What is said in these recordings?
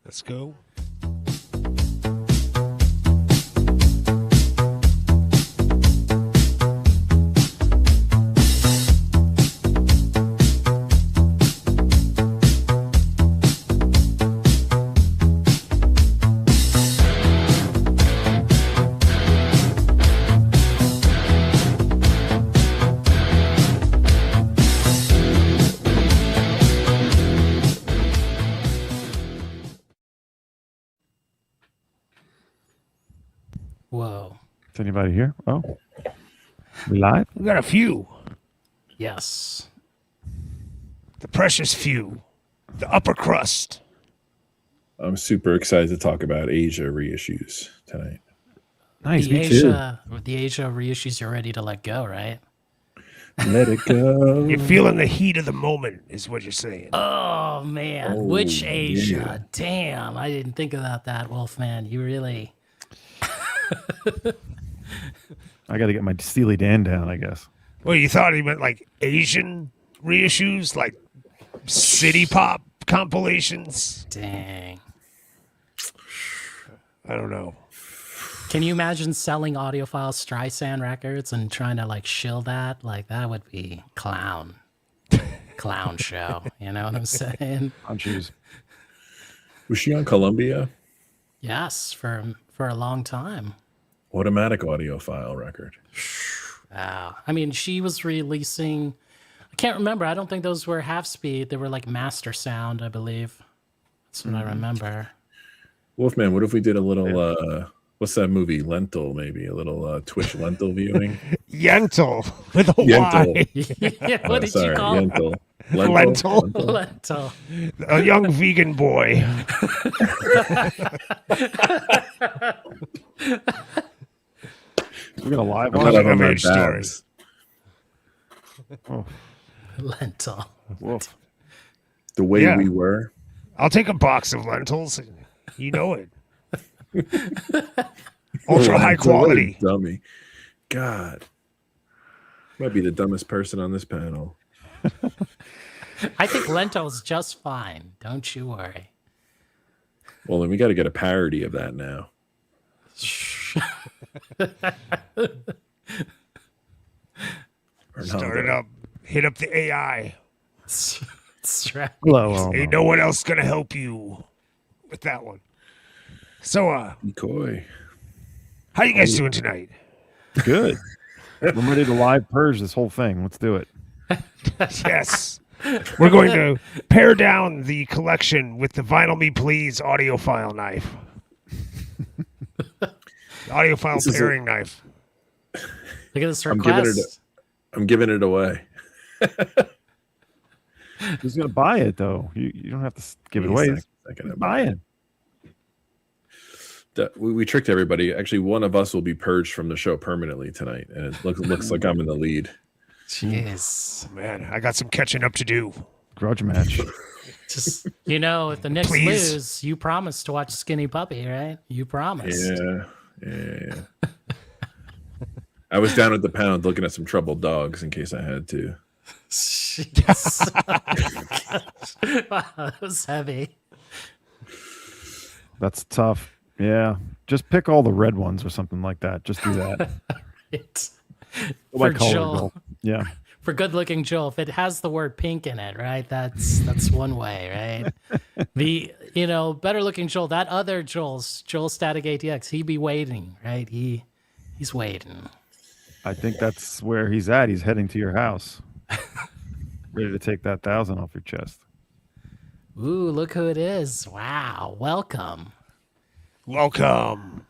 Let's go. Whoa. Is anybody here? Oh, we live? We got a few. Yes. The precious few. The upper crust. I'm super excited to talk about Asia reissues tonight. Nice. The Me too. Asia reissues you're ready to let go, right? Let it go. You're feeling the heat of the moment, is what you're saying. Oh man, Oh, which Asia? yeah. Damn, I didn't think about that, Wolfman. You really. I got to get my Steely Dan down, I guess. Well, you thought he meant like Asian reissues, like city pop compilations? Dang. I don't know. Can you imagine selling audiophile Streisand records and trying to like shill that? Like that would be clown show. You know what I'm saying? On shoes. Was she on Columbia? Yes, for a long time. Automatic audiophile record. Wow. I mean, she was releasing. I can't remember. I don't think those were half speed. They were like master sound, I believe. That's what I remember. Wolfman, what if we did a little, what's that movie? Lentil, maybe. A little Twitch lentil viewing? Yentl with a Yentl. Y. Yeah, what did you Sorry, call it? Lentil. Lentil. Lentil. A young vegan boy. We're going to live I'm on not it? up on my Age stories. babs. Oh, Lentil. wolf. The way Yeah. we were. I'll take a box of lentils. You know it. Ultra high Lentil, what a quality. Dummy. God. Might be the dumbest person on this panel. I think lentil's just fine. Don't you worry. Well, then we got to get a parody of that now. Or not. Start it up. Hit up the AI. Hello. Ain't no one else gonna help you with that one. So, Decoy. how you guys doing tonight? Good. I'm ready to live purge this whole thing. Let's do it. Yes. We're going to pare down the collection with the Vinyl Me Please audiophile knife. Audiophile This is a- pairing knife. Look at this I'm giving request. I'm giving it away. Who's going to buy it, though? You don't have to give it away. Second, Buy it. We tricked everybody. Actually, one of us will be purged from the show permanently tonight, and it looks like I'm in the lead. Jeez. Man, I got some catching up to do. Grudge match. Just, you know, if the Knicks Please. lose, you promised to watch Skinny Puppy, right? You promised. Yeah. I was down at the pound looking at some troubled dogs in case I had to. Jeez. Wow, that was heavy. That's tough. Yeah. Just pick all the red ones or something like that. Just do that. It's, Go by for color, Joel, Joel. Yeah. for good-looking Joel, if it has the word pink in it, right? That's one way, right? The better-looking Joel, that other Joel Static ATX, he'd be waiting, right? He's waiting. I think that's where he's at. He's heading to your house. Ready to take that 1,000 off your chest. Ooh, look who it is! Wow, welcome. Welcome.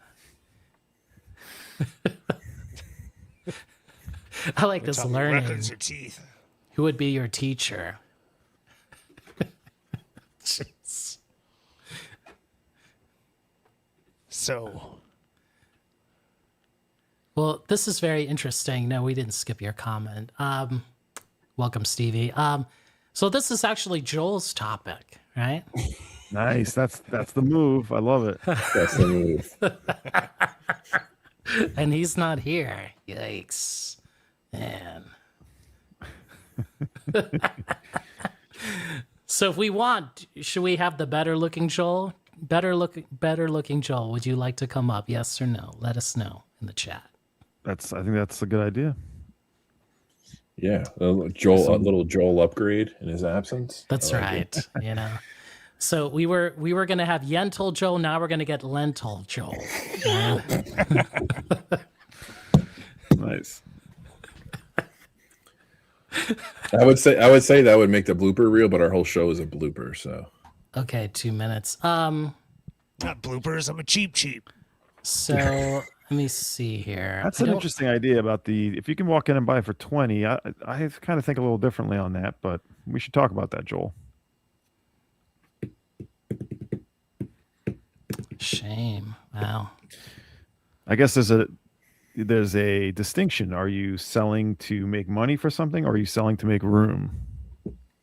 I like this Tell me learning. records or teeth. Who would be your teacher? Jeez. So, Well, this is very interesting. No, we didn't skip your comment. Welcome, Stevie. So this is actually Joel's topic, right? Nice. That's the move. I love it. That's the move. And he's not here. Yikes. Man. So if we want, should we have the better looking Joel better looking Joel, would you like to come up? Yes or no? Let us know in the chat. I think that's a good idea. Yeah, a little Joel upgrade in his absence. That's I like right. it. You know. So we were gonna have Yentl Joel. Now we're gonna get Lentil Joel. Nice. I would say that would make the blooper reel, but our whole show is a blooper. So Okay, 2 minutes. Not bloopers. I'm a cheap. So let me see here. That's an interesting idea about if you can walk in and buy it for 20. I kind of think a little differently on that, but we should talk about that, Joel. Shame. Wow. I guess there's a distinction. Are you selling to make money for something, or are you selling to make room?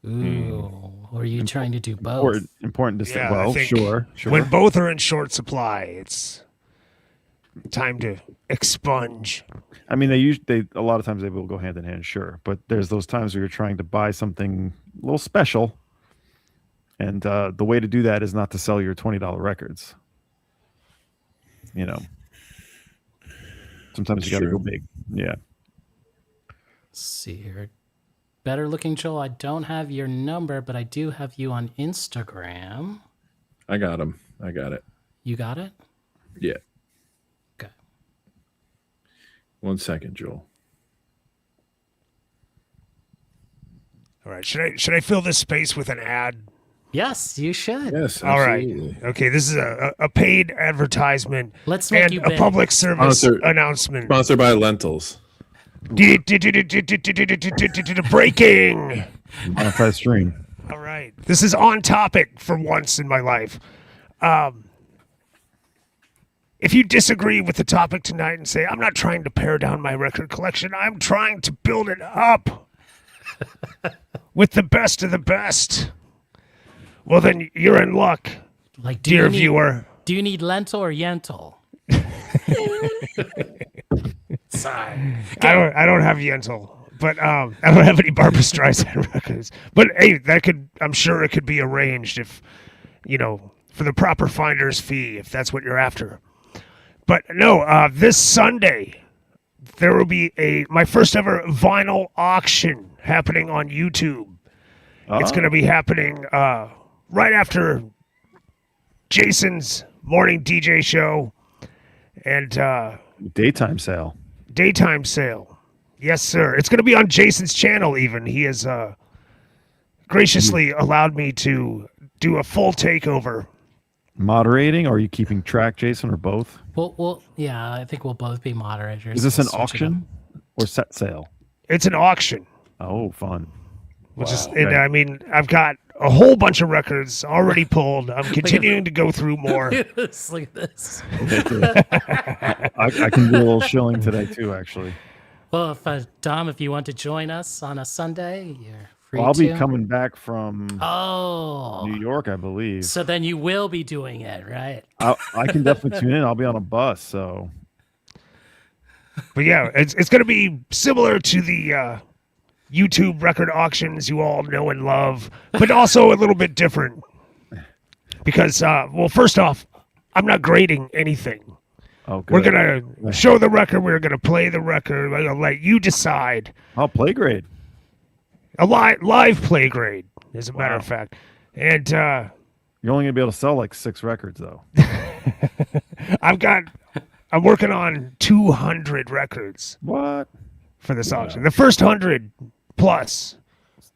Ooh. Or are you trying to do both? Important distinction. Yeah, I Well, think sure. When both are in short supply, it's time to expunge. I mean, they a lot of times they will go hand in hand, sure. But there's those times where you're trying to buy something a little special, and the way to do that is not to sell your $20 records. You know, sometimes you got to go big. Yeah. Let's see here. Better looking Joel, I don't have your number, but I do have you on Instagram. I got him. I got it. You got it? Yeah. Okay. 1 second, Joel. All right. Should I fill this space with an ad? Yes, you should. Yes. All right. Absolutely. Okay. This is a paid advertisement. Let's make and you a big. public service Sponsor- announcement. Sponsored by Lentils. Breaking. Monetized stream. All right. This is on topic for once in my life. If you disagree with the topic tonight and say, I'm not trying to pare down my record collection, I'm trying to build it up with the best of the best, well, then you're in luck, Like, dear viewer. Do you need lentil or yentil? Sorry. I don't have Yentl, but I don't have any Barbra Streisand records. But hey, I'm sure it could be arranged if, for the proper finder's fee, if that's what you're after. But no, this Sunday, there will be my first ever vinyl auction happening on YouTube. It's going to be happening right after Jason's morning DJ show and Daytime sale. daytime sale. Yes, sir. It's going to be on Jason's channel even. He has graciously allowed me to do a full takeover. Moderating, or are you keeping track, Jason, or both? Well, yeah, I think we'll both be moderators. Is this an We'll switch it up. auction or set sale? It's an auction. Oh, fun. Which is, and I mean, I've got a whole bunch of records already pulled. I'm continuing to go through more. Look at this. I can do a little shilling today, too, actually. Well, Dom, if you want to join us on a Sunday, you're free Well, I'll to. be coming back from Oh. New York, I believe. So then you will be doing it, right? I can definitely tune in. I'll be on a bus, so. But yeah, it's going to be similar to the YouTube record auctions you all know and love, but also a little bit different. Because, well, first off, I'm not grading anything. Oh, good. We're going to show the record. We're going to play the record. We're going to let you decide. Oh, play grade. A live play grade, as a matter Wow. of fact. And You're only going to be able to sell like 6 records, though. I'm working on 200 records What? for this auction. The first 100 plus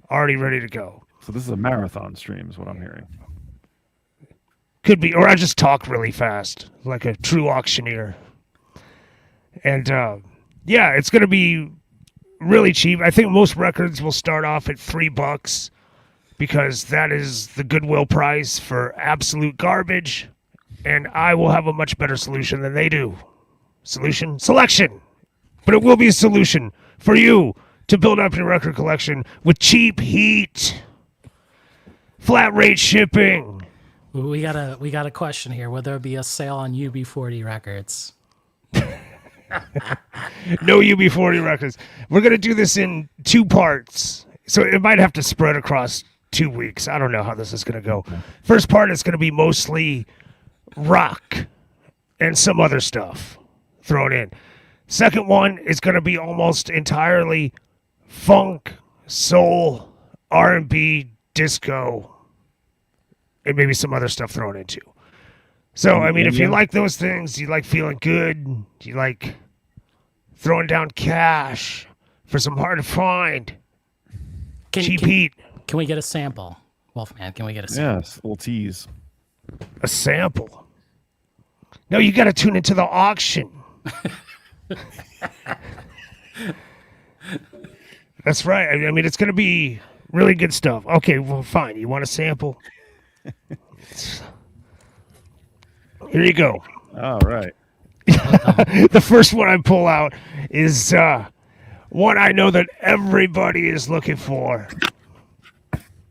already ready to go. So this is a marathon stream, is what I'm hearing. Could be, or I just talk really fast, like a true auctioneer. And yeah, it's going to be really cheap. I think most records will start off at $3 because that is the Goodwill price for absolute garbage. And I will have a much better solution than they do. Selection. But it will be a solution for you to build up your record collection with cheap heat, flat rate shipping. We got a question here. Will there be a sale on UB40 records? No UB40 records. We're going to do this in 2 parts. So it might have to spread across 2 weeks. I don't know how this is going to go. First part is going to be mostly rock and some other stuff thrown in. Second one is going to be almost entirely funk, soul, R&B, disco, and maybe some other stuff thrown into. So, I mean, if you like those things, you like feeling good, you like throwing down cash for some hard to find, cheap heat. Can we get a sample, Wolfman? Can we get a sample? Yes, little tease. A sample? No, you got to tune into the auction. That's right. I mean, it's going to be really good stuff. Okay, well, fine. You want a sample? Here you go. All right. The first one I pull out is one I know that everybody is looking for.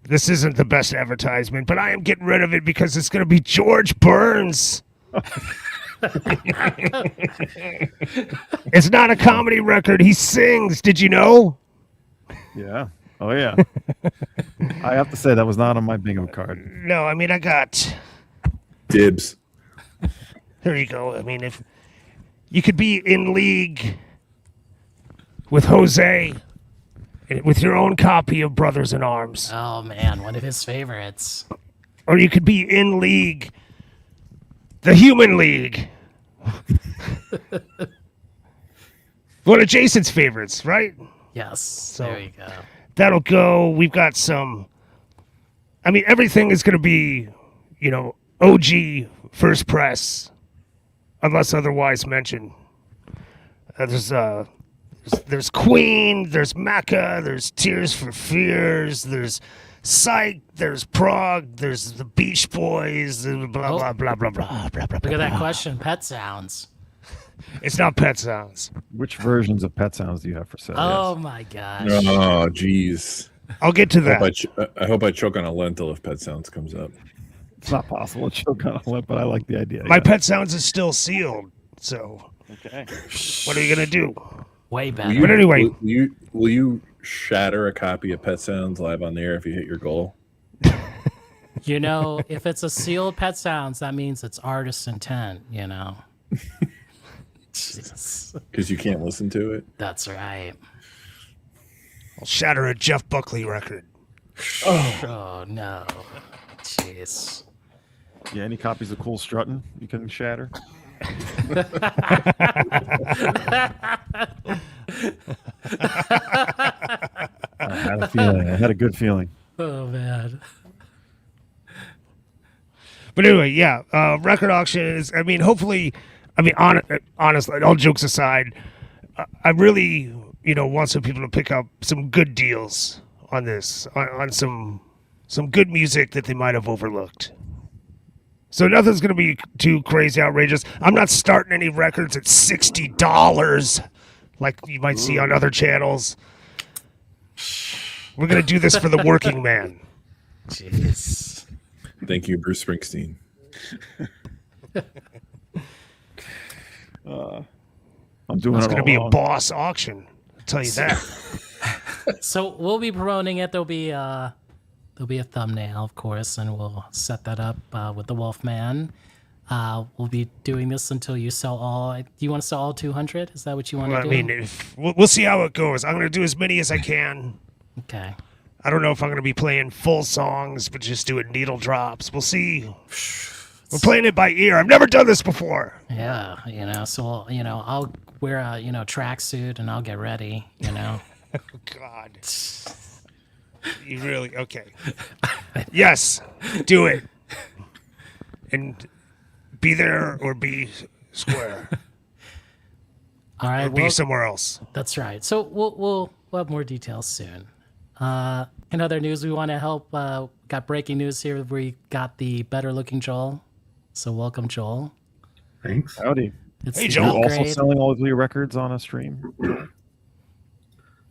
This isn't the best advertisement, but I am getting rid of it because it's going to be George Burns. It's not a comedy record. He sings. Did you know? Yeah. Oh, yeah. I have to say that was not on my bingo card. No, I mean, I got... Dibs. There you go. I mean, if you could be in league with Jose with your own copy of Brothers in Arms, Oh man, one of his favorites. or you could be in league, the Human League. One of Jason's favorites, right? Yes, there you go. That'll go. We've got some. I mean, everything is going to be, OG first press, unless otherwise mentioned. There's Queen, there's Mecca, there's Tears for Fears, there's Psych, there's Prague, there's the Beach Boys, blah blah blah blah blah blah blah. Look at that question. Pet sounds. It's not Pet Sounds. Which versions of Pet Sounds do you have for sale? Oh my gosh. Oh, jeez. I'll get to that. I hope I choke on a lentil if Pet Sounds comes up. It's not possible to choke on a lip, but I like the idea. My Pet Sounds is still sealed, so Okay. what are you gonna do? Way Will better. you, But anyway- will you shatter a copy of Pet Sounds live on the air if you hit your goal? If it's a sealed Pet Sounds, that means it's artist intent, Jeez. Because you can't listen to it. That's right. I'll shatter a Jeff Buckley record. Oh no. Jeez. Yeah, any copies of Cool Strutting you can shatter? I had a feeling. I had a good feeling. Oh man. But anyway, yeah, record auction is. I mean, hopefully, honestly, all jokes aside, I really, want some people to pick up some good deals on this, on some good music that they might have overlooked. So nothing's going to be too crazy outrageous. I'm not starting any records at $60 like you might see on other channels. We're going to do this for the working man. Jeez. Thank you, Bruce Springsteen. I'm doing It's it going to all be a along. boss auction. I'll tell you that. So we'll be promoting it. There'll be a thumbnail, of course, and we'll set that up with the Wolfman. We'll be doing this until you sell all. Do you want to sell all 200? Is that what you want Well, to I do? mean, we'll see how it goes. I'm going to do as many as I can. Okay. I don't know if I'm going to be playing full songs, but just doing needle drops. We'll see. We're playing it by ear. I've never done this before. Yeah, so I'll wear a tracksuit and I'll get ready. Oh, God. You really? Okay. Yes, do it. And be there or be square. All right. Or be somewhere else. That's right. So we'll have more details soon. In other news, we want to help. Got breaking news here. We got the better looking Joel. So welcome, Joel. Thanks. Howdy. It's Hey, the Joel. You also upgrade. selling all of your records on a stream?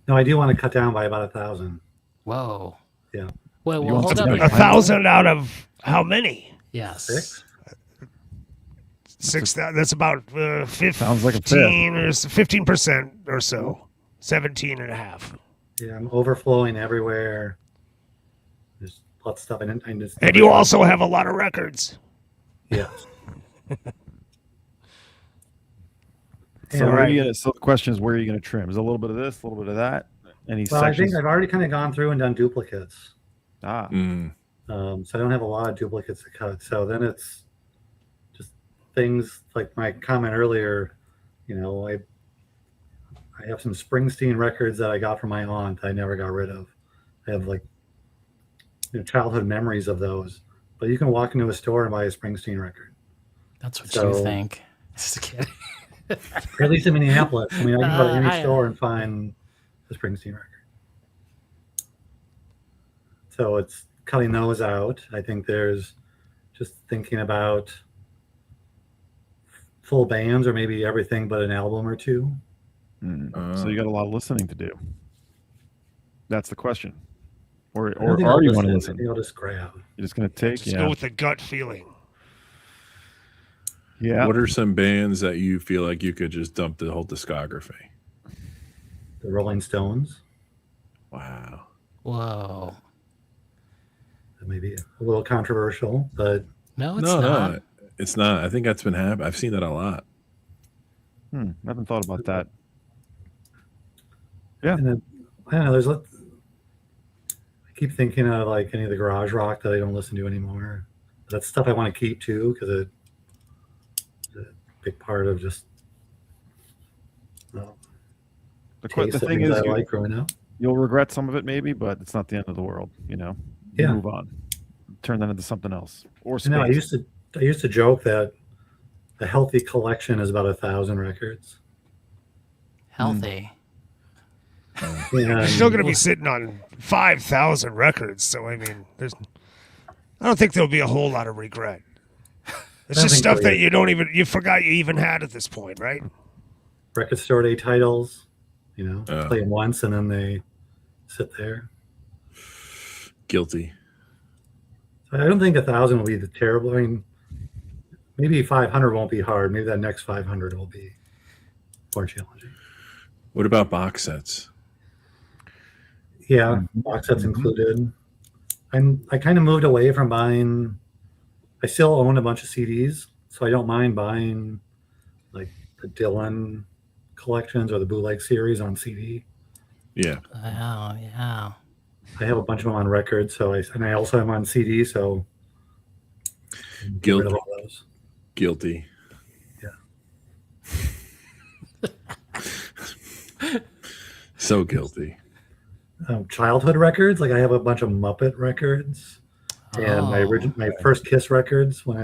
No, I do want to cut down by about 1,000. Whoa. Yeah. Well, You want hold up. something A 1,000 out of how many? Yes. 6? 6,000. That's about 15 Sounds like a fifth. or 15% or so. 17 and a half. Yeah, I'm overflowing everywhere. There's lots of stuff. I just And you also have a lot of records. Yeah. So, And where are you gonna, so the question is, where are you going to trim? Is it a little bit of this, a little bit of that? Any well, I think sections? I've already kind of gone through and done duplicates. Ah, Mm. So I don't have a lot of duplicates to cut. So then it's just things like my comment earlier. I have some Springsteen records that I got from my aunt I never got rid of. I have like childhood memories of those. But you can walk into a store and buy a Springsteen record. That's what So- you think. Just kidding. Or at least in Minneapolis. I mean, I can go to any I- store and find a Springsteen record. So it's cutting those out. I think there's just thinking about full bands or maybe everything but an album or two. so you got a lot of listening to do. That's the question. Or I don't think are I'll you want to I listen? think I'll just grab. You're just going to take? Just go with the gut feeling. Yeah. What are some bands that you feel like you could just dump the whole discography? The Rolling Stones. Wow. Whoa. That may be a little controversial, but No, it's No, not. no, it's not. I think that's been happening. I've seen that a lot. I haven't thought about that. Yeah. and then I don't know. I keep thinking of like any of the garage rock that I don't listen to anymore. That's stuff I want to keep too because it's a big part of just The taste of thing things is, I like growing up. you'll regret some of it maybe, but it's not the end of the world. You Yeah. move on, turn that into something else. Or You know, I space. used to joke that a healthy collection is about 1,000 records. Healthy. You're still going to And be sitting on 5,000 records. So, I mean, I don't think there'll be a whole lot of regret. It's I just think stuff so, that yeah. you forgot you even had at this point, right? record store day titles, Yeah. play them once and then they sit there. Guilty. So I don't think 1,000 will be the terrible. I mean, maybe 500 won't be hard. Maybe that next 500 will be more challenging. What about box sets? Yeah, box sets included. I kind of moved away from buying. I still own a bunch of CDs, so I don't mind buying like the Dylan collections or the bootleg series on CD. Yeah. Oh, yeah. I have a bunch of them on record, and I also have them on CD, so get rid of all those. Guilty. So guilty. Childhood records, like I have a bunch of Muppet records and my first Kiss records when I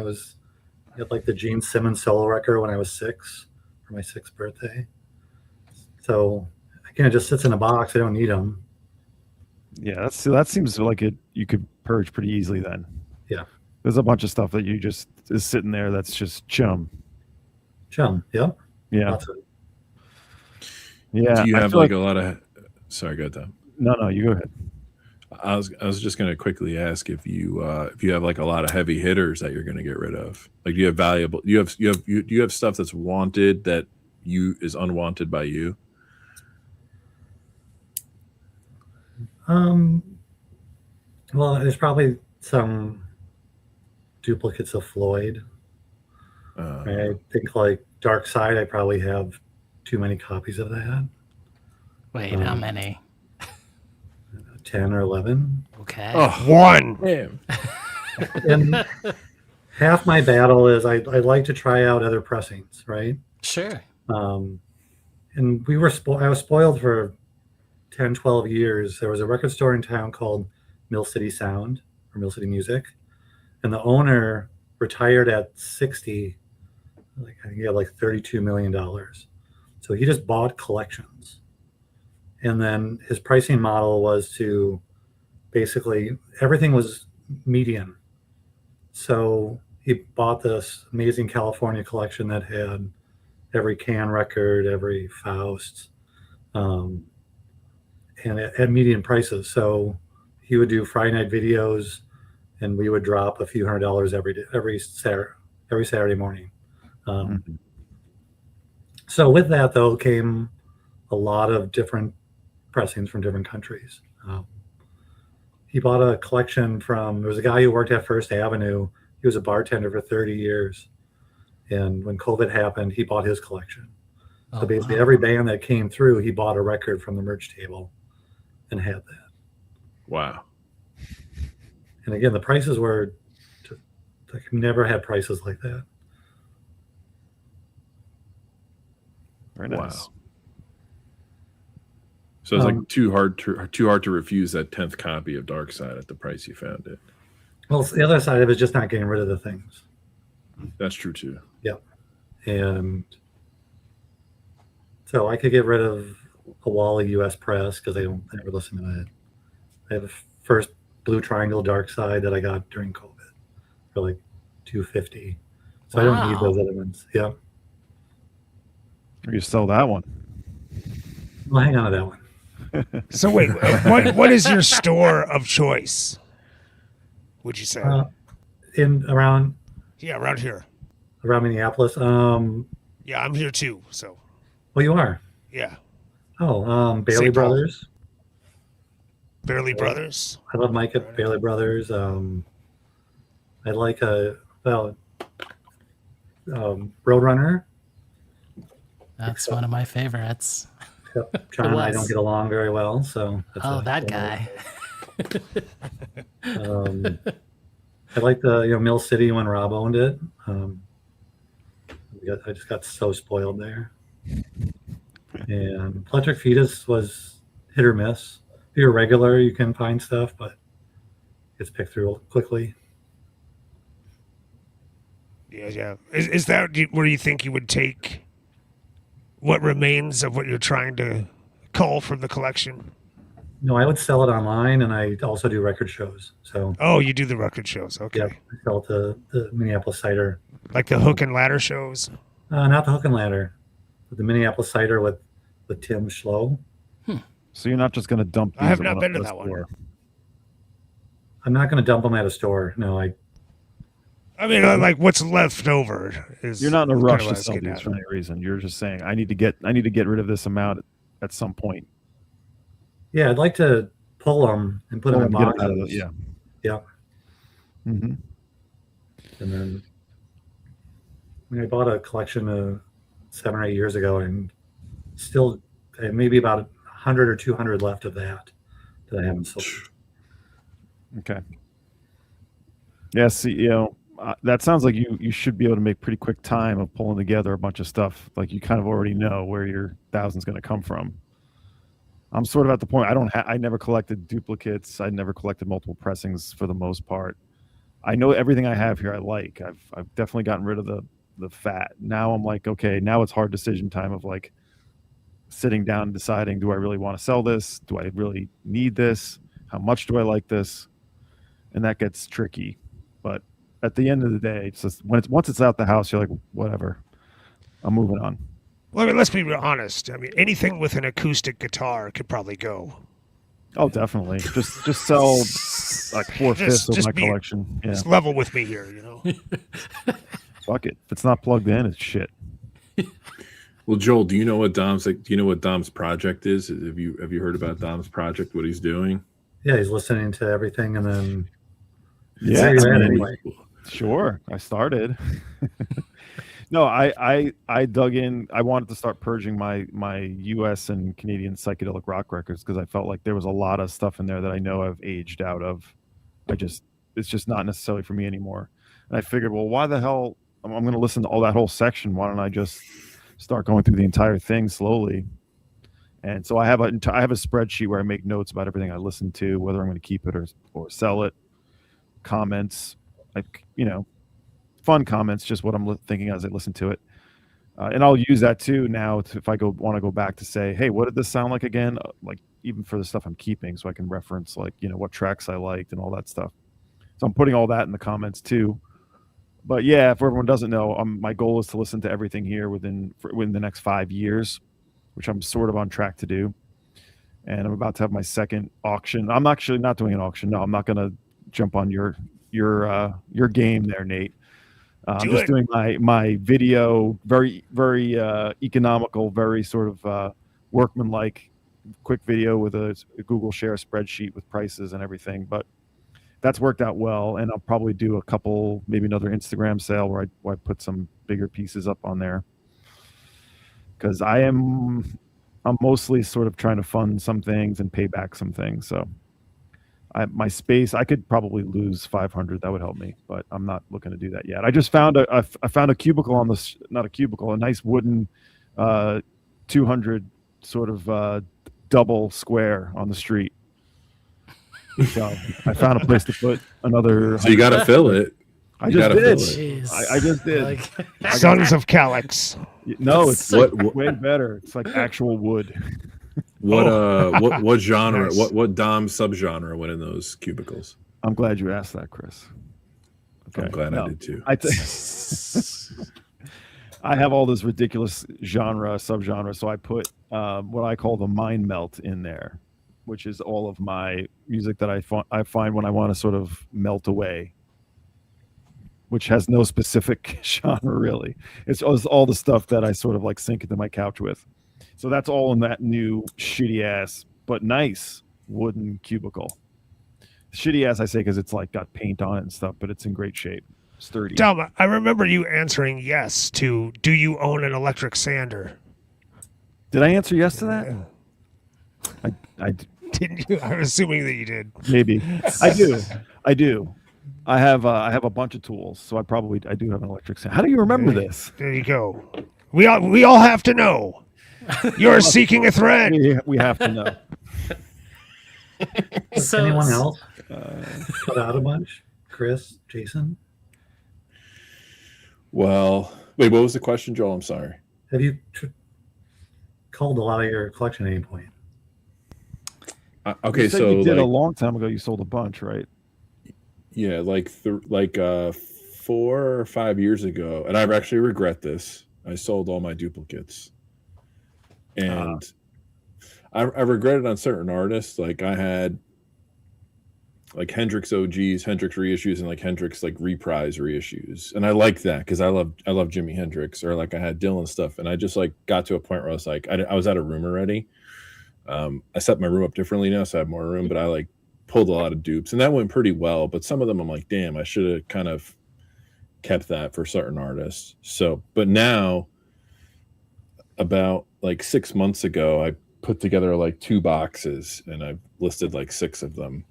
had like the Gene Simmons solo record when I was 6 for my 6th birthday. So again, it just sits in a box. I don't need them. Yeah, that seems like you could purge pretty easily then. Yeah. There's a bunch of stuff that you just is sitting there that's just chum. Chum, yep. Yeah. Lots of it. Yeah. Do you I have feel like a lot of? Sorry, go ahead, Tom. No, you go ahead. I was just going to quickly ask if you have like a lot of heavy hitters that you're going to get rid of. Like, do you have valuable? Do you have stuff that's wanted that is unwanted by you? Well, there's probably some duplicates of Floyd. I think like Dark Side, I probably have too many copies of that. Wait, how many? 10 or 11. Okay. Oh, One. damn. And half my battle is I like to try out other pressings, right? Sure. And I was spoiled for 10, 12 years. There was a record store in town called Mill City Sound or Mill City Music. And the owner retired at 60. I think he had like $32 million. So he just bought collections. And then his pricing model was to basically everything was median. So he bought this amazing California collection that had every Can record, every Faust, and at median prices. So he would do Friday night videos, and we would drop a few $100s every Saturday morning. So with that though came a lot of different pressings from different countries. He bought a collection there was a guy who worked at First Avenue. He was a bartender for 30 years. And when COVID happened, he bought his collection. So Oh, basically, wow. every band that came through, he bought a record from the merch table and had that. Wow. And again, the prices were like never had prices like that. Very Wow. nice. So it's like too hard to refuse that 10th copy of Dark Side at the price you found it. Well, the other side of it is just not getting rid of the things. That's true too. And so I could get rid of a Wally US Press because I never listen to it. I have a first Blue Triangle Dark Side that I got during COVID for like $250. So I don't need Wow. those other ones. Yeah. Or you sell that one. Well, hang on to that one. So wait, what is your store of choice? Would you say? Around Yeah, around here. Minneapolis. Yeah, I'm here too. So Well, you are. yeah, Bailey St. Paul. Brothers. Barely Brothers. I love Mike at Bailey Brothers. I like Roadrunner. That's one of my favorites. John and I was. don't get along very well, so that's Oh, why. that guy. I like the Mill City when Rob owned it. I just got so spoiled there. And Electric Fetus was hit or miss. If you're a regular, you can find stuff, but it gets picked through quickly. Yeah. Is that where you think you would take what remains of what you're trying to cull from the collection? No, I would sell it online, and I also do record shows. So Oh, you do the record shows. Okay. yeah, I sell it to the Minneapolis Cider. Like the hook and ladder shows? Not the Hook and Ladder, but the Minneapolis Cider with Tim Schlow. So you're not just going to dump these I have at not one been to of the that one. store. I'm not going to dump them at a store. No, I mean, like what's left over is. You're not in a kinda rush what I to was sell getting these at. for any reason. You're just saying I need to get rid of this amount at some point. yeah, I'd like to pull them and put them in Get 'em boxes. out of the, yeah. Yeah. Mm-hmm. And then I bought a collection 7 or 8 years ago, and still maybe about 100 or 200 left of that I haven't sold. Okay. Yeah. See, that sounds like you should be able to make pretty quick time of pulling together a bunch of stuff. Like you kind of already know where your $1,000's going to come from. I'm sort of at the point I never collected duplicates. I never collected multiple pressings for the most part. I know everything I have here I like. I've definitely gotten rid of the fat. Now I'm like, okay, now it's hard decision time of like sitting down and deciding, do I really want to sell this? Do I really need this? How much do I like this? And that gets tricky. But at the end of the day, it's just once it's out the house, you're like, whatever, I'm moving on. Well, I mean, let's be real honest. I mean, anything with an acoustic guitar could probably go. Oh, definitely. Just sell like 4/5 of my collection. Yeah, Just level with me here, fuck it. If it's not plugged in, it's shit. Well, Joel, do you know what Dom's project is? Have you heard about Dom's project? What he's doing? Yeah, he's listening to everything, and then Yeah, There you are, anyway. Sure. I started. No, I dug in. I wanted to start purging my US and Canadian psychedelic rock records because I felt like there was a lot of stuff in there that I know I've aged out of. It's just not necessarily for me anymore. And I figured, well, why the hell I'm going to listen to all that whole section? Why don't I just start going through the entire thing slowly? And so I have a spreadsheet where I make notes about everything I listen to, whether I'm going to keep it or sell it. Comments, like fun comments, just what I'm thinking as I listen to it, and I'll use that too now if I want to go back to say, hey, what did this sound like again? Like even for the stuff I'm keeping, so I can reference like what tracks I liked and all that stuff. So I'm putting all that in the comments too. But yeah, if everyone doesn't know, my goal is to listen to everything here within the next 5 years, which I'm sort of on track to do. And I'm about to have my second auction. I'm actually not doing an auction. No, I'm not going to jump on your game there, Nate. I'm just doing my video, very, very economical, very sort of workmanlike, quick video with a Google Share spreadsheet with prices and everything. But that's worked out well, and I'll probably do a couple, maybe another Instagram sale where I put some bigger pieces up on there, because I'm mostly sort of trying to fund some things and pay back some things. So my space, I could probably lose 500. That would help me, but I'm not looking to do that yet. I just found I found a cubicle on this, not a cubicle, a nice wooden 200 sort of double square on the street. So I found a place to put another. So you got to fill it. I You just gotta did. fill it. Jeez. I just did. Like, Sons of Calyx. No, it's What way better. It's like actual wood. what genre? Nice. What Dom subgenre went in those cubicles? I'm glad you asked that, Chris. Okay. I'm glad No, I did too. I have all this ridiculous subgenre, so I put what I call the mind melt in there, which is all of my music that I find when I want to sort of melt away, which has no specific genre really. It's all the stuff that I sort of like sink into my couch with. So that's all in that new shitty ass but nice wooden cubicle. Shitty ass I say because it's like got paint on it and stuff, but it's in great shape, sturdy. Dom, I remember you answering yes to, do you own an electric sander? Did I answer yes to that? I Didn't you? I'm assuming that you did. maybe I do. I have a bunch of tools, so I do have an electric sander. How do you remember this? There you go. We all have to know. You're seeking a thread. We have to know. Does So- anyone else put out a bunch? Chris, Jason, Well, wait, what was the question, Joel? I'm sorry. have you culled a lot of your collection at any point? Okay, You said so you did a like, long time ago. You sold a bunch, right? yeah, like 4 or 5 years ago, and I actually regret this. I sold all my duplicates, and I regret it on certain artists. Like I had like Hendrix OGs, Hendrix reissues, and like Hendrix like reprise reissues, and I like that because I love Jimi Hendrix. Or like I had Dylan stuff, and I just like got to a point where I was like I was out of room already. I set my room up differently now, so I have more room, but I like pulled a lot of dupes, and that went pretty well. But some of them I'm like, damn, I should have kind of kept that for certain artists. So, but now, about like 6 months ago, I put together like 2 boxes, and I've listed like 6 of them.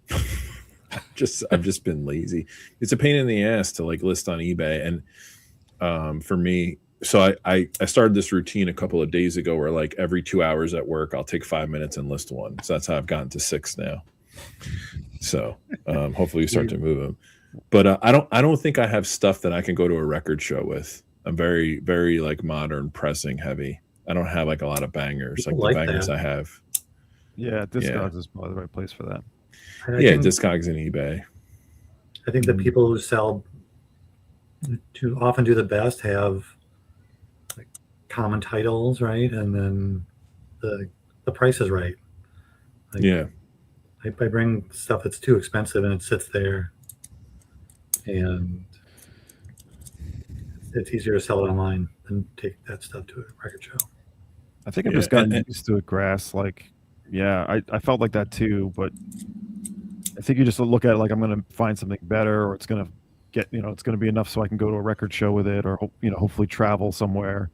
I've just been lazy. It's a pain in the ass to like list on eBay, and for me. So I started this routine a couple of days ago where like every 2 hours at work, I'll take 5 minutes and list one. So that's how I've gotten to 6 now. So hopefully we start to move them. But I don't think I have stuff that I can go to a record show with. I'm very, very like modern pressing heavy. I don't have like a lot of bangers. People Like the like bangers that. I have. Yeah, Discogs is probably the right place for that. I Yeah, think, Discogs and eBay. I think the people who sell to often do the best have like common titles, right? And then the price is right. Like, Yeah. I bring stuff that's too expensive and it sits there, and it's easier to sell it online than take that stuff to a record show. I think I've Yeah, just gotten and- used to it, Grass. Like, yeah, I felt like that too, but I think you just look at it like I'm going to find something better, or it's going to get, it's going to be enough so I can go to a record show with it, or hopefully travel somewhere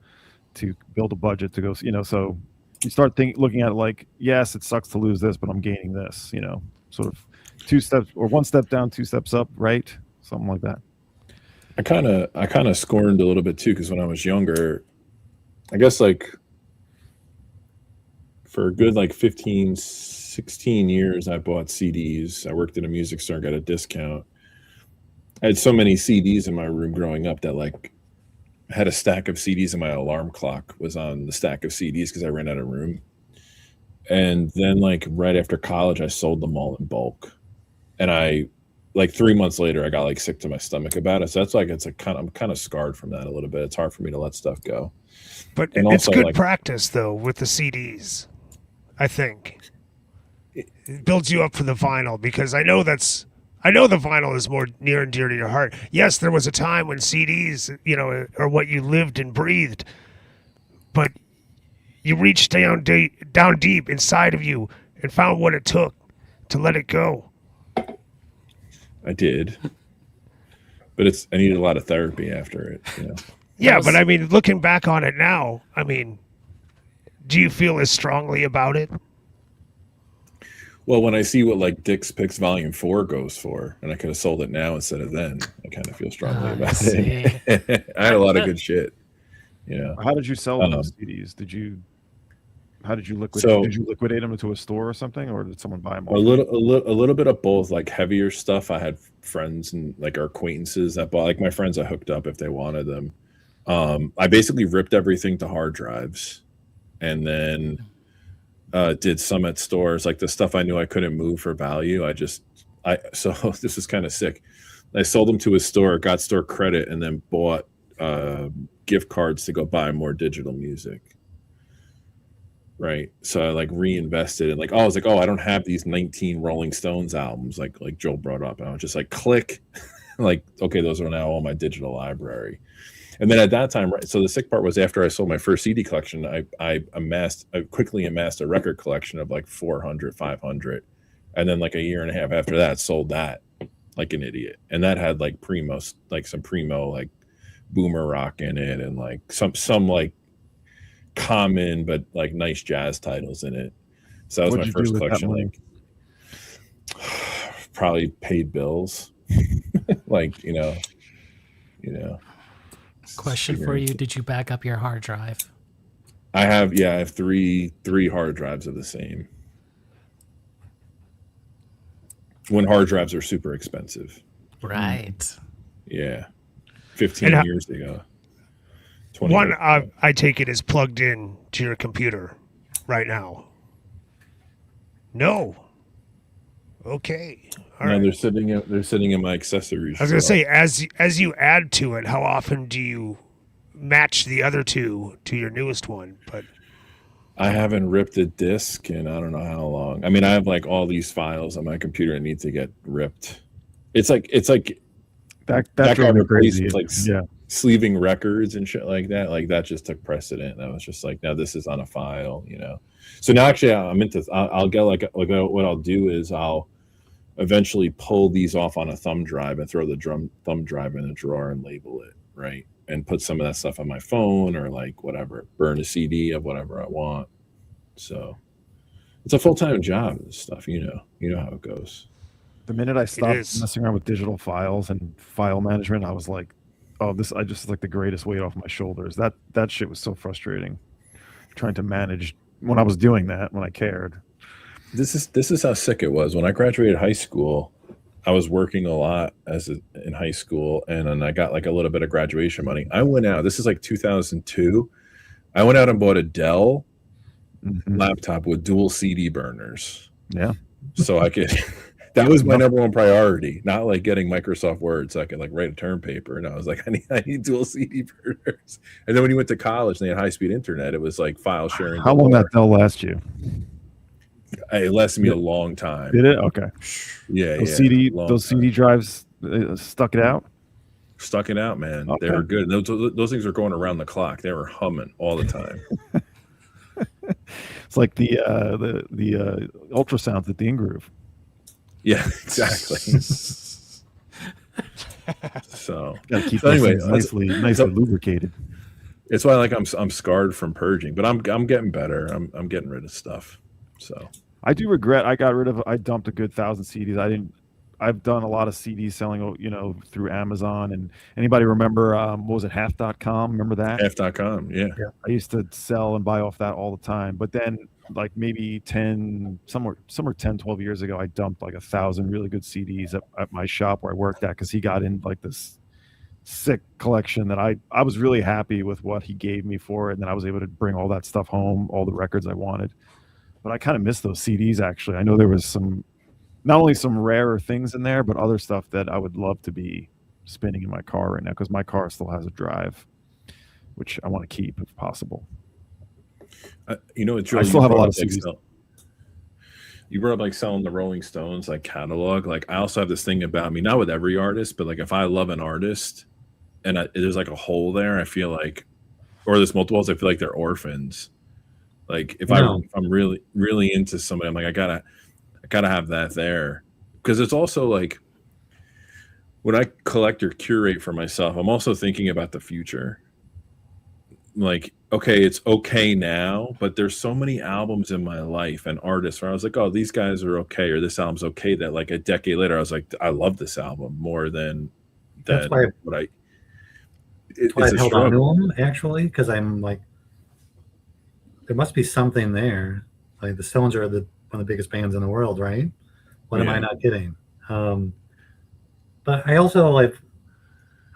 to build a budget to go. So you start looking at it like, yes, it sucks to lose this, but I'm gaining this. Sort of 2 steps or 1 step down, 2 steps up, right? Something like that. I kind of scorned a little bit too, because when I was younger, I guess like for a good like 15, 16 years, I bought CDs. I worked at a music store and got a discount. I had so many CDs in my room growing up that like I had a stack of CDs, and my alarm clock was on the stack of CDs because I ran out of room. And then like right after college, I sold them all in bulk. And I like 3 months later, I got like sick to my stomach about it. So that's like, I'm kind of scarred from that a little bit. It's hard for me to let stuff go. But And it's also, good like- practice, though, with the CDs, I think. It builds you up for the vinyl, because I know the vinyl is more near and dear to your heart. Yes, there was a time when CDs, are what you lived and breathed. But you reached down deep inside of you and found what it took to let it go. I did, but I needed a lot of therapy after it. You know. Yeah, was- but I mean, looking back on it now, I mean, do you feel as strongly about it? Well, when I see what like Dick's Picks Volume 4 goes for, and I could have sold it now instead of then, I kind of feel strongly I about see. it. I had a lot of good shit. You know. How did you sell those CDs? How did you liquidate? So- Did you liquidate them into a store or something, or did someone buy them? A little bit of both, like heavier stuff. I had friends and like our acquaintances that bought, like my friends I hooked up if they wanted them. I basically ripped everything to hard drives, and then did some at stores, like the stuff I knew I couldn't move for value. So this is kind of sick. I sold them to a store, got store credit, and then bought gift cards to go buy more digital music. Right. So I like reinvested and I was like, oh, I don't have these 19 Rolling Stones albums like Joel brought up. And I was just like, click, like, okay, those are now all my digital library. And then at that time, right. So the sick part was after I sold my first CD collection, I quickly amassed a record collection of like 400, 500. And then like a year and a half after that, sold that like an idiot. And that had like some primo, like boomer rock in it. And like some like common but like nice jazz titles in it. So that was What'd my you first do with that collection. money? Like probably paid bills. like you know Question for you: did you back up your hard drive? I have three hard drives of the same. When hard drives are super expensive. Right. Yeah. 15 And years ago. 20 One, years ago. I take it is plugged in to your computer right now. No. Okay. All No, right. they're sitting in my accessories. I was gonna drawer. say, as you add to it, how often do you match the other two to your newest one? But I haven't ripped a disc in I don't know how long. I mean, I have like all these files on my computer that need to get ripped. It's like That that drove got me replaced crazy. with like Yeah, sleeving records and shit like that. Like that just took precedent. That was just like, now this is on a file, So now actually I'm into. I'll get like what I'll do is I'll eventually pull these off on a thumb drive and throw the thumb drive in a drawer and label it, right, and put some of that stuff on my phone or like whatever, burn a CD of whatever I want. So it's a full-time job. This stuff, you know how it goes. the minute I stopped is. messing around with digital files and file management, I was like, "Oh, I just like the greatest weight off my shoulders." That shit was so frustrating. Trying to manage when I was doing that, when I cared. This is how sick it was. When I graduated high school, I was working a lot in high school, and then I got like a little bit of graduation money. I went out. This is like 2002. I went out and bought a Dell laptop with dual CD burners. Yeah. So I could. That was my number one priority. Not like getting Microsoft Word so I could like write a term paper. And I was like, I need dual CD burners. And then when you went to college and they had high speed internet, it was like file sharing. How long that Dell last you? It lasted me a long time. Did it? Okay. Yeah, Those CD drives stuck it out. Stuck it out, man. Okay. They were good. Those things were going around the clock. They were humming all the time. It's like the ultrasounds at the in-groove. Yeah, exactly. So Got to keep So those anyway, things nicely lubricated. it's why like I'm scarred from purging, but I'm getting better. I'm getting rid of stuff. So I do regret I dumped a good 1,000 CDs. I've done a lot of CD selling, through Amazon. And anybody remember, what was it, half.com? Remember that? F.com, yeah. I used to sell and buy off that all the time. But then like maybe 12 years ago, I dumped like 1,000 really good CDs at my shop where I worked at, because he got in like this sick collection that I was really happy with what he gave me for it. And then I was able to bring all that stuff home, all the records I wanted. But I kind of miss those CDs, actually. I know there was not only some rarer things in there, but other stuff that I would love to be spinning in my car right now, because my car still has a drive, which I want to keep if possible. It's I still have a lot of CDs. You brought up like selling the Rolling Stones like catalog. Like I also have this thing about me, not with every artist, but like if I love an artist and there's like a hole there, I feel like, or there's multiples, I feel like they're orphans. Like if I'm really really into somebody, I'm like I gotta have that there, because it's also like when I collect or curate for myself, I'm also thinking about the future. Like, okay, it's okay now, but there's so many albums in my life and artists where I was like, oh, these guys are okay, or this album's okay, that like a decade later I was like, I love this album more than That's why what I that's why it's I've a held on to struggle. them, actually, because I'm like, there must be something there. Like the Stones are one of the biggest bands in the world, right? What am I Yeah. not getting? But I also I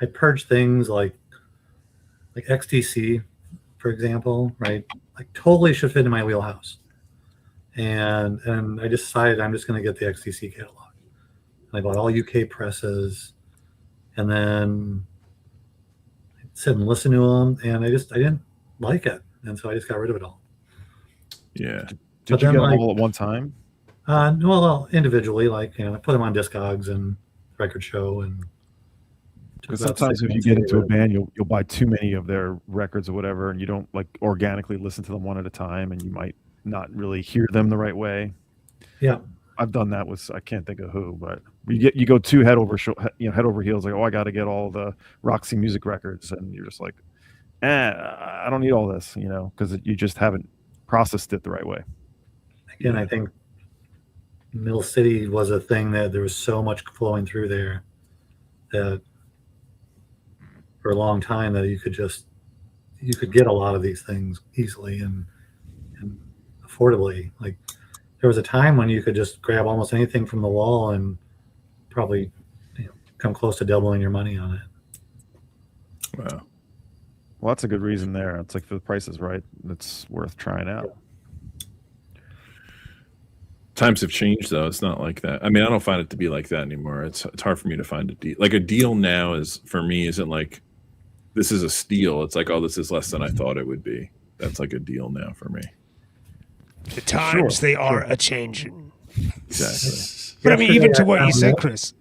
purge things like XTC, for example, right? Like totally should fit in my wheelhouse. And I decided I'm just going to get the XTC catalog. And I bought all UK presses, and then I sit and listen to them, and I didn't like it, and so I just got rid of it all. Yeah. Did But you then, get them like, all at one time? well, individually, like, I put them on Discogs and Record Show, and took Because about sometimes 6 if you months to get get into a rid of it. band, you'll buy too many of their records or whatever, and you don't like organically listen to them one at a time, and you might not really hear them the right way. Yeah. I've done that with, I can't think of who, but you go too head over heels, like, oh, I got to get all the Roxy Music records, and you're just like, I don't need all this, because you just haven't processed it the right way. Again, I think Mill City was a thing that there was so much flowing through there that for a long time that you could get a lot of these things easily and affordably. Like there was a time when you could just grab almost anything from the wall and probably come close to doubling your money on it. Wow. Well, that's a good reason there. It's like, for the price is right, it's worth trying out. Times have changed, though. It's not like that. I mean, I don't find it to be like that anymore. It's hard for me to find a deal. Like a deal now is, for me, isn't like this is a steal. It's like, oh, this is less than I thought it would be. That's like a deal now for me. The times they are a changing. Exactly. But I mean, even to what you found said, this. Chris.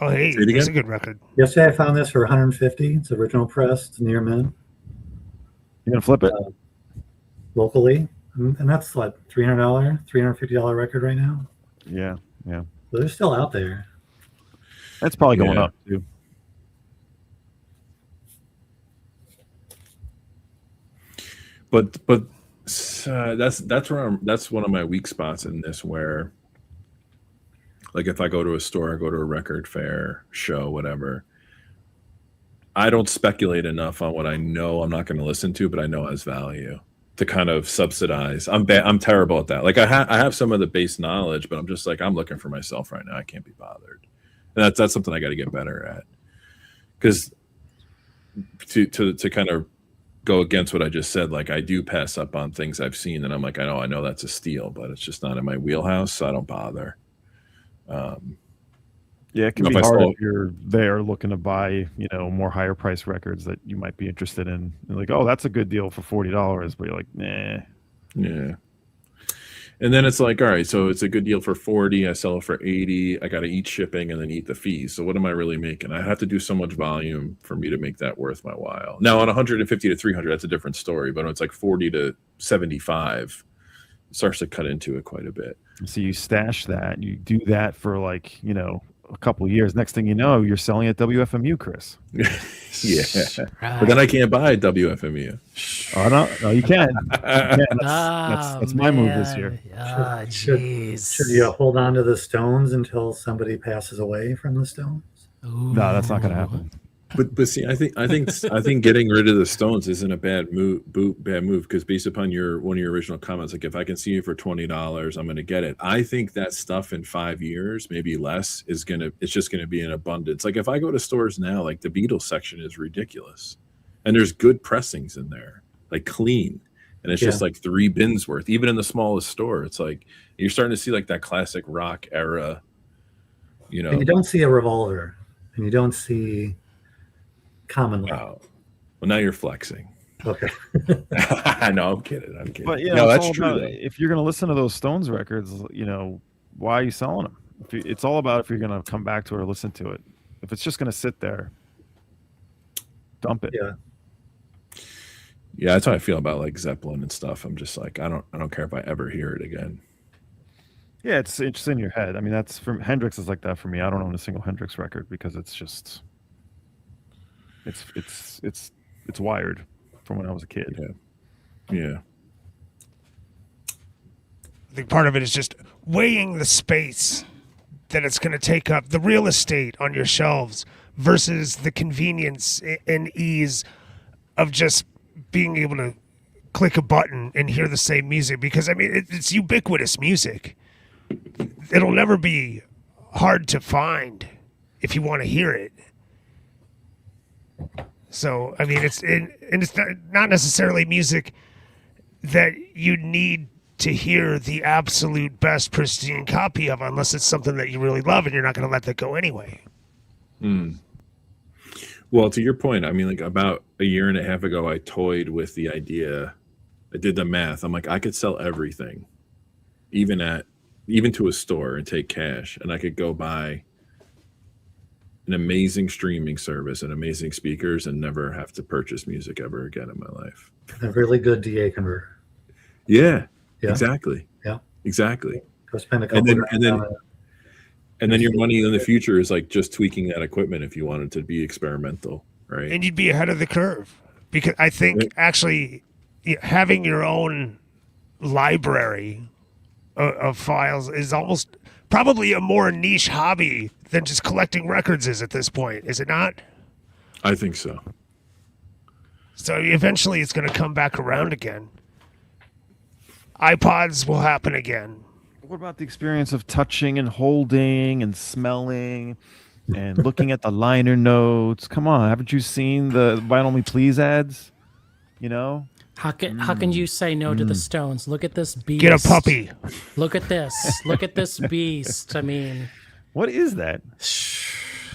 Oh, hey, Say it it's a again? good record. Yesterday I found this for 150. It's original press. It's near mint You gonna flip it? locally, and that's what $300, $350 record right now. Yeah. So they're still out there. That's probably going Yeah. up too. But that's where that's one of my weak spots in this, where like if I go to a store, I go to a record fair, show, whatever, I don't speculate enough on what I know I'm not going to listen to, but I know has value, to kind of subsidize. I'm terrible at that. Like I have some of the base knowledge, but I'm just like, I'm looking for myself right now. I can't be bothered. And that's something I got to get better at. Because to kind of go against what I just said, like I do pass up on things I've seen, and I'm like, I know that's a steal, but it's just not in my wheelhouse, so I don't bother. Yeah, it can If be I hard saw- if you're there looking to buy, more higher price records that you might be interested in. You're like, oh, that's a good deal for $40, but you're like, nah. Yeah. And then it's like, all right, so it's a good deal for 40. I sell it for 80. I got to eat shipping and then eat the fees. So what am I really making? I have to do so much volume for me to make that worth my while. Now on 150 to 300, that's a different story. But when it's like 40 to 75, it starts to cut into it quite a bit. So you stash that, you do that for like, a couple of years. Next thing you know, you're selling at WFMU, Chris. Yeah. Right. But then I can't buy WFMU. Oh, no, you can. That's my move this year. Ah, Should jeez. you hold on to the Stones until somebody passes away from the Stones? No, that's not going to happen. But see, I think getting rid of the Stones isn't a bad move. Because based upon one of your original comments, like if I can see it for $20, I'm going to get it. I think that stuff in 5 years, maybe less, it's just gonna be in abundance. Like if I go to stores now, like the Beatles section is ridiculous, and there's good pressings in there, like clean, and it's just like 3 bins worth. Even in the smallest store, it's like you're starting to see like that classic rock era. And you don't see a Revolver, and you don't see Commonly. Wow. Well, now you're flexing. Okay. No, I'm kidding. But yeah, no, it's that's all true. about, Though. if you're going to listen to those Stones records, why are you selling them? It's all about if you're going to come back to it or listen to it. If it's just going to sit there, dump it. Yeah, that's how I feel about like Zeppelin and stuff. I'm just like, I don't care if I ever hear it again. Yeah, it's in your head. I mean, that's from Hendrix is like that for me. I don't own a single Hendrix record because it's just it's wired from when I was a kid. Yeah. I think part of it is just weighing the space that it's going to take up, the real estate on your shelves versus the convenience and ease of just being able to click a button and hear the same music. Because, I mean, it's ubiquitous music. It'll never be hard to find if you want to hear it. So, I mean, it's not necessarily music that you need to hear the absolute best pristine copy of unless it's something that you really love and you're not going to let that go anyway. Well, to your point, I mean, like about a year and a half ago, I toyed with the idea. I did the math. I'm like, I could sell everything, even to a store and take cash, and I could go buy an amazing streaming service and amazing speakers and never have to purchase music ever again in my life. A really good DA converter. Yeah. Yeah. Exactly. Yeah. Exactly. Go spend a couple and then your money in the future is like just tweaking that equipment if you wanted to be experimental, right? And you'd be ahead of the curve. Because I think actually having your own library of files is almost probably a more niche hobby than just collecting records is at this point, is it not? I think so. So eventually it's going to come back around again. iPods will happen again. What about the experience of touching and holding and smelling and looking at the liner notes? Come on, haven't you seen the Vinyl Me Please ads? You know? How can you say no to the Stones? Look at this beast. Get a puppy. Look at this. Look at this beast. I mean, What is that?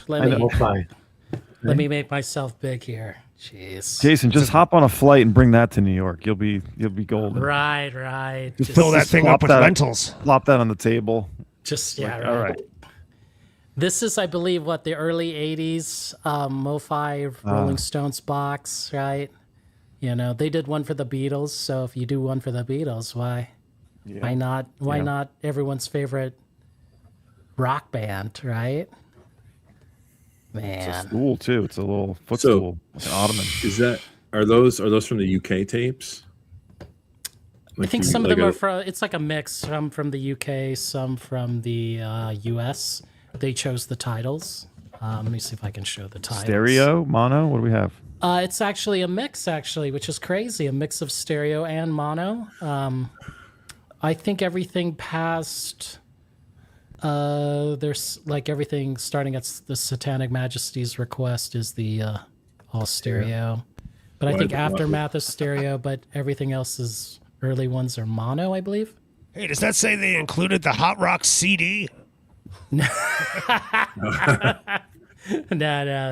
let me make myself big here. Jeez. Jason, just hop on a flight and bring that to New York. You'll be golden. Right. Just Fill that thing up with lentils. Plop that on the table. Right. All right. This is, I believe, what the early '80s MoFi Rolling Stones box, right? You know, they did one for the Beatles. So if you do one for the Beatles, why not? Why not everyone's favorite rock band, right? Man, It's a stool too. It's a little footstool, like an ottoman. Are those from the UK tapes? I think some of them are from. It's like a mix. Some from the UK, some from the US. They chose the titles. Let me see if I can show the titles. Stereo, mono. What do we have? It's actually a mix, which is crazy. A mix of stereo and mono. I think everything past. There's like everything starting at the Satanic Majesty's request is the all stereo, but I think Aftermath is stereo, but everything else is early ones are mono, I believe. Hey, does that say they included the Hot Rock CD? No,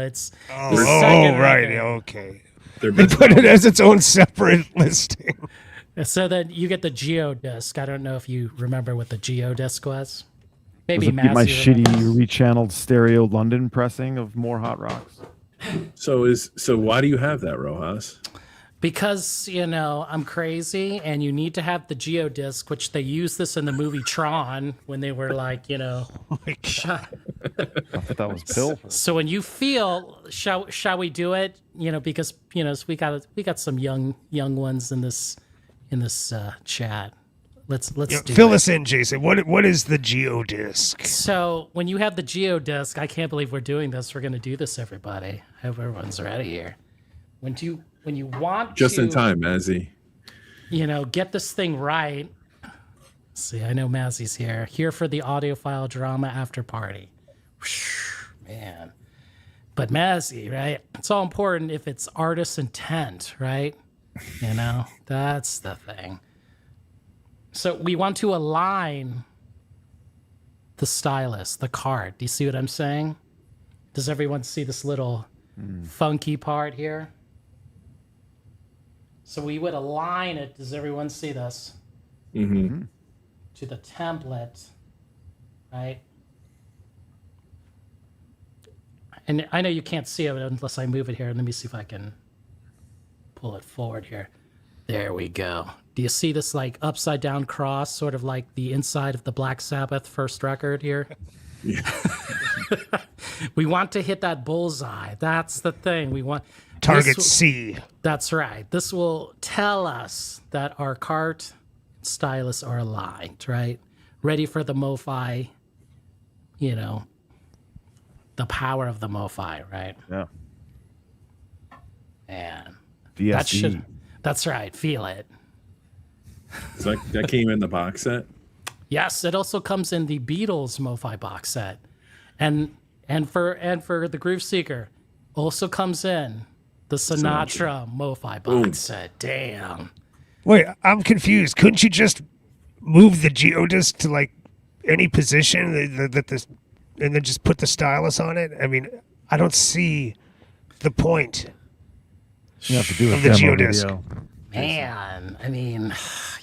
it's right, okay. They put it as its own separate listing. So that you get the Geodisc. I don't know if you remember what the Geodisc was. Maybe Does it beat my Massey shitty remembers. rechanneled stereo London pressing of more Hot Rocks? So why do you have that, Rojas? Because, I'm crazy and you need to have the Geodisc, which they used this in the movie Tron when they were like, Oh my God. I thought that was pill. So when you feel, shall we do it? Because, we got some young ones in this chat. Let's do fill it. us in, Jason. What is the Geodisc? So when you have the Geodisc, I can't believe we're doing this. We're going to do this, everybody. I hope everyone's ready here. When you want Just to, in time, Mazzy. get this thing right. See, I know Mazzy's here for the audiophile drama after party. Man. But Mazzy, right? It's all important if it's artist intent, right? That's the thing. So we want to align the stylus, the card. Do you see what I'm saying? Does everyone see this little funky part here? So we would align it. Does everyone see this? Mm-hmm. To the template, right? And I know you can't see it unless I move it here. Let me see if I can pull it forward here. There we go. Do you see this like upside down cross, sort of like the inside of the Black Sabbath first record here? Yeah. We want to hit that bullseye. That's the thing. We want Target this- C. That's right. This will tell us that our cart stylus are aligned, right? Ready for the MoFi, you know, the power of the MoFi, right? Yeah. And VSD. that's right. Feel it. So that came in the box set. Yes, it also comes in the Beatles MoFi box set, and for the Groove Seeker, also comes in the Sinatra MoFi box set. Damn. Wait, I'm confused. Couldn't you just move the geodisc to like any position and then just put the stylus on it? I mean, I don't see the point. You have to do a Of the demo geodisc. video. Man, I mean,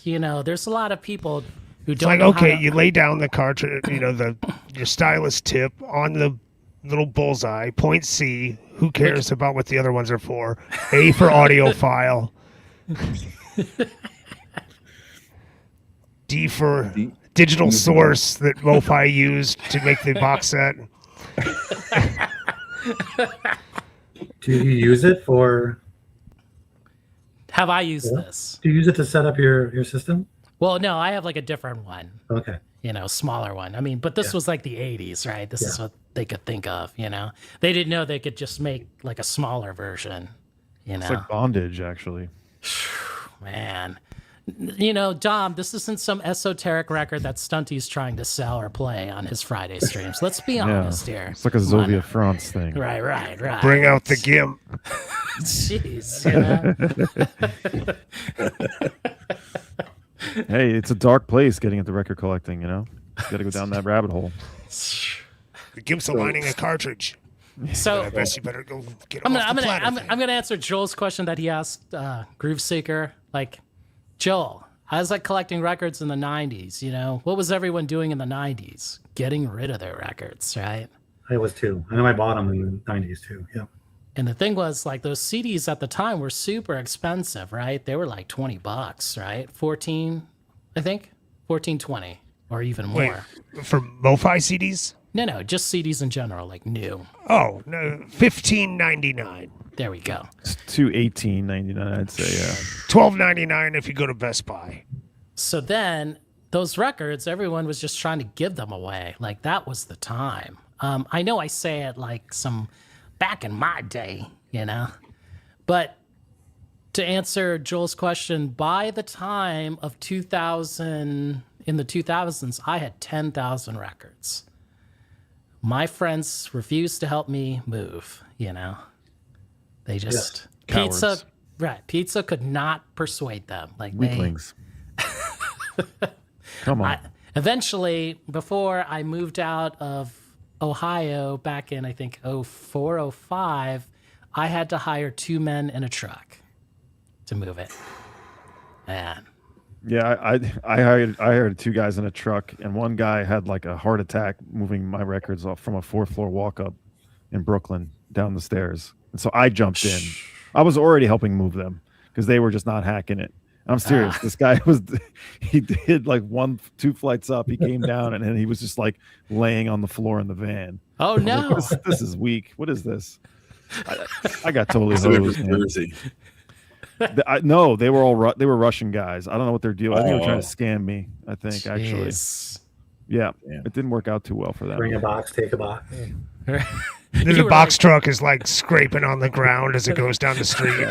you know, there's a lot of people who It's don't like, know how okay, to- you lay down the cartridge, your stylus tip on the little bullseye, point C. Who cares about what the other ones are for? A for audio file. D for digital source that MoFi used to make the box set. Do you use it for? have I used this? Do you use it to set up your system? Well, no, I have like a different one, Okay. you know, smaller one. I mean, but this was like the 80s, right? This is what they could think of, you know. They didn't know they could just make like a smaller version, you know. It's like bondage, actually. Man. You know, Dom, this isn't some esoteric record that Stunty's trying to sell or play on his Friday streams. Let's be honest here. It's like a Zovia France thing. Right. Bring out the GIMP. Jeez, you know? Hey, it's a dark place getting into record collecting, you know? You got to go down that rabbit hole. The GIMP's aligning a cartridge. So I guess you better go get I'm off the platter thing. gonna answer Joel's question that he asked Groove Seeker. Like, Joel, I was like collecting records in the 90s, you know? What was everyone doing in the 90s? Getting rid of their records, right? I was too. I know I bought them in the 90s too. Yeah. And the thing was, like, those CDs at the time were super expensive, right? They were like $20, right? 14, I think, 14, 20, or even more. Wait, for MoFi CDs? No, just CDs in general, like new. Oh, no, $15.99. There we go. It's $218.99, I'd say, yeah. $12.99 if you go to Best Buy. So then those records, everyone was just trying to give them away. Like, that was the time. I know I say it like some back in my day, you know, but to answer Joel's question, by the time of 2000, in the 2000s, I had 10,000 records. My friends refused to help me move, you know. They just Cowards. Pizza could not persuade them. Like Weaklings. Come on. Eventually, before I moved out of Ohio back in I think 04, 05, I had to hire 2 men in a truck to move it. Man. Yeah, I hired 2 guys in a truck, and one guy had like a heart attack moving my records off from a 4th-floor walk-up in Brooklyn down the stairs. And so I jumped in. I was already helping move them because they were just not hacking it. I'm serious. This guy he did like 1-2 flights up. He came down and then he was just like laying on the floor in the van. Oh no. This is weak. What is this? I got totally So it was hosed, man. Jersey. No, they were all they were Russian guys. I don't know what their deal. I think they were trying to scam me. I think actually, Jeez. yeah, Damn. it didn't work out too well for them. Bring a box, take a box. Then the were box truck is like scraping on the ground as it goes down the street.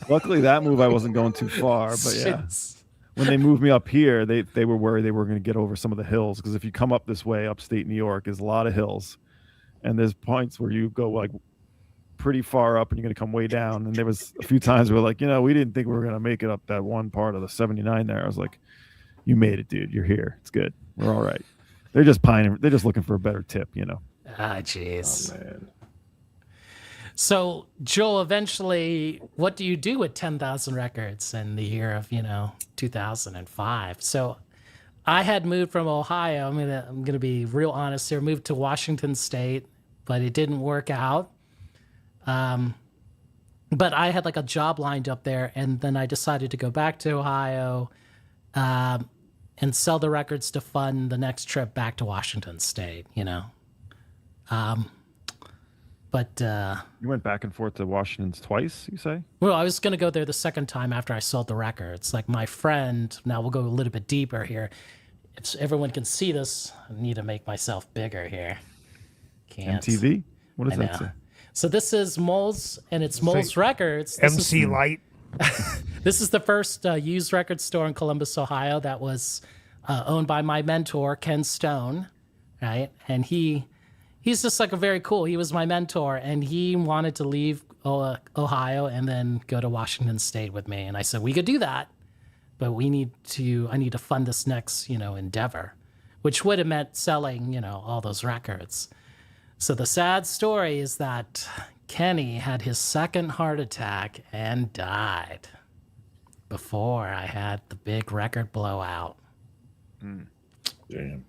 Luckily, that move I wasn't going too far, but yeah. Jeez. When they moved me up here, they were worried they were going to get over some of the hills because if you come up this way, upstate New York, there's a lot of hills, and there's points where you go like pretty far up and you're going to come way down. And there was a few times where like, we didn't think we were going to make it up that one part of the 79 there. I was like, you made it, dude. You're here. It's good. We're all right. They're just pining. They're just looking for a better tip, Ah, jeez. Oh, man. So, Joel, eventually, what do you do with 10,000 records in the year of, 2005? So, I had moved from Ohio. I'm gonna be real honest here. Moved to Washington State, but it didn't work out. but I had like a job lined up there, and then I decided to go back to Ohio and sell the records to fund the next trip back to Washington State, you know. But You went back and forth to Washington twice, you say? well, I was going to go there the second time after I sold the records. Like my friend, now we'll go a little bit deeper here. If everyone can see this, I need to make myself bigger here. Can't. MTV? What does I that know. say? So this is Moles, and it's Moles Records. This is, MC Light. this is the first used record store in Columbus, Ohio that was owned by my mentor, Ken Stone, right? And he's just like a very cool. He was my mentor, and he wanted to leave Ohio and then go to Washington State with me. And I said, we could do that, but I need to fund this next, endeavor, which would have meant selling, all those records. So the sad story is that Kenny had his second heart attack and died before I had the big record blowout. Damn.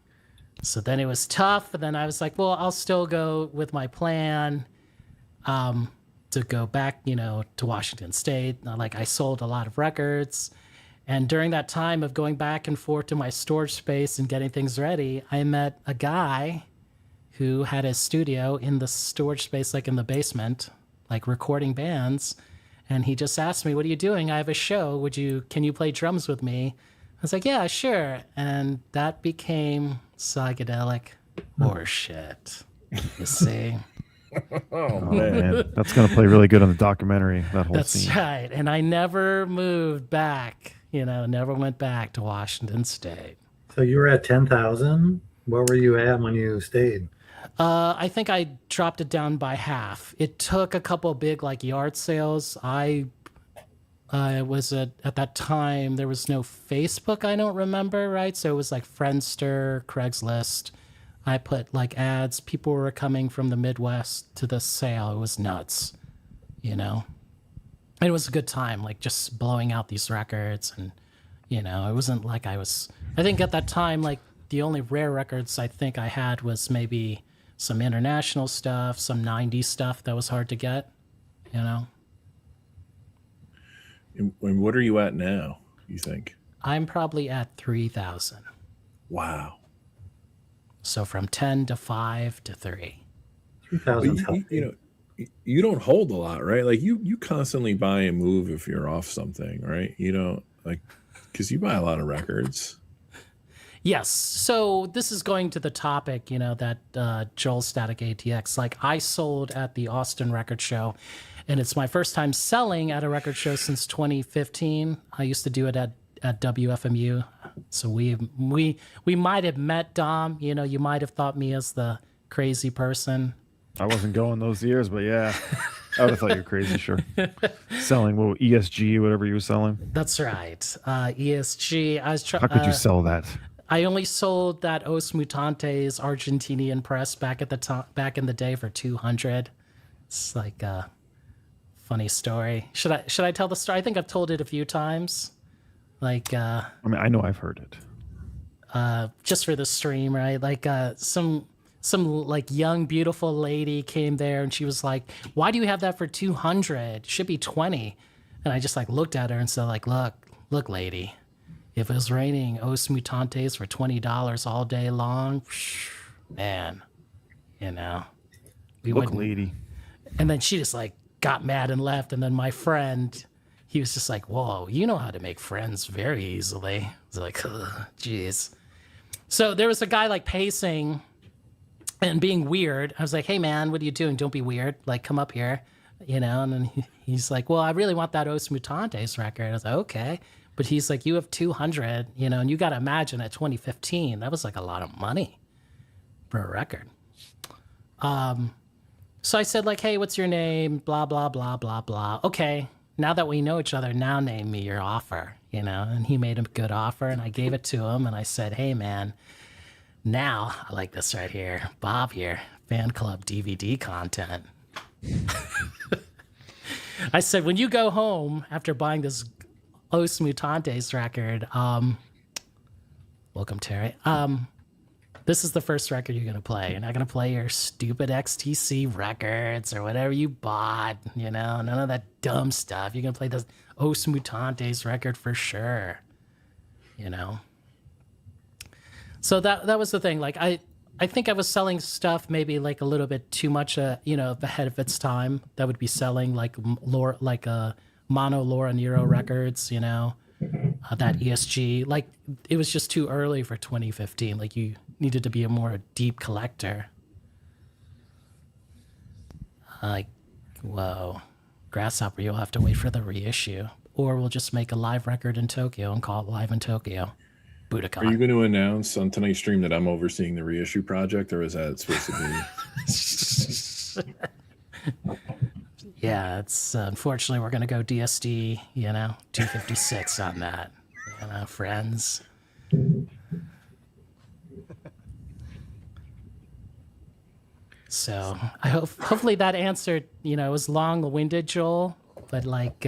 So then it was tough. And then I was like, well, I'll still go with my plan to go back, to Washington State. Like I sold a lot of records. And during that time of going back and forth to my storage space and getting things ready, I met a guy who had his studio in the storage space, like in the basement, like recording bands. And he just asked me, what are you doing? I have a show. Can you play drums with me? I was like, yeah, sure. And that became psychedelic horseshit. You see? Oh Man, that's going to play really good on the documentary, that whole That's scene. right. And I never moved back, never went back to Washington State. So you were at 10,000. What were you at when you stayed? I think I dropped it down by half. It took a couple big like yard sales. I was at that time there was no Facebook. I don't remember, right? So it was like Friendster, Craigslist. I put like ads. People were coming from the Midwest to the sale. It was nuts, And it was a good time, like just blowing out these records, and it wasn't like I think at that time like the only rare records I think I had was maybe some international stuff, some 90s stuff that was hard to get, And what are you at now, you think? I'm probably at 3,000. Wow. So from 10 to 5 to 3. 3,000. You don't hold a lot, right? Like you constantly buy and move if you're off something, right? You don't like, because you buy a lot of records. Yes. So this is going to the topic, that Joel Static ATX. Like I sold at the Austin Record Show, and it's my first time selling at a record show since 2015. I used to do it at WFMU. So we might have met, Dom. You might have thought me as the crazy person. I wasn't going those years, but yeah. I would have thought you were crazy, sure. Selling ESG, whatever you were selling. That's right. ESG. How could you sell that? I only sold that Os Mutantes Argentinian press back in the day for 200. It's like a funny story. Should I tell the story? I think I've told it a few times. Like I mean, I know I've heard it. just for the stream, right? Like some like young beautiful lady came there and she was like, "Why do you have that for 200? Should be 20." And I just like looked at her and said like, "Look, lady. If it was raining Os Mutantes for $20 all day long, man, we Look, wouldn't." lady. And then she just like got mad and left. And then my friend, he was just like, "Whoa, you know how to make friends very easily." I was like, "Geez." So there was a guy like pacing and being weird. I was like, "Hey man, what are you doing? Don't be weird. Like, come up here, And then he's like, "Well, I really want that Os Mutantes record." I was like, "Okay." But he's like, "You have 200, and you got to imagine at 2015, that was like a lot of money for a record." So I said like, "Hey, what's your name? Blah, blah, blah, blah, blah." "Okay, now that we know each other, now name me your offer, And he made a good offer and I gave it to him and I said, "Hey man, now I like this right here. Bob here, fan club DVD content." I said, "When you go home after buying this Os Mutantes record, welcome Terry. This is the first record you're going to play. You're not going to play your stupid XTC records or whatever you bought, you know, none of that dumb stuff. You're going to play the Os Mutantes record for sure, you know. So that was the thing. Like, I think I was selling stuff maybe like a little bit too much, you know, ahead of its time. That would be selling like mono Laura Nero records, you know, that ESG. Like, it was just too early for 2015. Like, you needed to be a more deep collector. Like, whoa, Grasshopper, you'll have to wait for the reissue, or we'll just make a live record in Tokyo and call it Live in Tokyo. Budokan. Are you going to announce on tonight's stream that I'm overseeing the reissue project, or is that supposed to be? Yeah, it's unfortunately we're going to go DSD, you know, 256 on that, you know, friends. So I hopefully that answered, you know, it was long-winded, Joel, but like,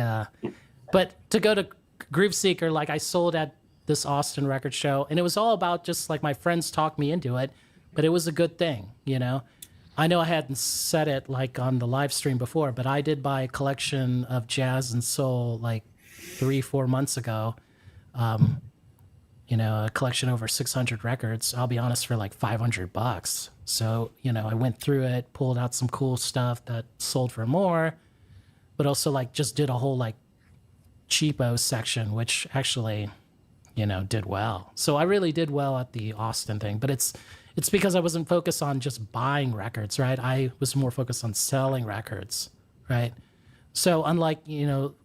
but to go to Groove Seeker, like I sold at this Austin record show, and it was all about just like my friends talked me into it, but it was a good thing, you know. I know I hadn't said it like on the live stream before, but I did buy a collection of jazz and soul like 3-4 months ago. You know, a collection over 600 records. I'll be honest, for like $500. So, you know, I went through it, pulled out some cool stuff that sold for more, but also like just did a whole like cheapo section, which actually, you know, did well. So I really did well at the Austin thing, but it's because I wasn't focused on just buying records, right? I was more focused on selling records, right? So unlike, you know,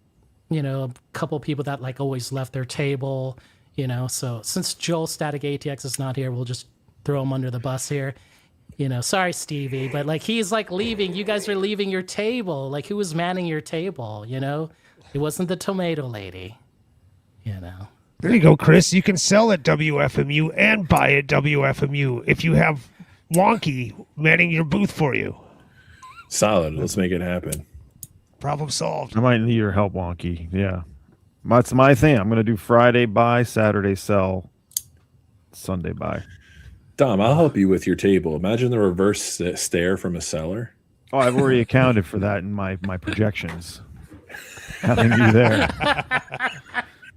a couple people that like always left their table, you know, so since Joel Static ATX is not here, we'll just throw him under the bus here. You know, sorry, Stevie, but like he's like leaving. You guys are leaving your table. Like, who was manning your table, you know? It wasn't the tomato lady, you know? There you go, Chris. You can sell at WFMU and buy at WFMU if you have Wonky manning your booth for you. Solid. Let's make it happen. Problem solved. I might need your help, Wonky. Yeah. That's my thing. I'm going to do Friday buy, Saturday sell, Sunday buy. Dom, I'll help you with your table. Imagine the reverse stare from a seller. Oh, I've already accounted for that in my projections. Having you there.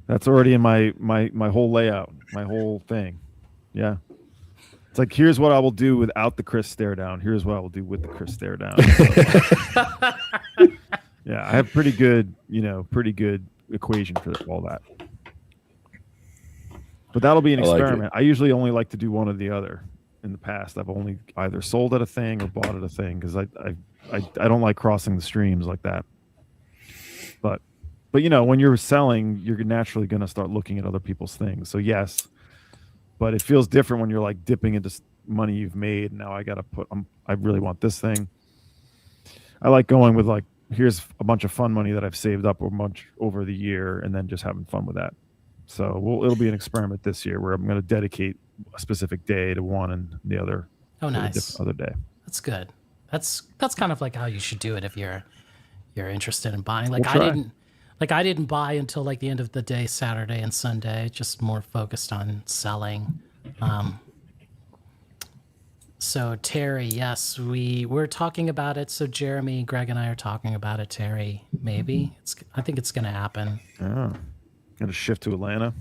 That's already in my whole layout, my whole thing. Yeah. It's like, here's what I will do without the Chris stare down. Here's what I will do with the Chris stare down. Yeah, I have pretty good equation for all that. But that'll be an experiment. I usually only like to do one or the other. In the past, I've only either sold at a thing or bought at a thing because I don't like crossing the streams like that. But you know, when you're selling, you're naturally going to start looking at other people's things. So yes, but it feels different when you're like dipping into money you've made. Now I got to I really want this thing. I like going with like, here's a bunch of fun money that I've saved up a bunch over the year, and then just having fun with that. So it'll be an experiment this year where I'm going to dedicate a specific day to one and the other. Oh, nice. Other day. That's good. That's kind of like how you should do it if you're interested in buying. Like I didn't buy until like the end of the day, Saturday and Sunday. Just more focused on selling. So Terry, yes, we're talking about it. So Jeremy, Greg, and I are talking about it. Terry, maybe I think it's going to happen. Oh. Going to shift to Atlanta.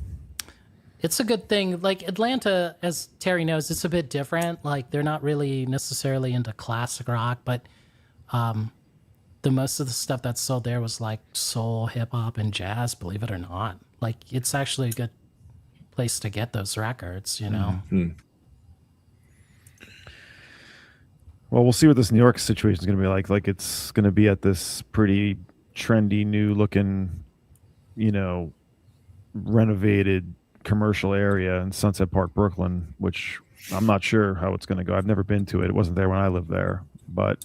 It's a good thing. Like Atlanta, as Terry knows, it's a bit different. Like they're not really necessarily into classic rock, but the most of the stuff that's sold there was like soul, hip hop, and jazz. Believe it or not, like it's actually a good place to get those records. You know. Mm-hmm. Well, we'll see what this New York situation is going to be like. Like it's going to be at this pretty trendy, new looking, you know, renovated commercial area in Sunset Park, Brooklyn, which I'm not sure how it's going to go. I've never been to it. It wasn't there when I lived there, but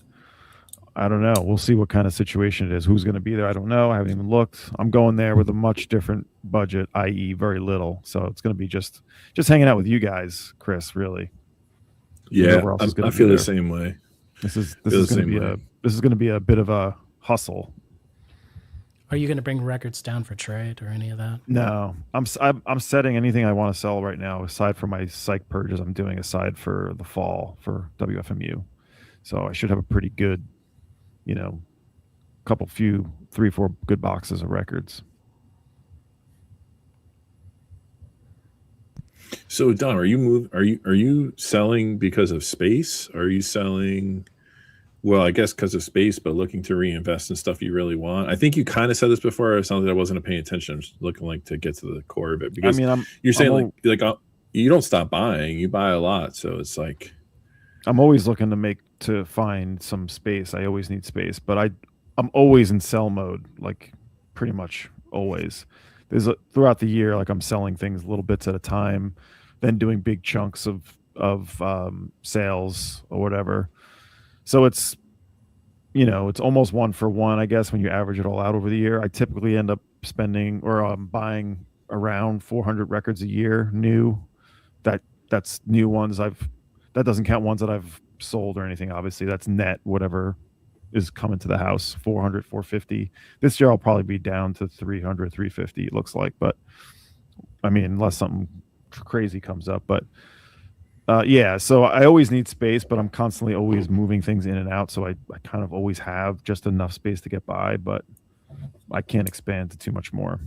I don't know. We'll see what kind of situation it is. Who's going to be there? I don't know. I haven't even looked. I'm going there with a much different budget, i.e. very little. So it's going to be just hanging out with you guys, Chris, really. Yeah, I feel the same way. This is going to be a bit of a hustle. Are you going to bring records down for trade or any of that? No, I'm setting anything I want to sell right now, aside from my psych purges I'm doing aside for the fall for WFMU. So I should have a pretty good, few, 3-4 good boxes of records. So Don, are you selling because of space? Are you selling? Well, I guess because of space, but looking to reinvest in stuff you really want. I think you kind of said this before. It sounded like I wasn't paying attention. I'm just looking like to get to the core of it because you're saying you don't stop buying. You buy a lot, so it's like I'm always looking to find some space. I always need space, but I'm always in sell mode, like pretty much always. Throughout the year, like I'm selling things little bits at a time, then doing big chunks of sales or whatever. So it's almost 1 for 1, I guess, when you average it all out over the year. I typically end up spending or buying around 400 records a year, new. That's new ones. That doesn't count ones that I've sold or anything. Obviously, that's net whatever is coming to the house. 400, 450. This year I'll probably be down to 300, 350. It looks like, but I mean, unless something crazy comes up, but. Yeah, so I always need space, but I'm constantly always moving things in and out. So I kind of always have just enough space to get by, but I can't expand to too much more.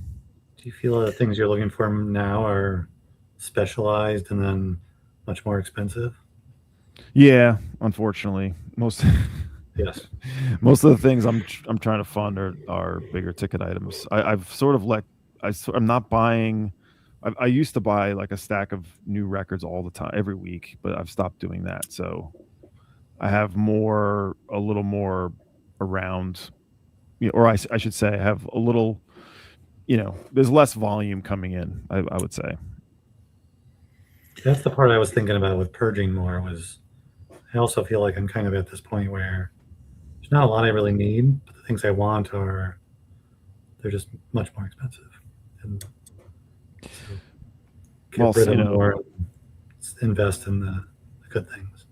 Do you feel the things you're looking for now are specialized and then much more expensive? Yeah, unfortunately, Yes. Most of the things I'm trying to fund are bigger ticket items. I've sort of I'm not buying. I used to buy like a stack of new records all the time, every week, but I've stopped doing that. So I have a little more around, or I should say I have a little, there's less volume coming in, I would say. That's the part I was thinking about with purging more was I also feel like I'm kind of at this point where there's not a lot I really need, but the things I want they're just much more expensive. And get rid of more, invest in the good things.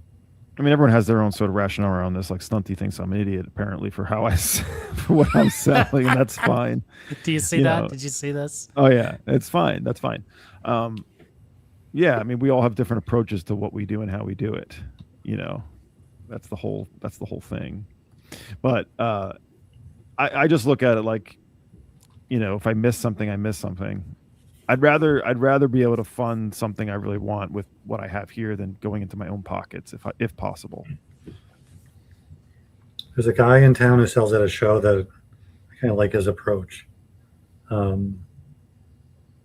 I mean, everyone has their own sort of rationale around this. Like Stunty thinks I'm an idiot, apparently, for for what I'm selling, and that's fine. Do you see that? Did you see this? Oh yeah, it's fine. That's fine. Yeah, I mean, we all have different approaches to what we do and how we do it. That's the whole thing. But I just look at it like, if I miss something, I miss something. I'd rather be able to fund something I really want with what I have here than going into my own pockets, if possible. There's a guy in town who sells at a show that I kind of like his approach. He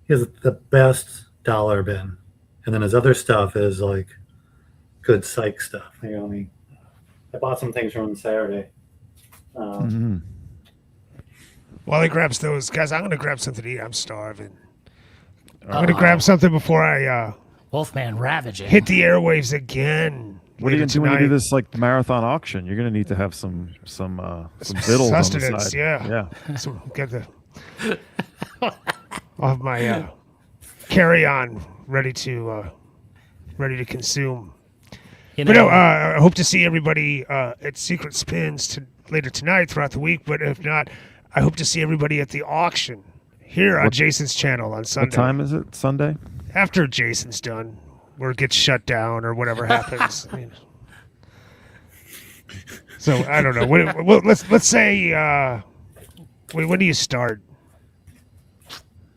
has the best dollar bin, and then his other stuff is like good psych stuff. I bought some things from him Saturday. While he grabs those, guys, I'm going to grab something to eat. I'm starving. I'm going to grab something before I Wolfman ravaging. hit the airwaves again. What are you going to do when you do this like marathon auction? You're going to need to have some vittles sustenance, on the side. Yeah. So get the off my carry-on ready to consume. But no, I hope to see everybody at Secret Spins later tonight throughout the week. But if not, I hope to see everybody at the auction here on Jason's channel on Sunday. What time is it? Sunday? After Jason's done, or it gets shut down, or whatever happens. So I don't know. Well, let's say. When do you start?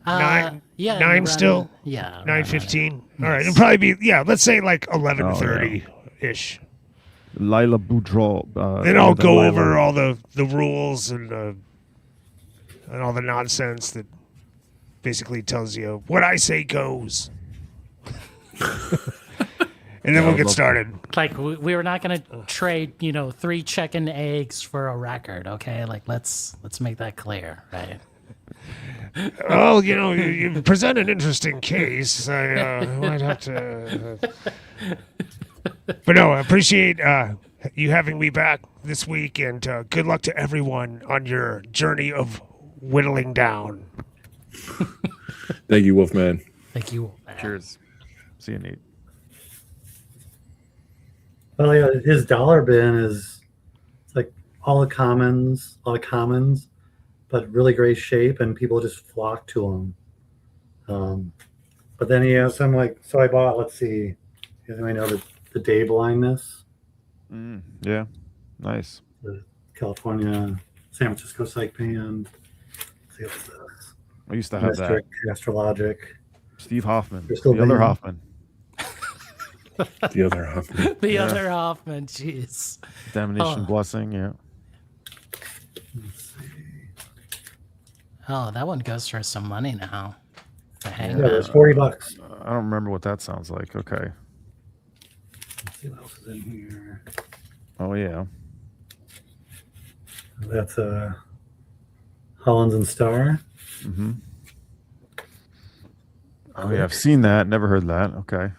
9? Yeah, 9 still? Yeah. 9:15. All right, it'll probably be let's say like 11:30 ish. Lila Boudreau. Then I'll go over all the rules and all the nonsense that basically tells you what I say goes. And then we'll get started. Like we were not going to trade, 3 chicken eggs for a record, okay? Like let's make that clear, right? Well, you present an interesting case. I might have to. But no, I appreciate you having me back this week, and good luck to everyone on your journey of whittling down. Thank you, Wolfman. Thank you, Wolfman. Cheers. See you, Nate. Well, yeah, his dollar bin is it's like all the commons, but really great shape, and people just flock to them. But then he has some like, so I bought, let's see, you guys may know the day blindness, Yeah, nice. the California, San Francisco psych band. Let's see what's this. I used to have that. Astrologic. Steve Hoffman, They're still the other banned. Hoffman, The other Hoffman. The other Hoffman, jeez. Damnation Oh. Blessing. Yeah, Let's see. Oh, that one goes for some money now. The Yeah, Hangman. it's $40. I don't remember what that sounds like. Okay. Let's see what else is in here. Oh yeah. That's Hollins and Star. Mm-hmm. Oh yeah, I've seen that. Never heard that. Okay.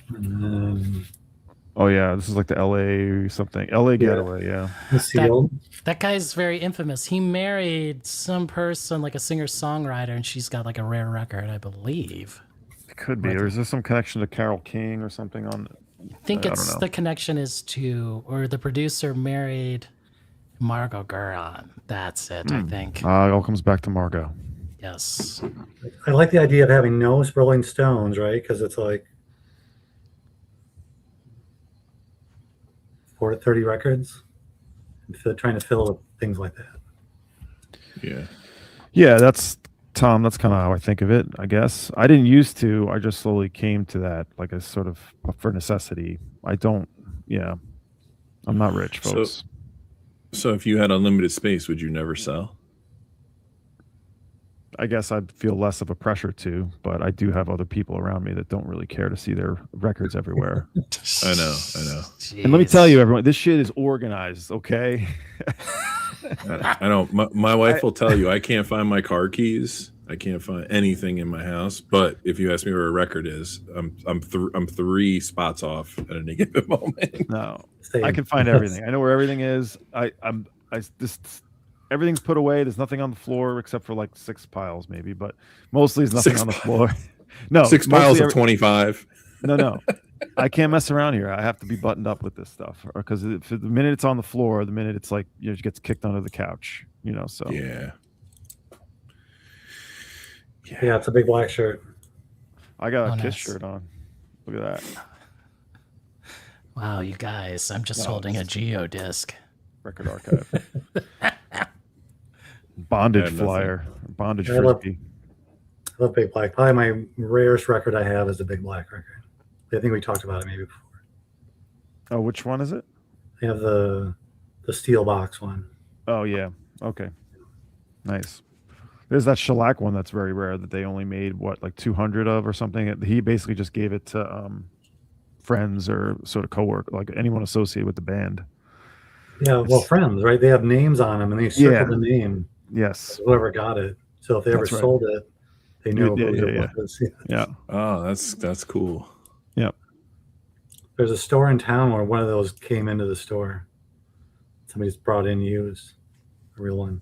And then Oh yeah, this is like the L.A. something. L.A. Getaway. Yeah. the Sealed. That guy's very infamous. He married some person, like a singer-songwriter, and she's got like a rare record, I believe. It could be. Or is there some connection to Carole King or something on? I think I don't it's know. the connection is to, or the producer married Margot Guron. That's it, I think. It all comes back to Margot. Yes. I like the idea of having no Rolling Stones, right? Because it's like 4 to 30 records. And trying to fill with things like that. Yeah. Yeah, that's Tom. That's kind of how I think of it. I guess I didn't used to. I just slowly came to that, like a sort of for necessity. I don't. Yeah, I'm not rich, folks. So if you had unlimited space, would you never sell? I guess I'd feel less of a pressure to, but I do have other people around me that don't really care to see their records everywhere. I know. And let me Jeez. tell you, everyone, this shit is organized, okay? I know. My wife will tell you I can't find my car keys. I can't find anything in my house. But if you ask me where a record is, I'm 3 spots off at any given moment. No, Same. I can find everything. I know where everything is. Everything's put away. There's nothing on the floor except for like 6 piles, maybe, but mostly there's nothing 6 on the floor. No, 6 mostly piles of 25. No. I can't mess around here. I have to be buttoned up with this stuff, because the minute it's on the floor, the minute it's like, it gets kicked under the couch, So Yeah. Yeah, it's a big black shirt. I got a Oh, Kiss nice. shirt on. Look at that Wow, you guys, I'm just No, holding a it's- geodisc. record archive. Bondage nothing. flyer, bondage I love- frisbee. I love Big Black. Probably my rarest record I have is the Big Black record. I think we talked about it maybe before. Oh, which one is it? I have the steel box one. Oh yeah. Okay. Nice. There's that shellac one that's very rare that they only made like 200 of or something. He basically just gave it to friends or sort of coworker, like anyone associated with the band. Yeah, well, friends, right? They have names on them, and they circle the name. Yes. Whoever got it. So if they ever That's right. sold it, they know Yeah, who yeah, it yeah. was. Yeah. Oh, that's cool. There's a store in town where one of those came into the store. Somebody's brought in used, a real one.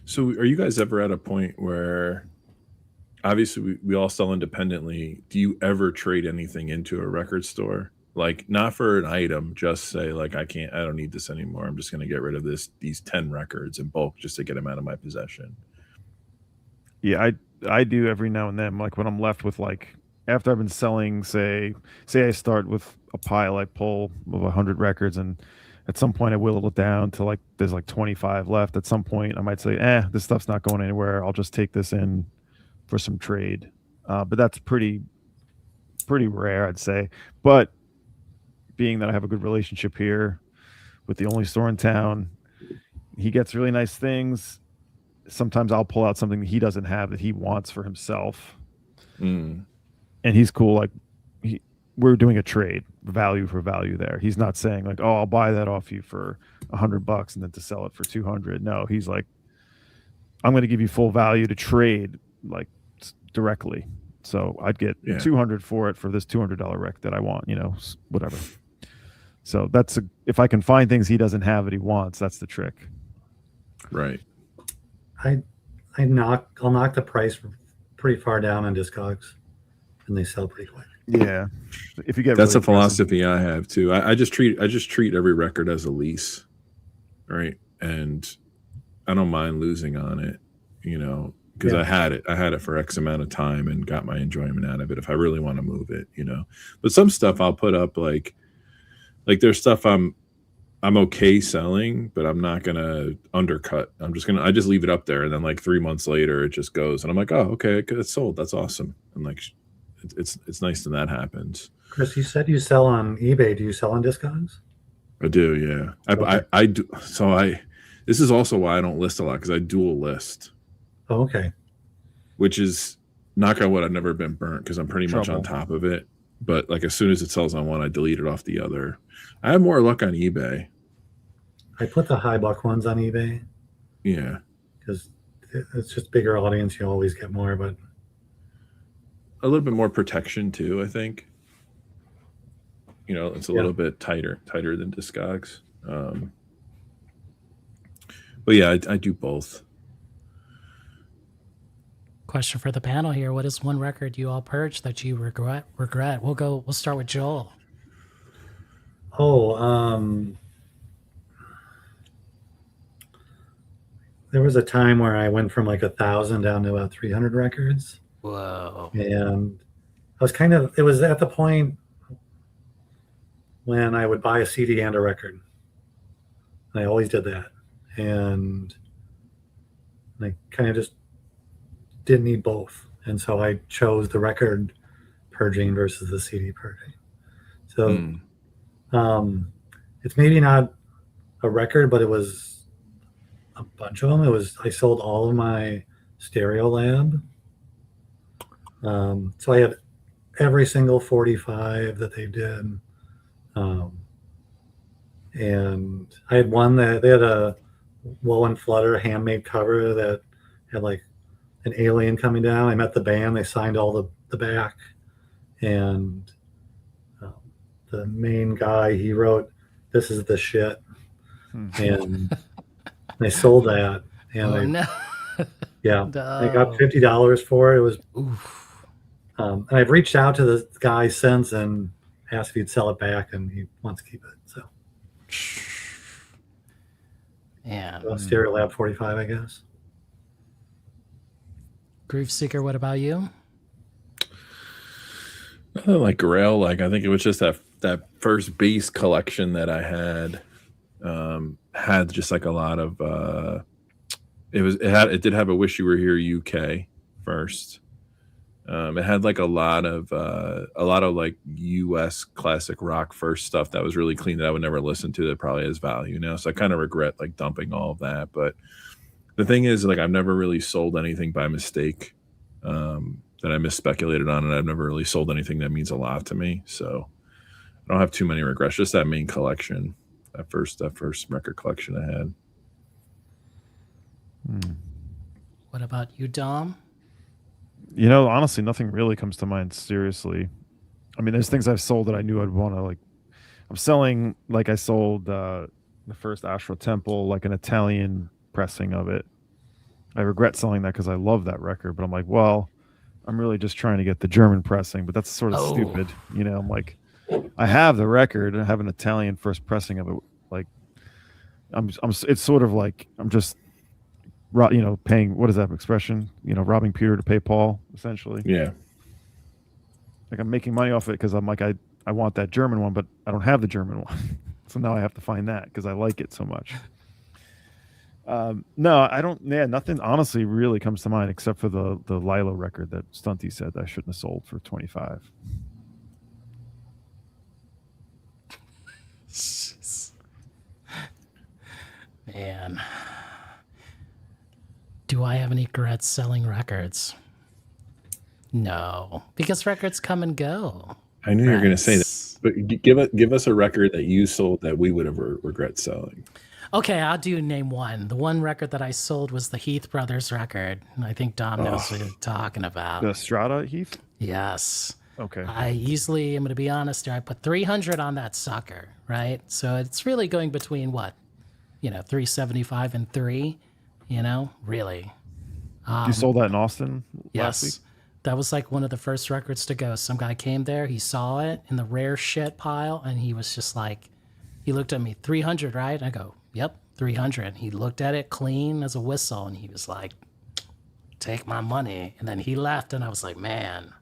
So are you guys ever at a point where, obviously we all sell independently, do you ever trade anything into a record store? Like, not for an item, just say like, I don't need this anymore. I'm just going to get rid of these 10 records in bulk just to get them out of my possession. Yeah, I do every now and then. Like when I'm left with like, after I've been selling, say I start with a pile, I pull of 100 records, and at some point I whittle it down to like there's like 25 left. At some point I might say, this stuff's not going anywhere. I'll just take this in for some trade. But that's pretty rare, I'd say. But being that I have a good relationship here with the only store in town, he gets really nice things. Sometimes I'll pull out something that he doesn't have that he wants for himself. Mm. And he's cool. Like we're doing a trade, value for value there. He's not saying like, oh, I'll buy that off you for $100 and then to sell it for 200. No, he's like, I'm going to give you full value to trade like directly. So I'd get 200 for it for this $200 rec that I want, whatever. So if I can find things he doesn't have that he wants, that's the trick. Right. I'll knock the price pretty far down on Discogs, and they sell pretty quick. Yeah, if you get That's really a philosophy I have too. I just treat every record as a lease, right? And I don't mind losing on it, because Yeah. I had it for X amount of time and got my enjoyment out of it. If I really want to move it, but some stuff I'll put up like there's stuff I'm okay selling, but I'm not gonna undercut. I just leave it up there, and then like 3 months later, it just goes, and I'm like, oh, okay, it's sold. That's awesome. And like, it's nice when that happens. Chris, you said you sell on eBay. Do you sell on Discogs? I do, yeah. I do. So this is also why I don't list a lot, because I dual list, Oh, okay. which is, knock on wood, I've never been burnt because I'm pretty much on top of it. But like as soon as it sells on one, I delete it off the other. I have more luck on eBay. I put the high buck ones on eBay Yeah. because it's just bigger audience. You always get more, but A little bit more protection too, I think. It's a little bit tighter than Discogs. But yeah, I do both. Question for the panel here: what is one record you all purged that you regret? We'll start with Joel. There was a time where I went from like 1,000 down to about 300 records. Whoa. And it was at the point when I would buy a CD and a record. I always did that. And I kind of just didn't need both. And so I chose the record purging versus the CD purging. So it's maybe not a record, but it was a bunch of them. I sold all of my Stereo Lab. So I had every single 45 that they did. And I had one that they had a Woe and Flutter handmade cover that had like an alien coming down. I met the band. They signed all the back. And the main guy, he wrote, "This is the shit." And I sold that. And I got $50 for it. It was, and I've reached out to the guy since and asked if he'd sell it back, and he wants to keep it. So, yeah, Stereo Lab 45, I guess. Groove Seeker, what about you? Like Grail, I think it was just that first bass collection that I had just like a lot of it did have a Wish You Were Here UK first. It had like a lot of like US classic rock first stuff that was really clean that I would never listen to, that probably has value now. So I kind of regret like dumping all of that. But the thing is, like, I've never really sold anything by mistake that I misspeculated on, and I've never really sold anything that means a lot to me. So I don't have too many regrets. Just that main collection, that first record collection I had. What about you, Dom? Honestly, nothing really comes to mind seriously. I mean, there's things I've sold that I knew I'd want to, like, I'm selling, like I sold the first Astral Temple, like an Italian pressing of it. I regret selling that because I love that record, but I'm like, well, I'm really just trying to get the German pressing, but that's sort of stupid. I'm like, I have the record, I have an Italian first pressing of it. Like, it's sort of like, I'm just, paying, what is that expression? Robbing Peter to pay Paul, essentially. Yeah. Like, I'm making money off it because I'm like, I want that German one, but I don't have the German one. So now I have to find that because I like it so much. No, I don't. Yeah, nothing honestly really comes to mind except for the Lilo record that Stunty said I shouldn't have sold for 25. Man, do I have any regrets selling records? No, because records come and go. I knew you were going to say that, but give us a record that you sold that we would have regret selling. Okay, I'll name one. The one record that I sold was the Heath Brothers record. I think Dom knows what you're talking about. The Strata Heath? Yes. Okay. I usually, I'm going to be honest here, I put 300 on that sucker, right? So it's really going between what? 375 and 3, really. You sold that in Austin yes. last week? That was like one of the first records to go. Some guy came there, he saw it in the rare shit pile, and he was just like, he looked at me, 300, right? And I go, yep, 300. He looked at it clean as a whistle, and he was like, take my money. And then he left, and I was like, man.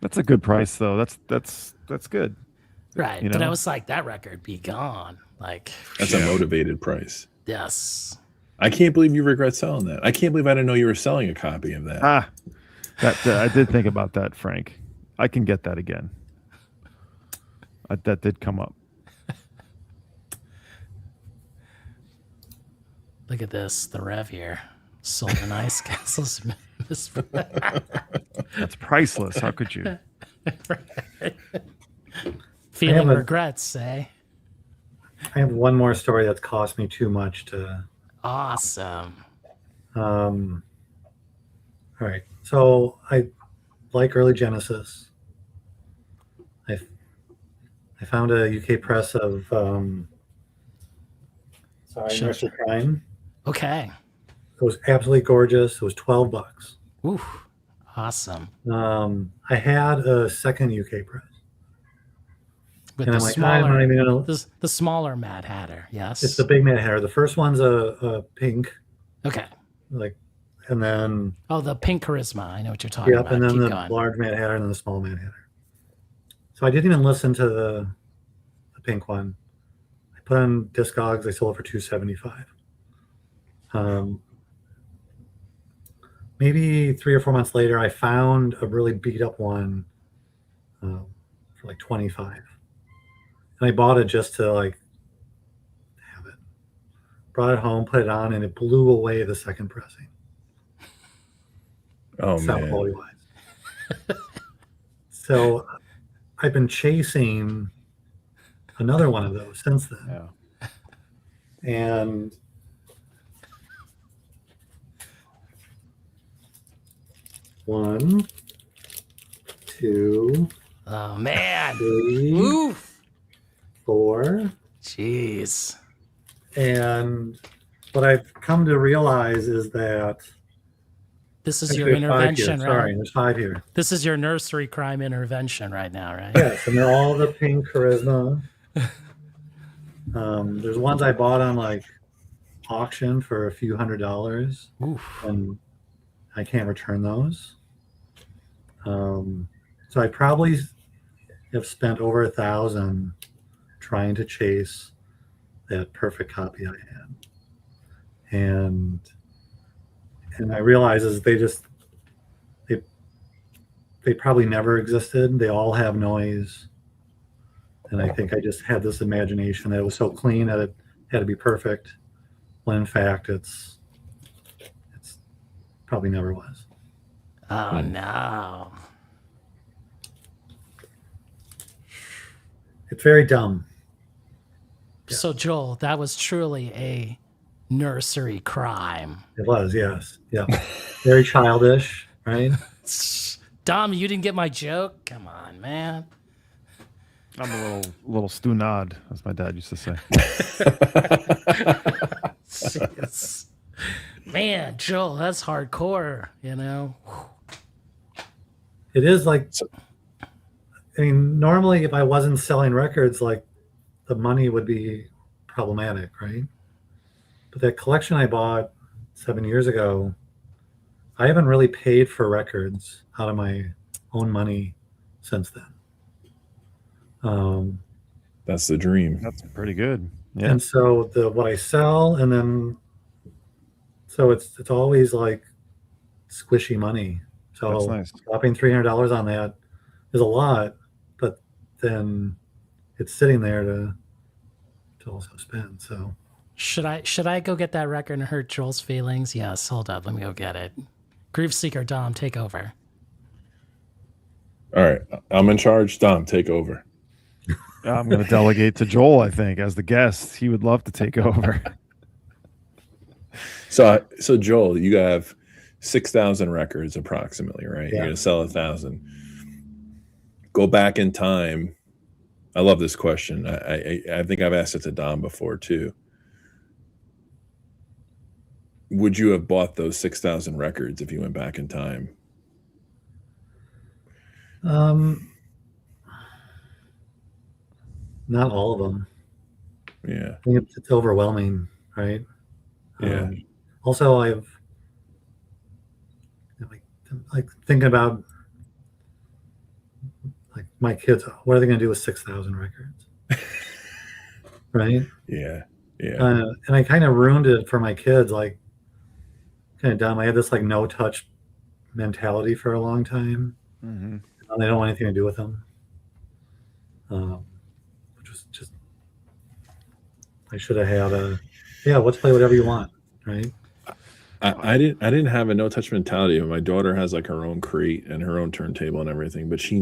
That's a good price, though. That's good. Right. You But I know? was like, that record be gone. Like, That's a motivated price. yes. I can't believe you regret selling that. I can't believe I didn't know you were selling a copy of that. That I did think about that, Frank. I can get that again. That did come up. Look at this. The Rev here. Sold an Ice Castles. That's priceless. How could you? Feeling a- regrets, eh? I have one more story that's cost me too much to. Awesome. All right. So I like early Genesis. I found a UK press of Sure. Nursery Crime. Okay. It was absolutely gorgeous. It was $12. Ooh. Awesome. I had a second UK press. With And the I'm like, I'm smaller, not even gonna. the smaller Mad Hatter. Yes. It's the big Mad Hatter. The first one's a pink, Okay. like, and then Oh, the pink charisma. I know what you're talking yep, about. and then Keep the going. large Mad Hatter and then the small Mad Hatter. So I didn't even listen to the pink one. I put on Discogs. I sold it for $275. Maybe 3 or 4 months later, I found a really beat up one for like $25, and I bought it just to like have it. Brought it home, put it on, and it blew away the second pressing. Oh Sound man. quality wise. So I've been chasing another one of those since then. Yeah. And one, two, Oh man. 3, Oof. 4. Jeez. And what I've come to realize is that This is your actually, there's 5 intervention, here. right? Sorry, there's 5 here. This is your nursery crime intervention right now, right? Yes, and they're all the pink charisma. There's ones I bought on like auction for a few $100s, Oof. and I can't return those. So I probably have spent over $1,000 trying to chase that perfect copy I had, and I realize is they probably never existed. They all have noise, and I think I just had this imagination that it was so clean that it had to be perfect, when in fact it's probably never was. Oh no. It's very dumb. Yeah. So Joel, that was truly a nursery crime. It was, yes, yeah, very childish, right? Dom, you didn't get my joke? Come on, man. I'm a little stunad, as my dad used to say. Jeez. Man, Joel, that's hardcore, you know? It is like, I mean, normally if I wasn't selling records, like the money would be problematic, right? But that collection I bought 7 years ago, I haven't really paid for records out of my own money since then. That's the dream. That's pretty good. Yeah. And so what I sell, and then so it's always like squishy money. So That's nice. dropping $300 on that is a lot, but then it's sitting there to also spend. So Should I go get that record and hurt Joel's feelings? Yes, hold up, let me go get it. Groove Seeker Dom, take over. All right. I'm in charge. Dom, take over. I'm going to delegate to Joel, I think, as the guest. He would love to take over. So Joel, you have 6,000 records approximately, right? Yeah. You're going to sell 1,000. Go back in time. I love this question. I think I've asked it to Dom before too. Would you have bought those 6,000 records if you went back in time? Not all of them. Yeah. I think it's overwhelming, right? Yeah. Also, I've like thinking about like my kids. What are they going to do with 6,000 records, right? Yeah. Yeah. And I kind of ruined it for my kids. Like, kind of dumb. I had this like no touch mentality for a long time. Mm-hmm. They don't want anything to do with them. Which was just I should have had let's play whatever you want, right? I didn't have a no touch mentality. My daughter has like her own crate and her own turntable and everything, but she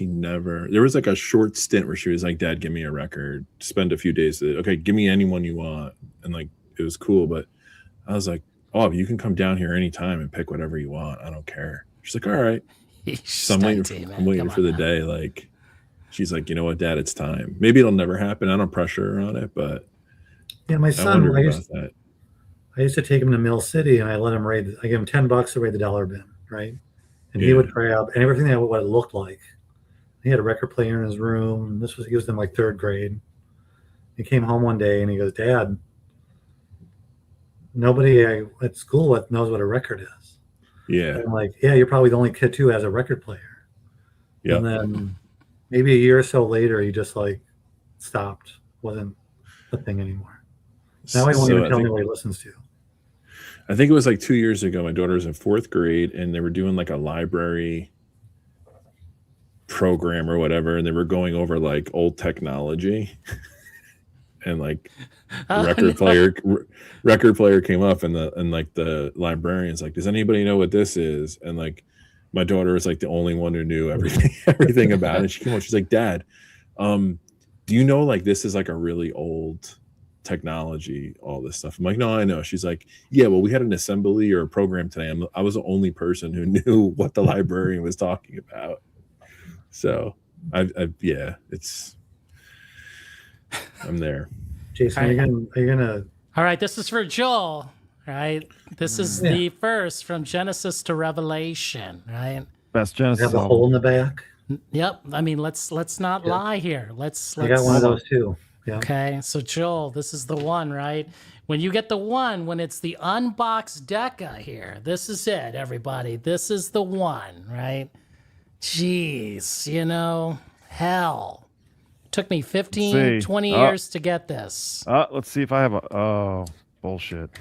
never there was like a short stint where she was like, Dad, give me a record, spend a few days with it. Okay, give me any one you want. And like it was cool, but I was like, oh, you can come down here anytime and pick whatever you want. I don't care. She's like, all right. So I'm waiting for the day. Like she's like, you know what, Dad, it's time. Maybe it'll never happen. I don't pressure her on it, but yeah, my son, I used to take him to Mill City and I let him I give him $10 to raid the dollar bin, right? And he would grab and everything that what it looked like. He had a record player in his room. He was in like third grade. He came home one day and he goes, Dad, nobody at school knows what a record is. Yeah. And I'm like, yeah, you're probably the only kid too who has a record player. Yeah. And then maybe a year or so later, he just like stopped, wasn't a thing anymore. Now he won't even tell me what he listens to. I think it was like 2 years ago. My daughter was in 4th grade and they were doing like a library program or whatever. And they were going over like old technology and like the record player came up and the librarian's like, does anybody know what this is? And like my daughter was like the only one who knew everything about it. She came up, she's like, Dad, do you know like this is like a really old technology, all this stuff? I'm like, no, I know. She's like, yeah, well, we had an assembly or a program today. I was the only person who knew what the librarian was talking about. So I'm there. Jason, are you gonna All right, this is for Joel, right? This is the first from Genesis to Revelation, right? Best Genesis have a album. hole in the back? Yep. I mean, let's not lie here. Let's I got one of those too. Yeah. Okay, so Joel, this is the one, right? When you get the one, when it's the unboxed Decca here, this is it, everybody. This is the one, right? Jeez, hell. Took me 15, 20 years to get this. Let's see if I have bullshit.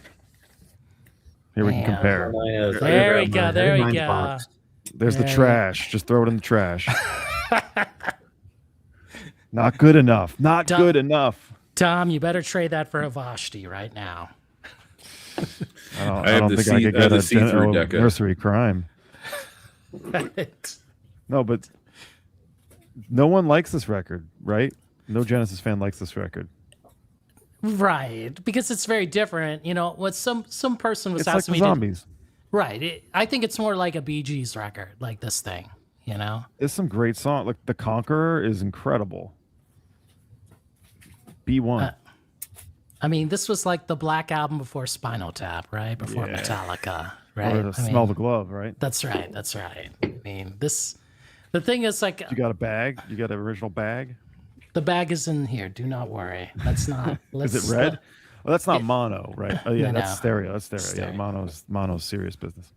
Here we can compare. There we go. There's the trash. Just throw it in the trash. Not good enough. Good enough. Tom, you better trade that for a Vashti right now. I don't think I could get a nursery crime. Right. No, but no one likes this record, right? No Genesis fan likes this record. Right, because it's very different. What some person was It's asking like me. Zombies. Right. I think it's more like a Bee Gees record, like this thing, There's some great songs. Like The Conqueror is incredible. B1. I mean, this was like the Black Album before Spinal Tap, right? Before Metallica, right? Or Smell the Glove, right? That's right. I mean, the thing is like... You got a bag? You got an original bag? The bag is in here. Do not worry. That's not... Is it red? Well, that's not mono, right? Oh, yeah, No, that's stereo. That's stereo. Stereo. Yeah, mono's serious business.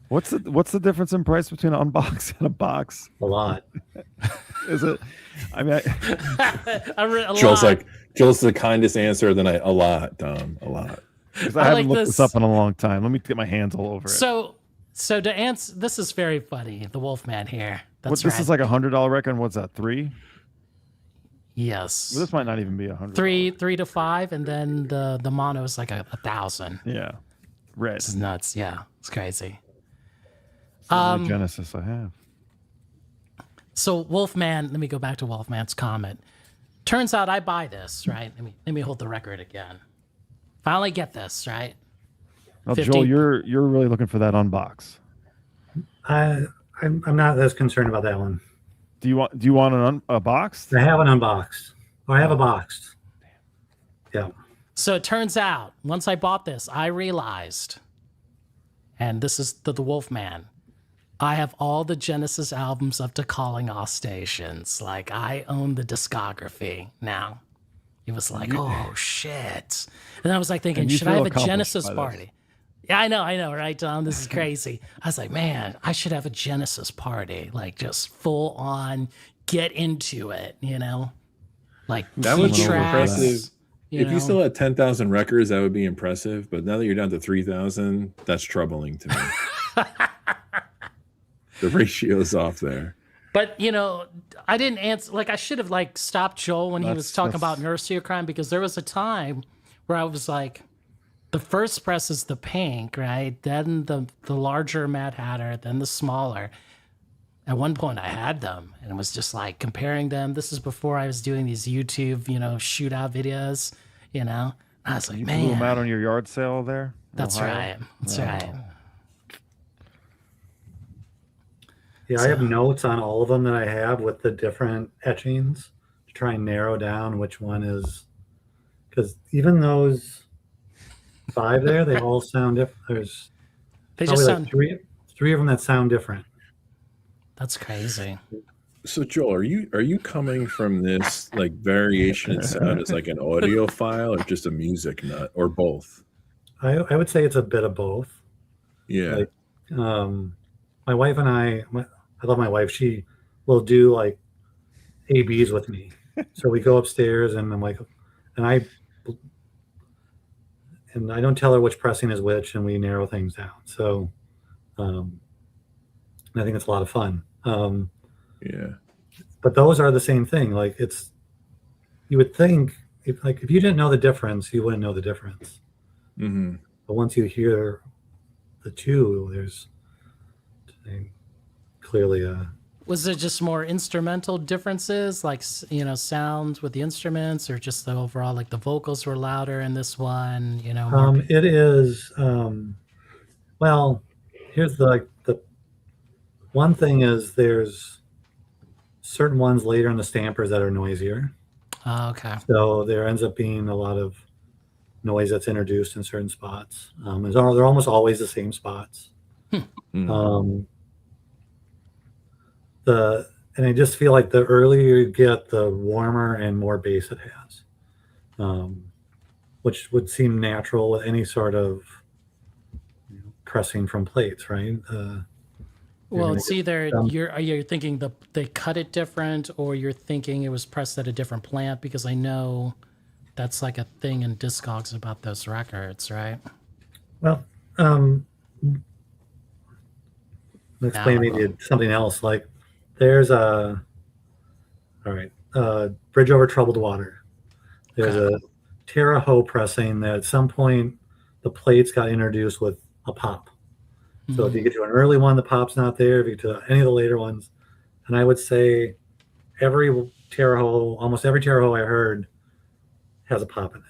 What's the difference in price between an unbox and a box? A lot. Is it? I mean, Joel's the kindest answer. Then a lot, Tom, a lot. I haven't looked this up in a long time. Let me get my hands all over it. So to answer, this is very funny. The Wolfman here. That's This is like $100 record. And what's that? 3? Yes. Well, this might not even be 100. 3 to 5, and then the mono is like 1,000. Yeah, red. It's nuts. Yeah, it's crazy. Genesis I have. So Wolfman, let me go back to Wolfman's comment. Turns out I buy this, right? Let me hold the record again. Finally get this, right? Now, Joel, you're really looking for that unbox. I'm not as concerned about that one. Do you want a box? I have an unboxed. Or I have a boxed. Yeah. So it turns out, once I bought this, I realized and this is the Wolfman. I have all the Genesis albums up to Calling All Stations. Like, I own the discography now. He was like, oh, shit. And I was like thinking, And you should I feel have a accomplished Genesis by this. party? Yeah, I know, right, Tom? This is crazy. I was like, man, I should have a Genesis party. Like, just full on, get into it, you know? Like, That key would be tracks, impressive. If know? you still had 10,000 records, that would be impressive. But now that you're down to 3,000, that's troubling to me. The ratio's off there. But, you know, I didn't answer. Like, I should have, like, stopped Joel when he was talking about Nursery Crime, because there was a time where I was like, the first press is the pink, right? Then the larger Mad Hatter, then the smaller. At one point, I had them, and it was just like comparing them. This is before I was doing these YouTube, you know, shootout videos, you know. I was like, You blew them man, out on your yard sale there? in that's Ohio? right. That's right. Yeah, I have notes on all of them that I have with the different etchings to try and narrow down which one is, because even those 5 there, they all sound different. There's They probably just like sound. three of them that sound different. That's crazy. So Joel, are you coming from this like variation in sound as like an audiophile or just a music nut or both? I would say it's a bit of both. Yeah. Like, my wife and I love my wife. She will do like ABs with me. So we go upstairs and I'm like, and I don't tell her which pressing is which, and we narrow things down. So, I think it's a lot of fun. Yeah. But those are the same thing. Like, you would think if you didn't know the difference, you wouldn't know the difference. Mm-hmm. But once you hear the two, there's clearly a. Was it just more instrumental differences, like, you know, sounds with the instruments, or just the overall, like the vocals were louder in this one, you know? More It is. Well, here's the one thing is there's certain ones later in the stampers that are noisier. Oh, okay. So there ends up being a lot of noise that's introduced in certain spots. They're almost always the same spots. Mm-hmm. And I just feel like the earlier you get, the warmer and more bass it has, which would seem natural with any sort of pressing from plates, right? Well, gonna it's get either some- you're thinking they cut it different, or you're thinking it was pressed at a different plant, because I know that's like a thing in Discogs about those records, right? Well, explain maybe something else. Like, there's all right, Bridge Over Troubled Water. There's a Terre Haute pressing that at some point the plates got introduced with a pop. So if you get to an early one, the pop's not there. If you get to any of the later ones, and I would say almost every Terre Haute I heard has a pop in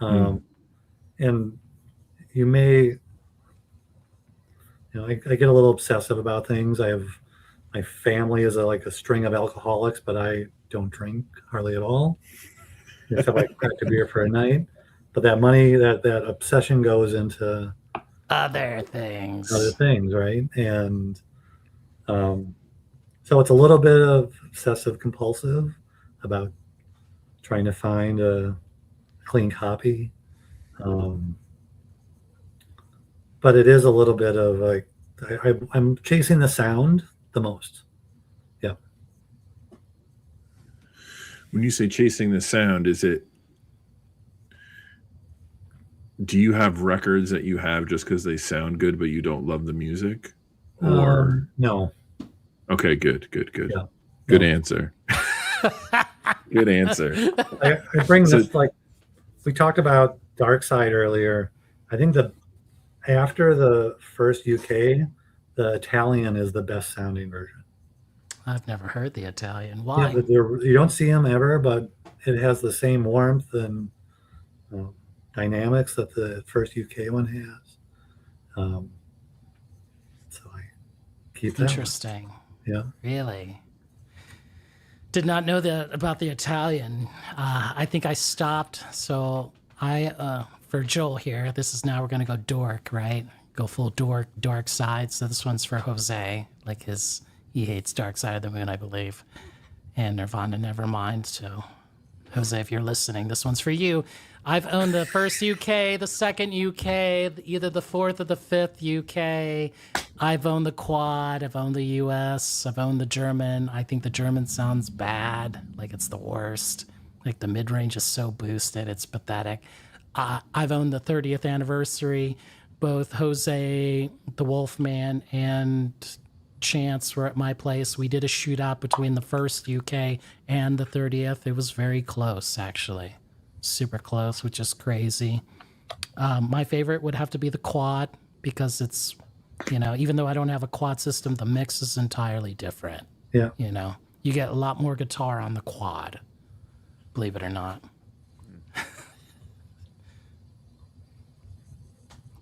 it. And you may, I get a little obsessive about things. My family is like a string of alcoholics, but I don't drink hardly at all, except I crack a beer for a night. But that money, that obsession goes into other things, right? And so it's a little bit of obsessive compulsive about trying to find a clean copy. But it is a little bit of like, I'm chasing the sound the most. Yeah. When you say chasing the sound, do you have records that you have just because they sound good, but you don't love the music? Or no. Okay, good. Yeah. Good answer. Good answer. I bring this, like, we talked about Dark Side earlier. I think after the first UK, the Italian is the best sounding version. I've never heard the Italian. Why? Yeah, you don't see them ever, but it has the same warmth and dynamics that the first UK one has. So I keep that one. Interesting. Yeah. Really? Did not know that about the Italian. I think I stopped. So for Joel here, we're going to go dork, right? go full dark side. So this one's for Jose, like he hates Dark Side of the Moon, I believe, and Nirvana Nevermind. So Jose, if you're listening, this one's for you. I've owned the first UK, the second UK, either the fourth or the fifth UK. I've owned the quad. I've owned the US. I've owned the German. I think the German sounds bad, like it's the worst. Like the mid range is so boosted, it's pathetic. I've owned the 30th anniversary. Both Jose, the Wolfman, and Chance were at my place. We did a shootout between the first UK and the 30th. It was very close, actually. Super close, which is crazy. My favorite would have to be the quad because it's, even though I don't have a quad system, the mix is entirely different. Yeah. You get a lot more guitar on the quad, believe it or not.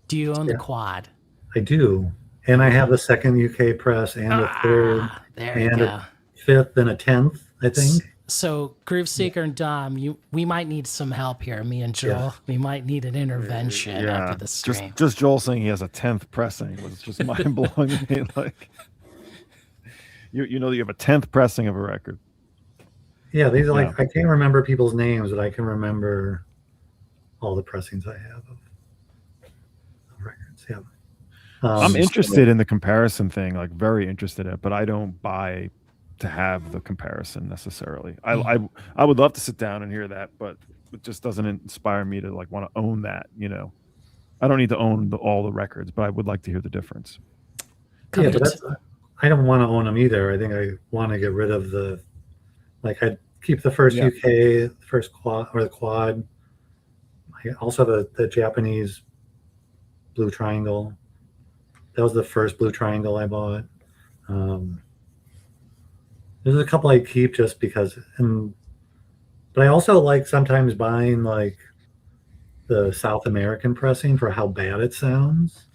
Do you own the quad? I do. And I have the second UK press and a third There you and go. a fifth and a 10th, I think. So Groove Seeker and Dom, we might need some help here, me and Joel. Yeah. We might need an intervention after the stream. Just Joel saying he has a 10th pressing was just mind blowing to me. Like, you know that you have a 10th pressing of a record. Yeah, these are I can't remember people's names, but I can remember all the pressings I have of records. Yeah. I'm interested in the comparison thing, like very interested in it, but I don't buy to have the comparison necessarily. I would love to sit down and hear that, but it just doesn't inspire me to like want to own that. I don't need to own all the records, but I would like to hear the difference. Yeah, but I don't want to own them either. I think I want to get rid of I'd keep the first UK, the first quad or the quad. I also have the Japanese Blue Triangle. That was the first Blue Triangle I bought. There's a couple I keep just because, but I also like sometimes buying like the South American pressing for how bad it sounds.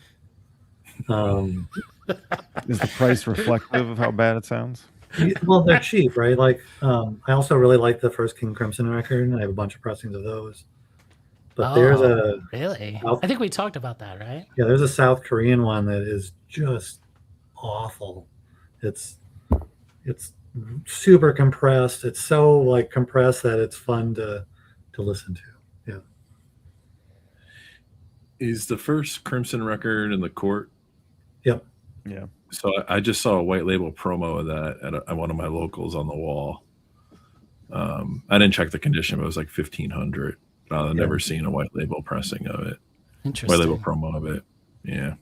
Is the price reflective of how bad it sounds? Well, they're cheap, right? Like, I also really like the first King Crimson record, and I have a bunch of pressings of those. But there's a really. I think we talked about that, right? Yeah, there's a South Korean one that is just awful. It's super compressed. It's so like compressed that it's fun to listen to. Yeah. Is the first Crimson record in the court? Yep. Yeah. So I just saw a white label promo of that at one of my locals on the wall. I didn't check the condition, but it was like $1,500. I've never seen a white label pressing of it. Interesting. White label promo of it. Yeah.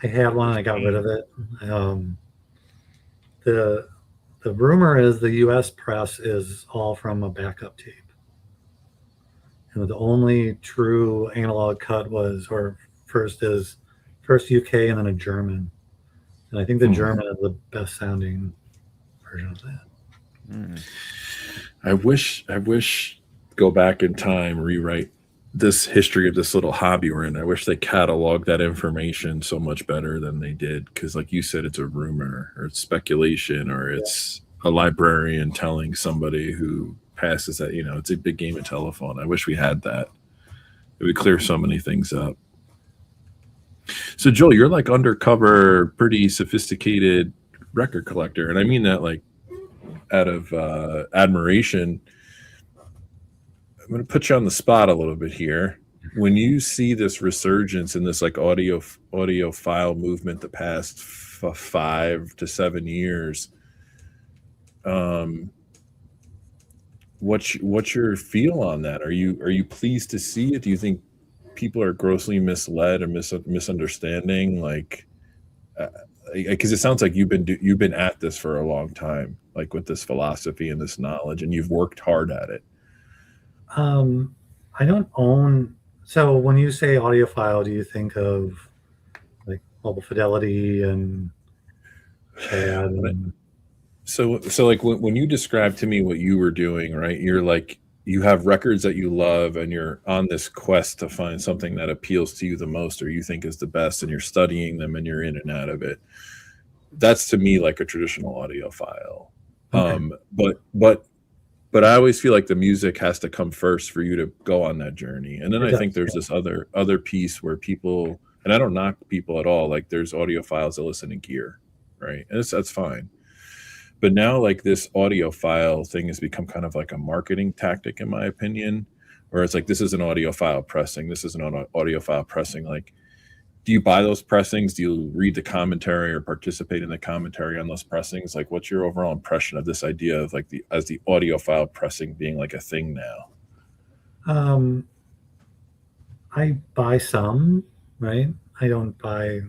I had one and I got rid of it. The rumor is the US press is all from a backup tape. And the only true analog cut first UK and then a German. And I think the German is the best sounding version of that. I wish go back in time, rewrite this history of this little hobby we're in. I wish they cataloged that information so much better than they did. Because like you said, it's a rumor or it's speculation or it's a librarian telling somebody who passes that, it's a big game of telephone. I wish we had that. It would clear so many things up. So Joel, you're like undercover, pretty sophisticated record collector. And I mean that like out of admiration. I'm going to put you on the spot a little bit here. When you see this resurgence in this like audiophile movement the past 5 to 7 years, what's your feel on that? Are you pleased to see it? Do you think people are grossly misled or misunderstanding? Like, because it sounds like you've been at this for a long time, like with this philosophy and this knowledge, and you've worked hard at it. I don't own. So when you say audiophile, do you think of like Mobile Fidelity and Chad? And... So like when you describe to me what you were doing, right? You're like, you have records that you love and you're on this quest to find something that appeals to you the most or you think is the best, and you're studying them and you're in and out of it. That's to me like a traditional audiophile. Okay. But I always feel like the music has to come first for you to go on that journey. And then I think there's this other piece where people, And I don't knock people at all. Like there's audiophiles that listen in gear, right? And that's fine. But now like this audiophile thing has become kind of like a marketing tactic, in my opinion, where it's like, this is an audiophile pressing, this is an audiophile pressing. Like, do you buy those pressings? Do you read the commentary or participate in the commentary on those pressings? Like, what's your overall impression of this idea of like the audiophile pressing being like a thing now? I buy some, right? I don't buy,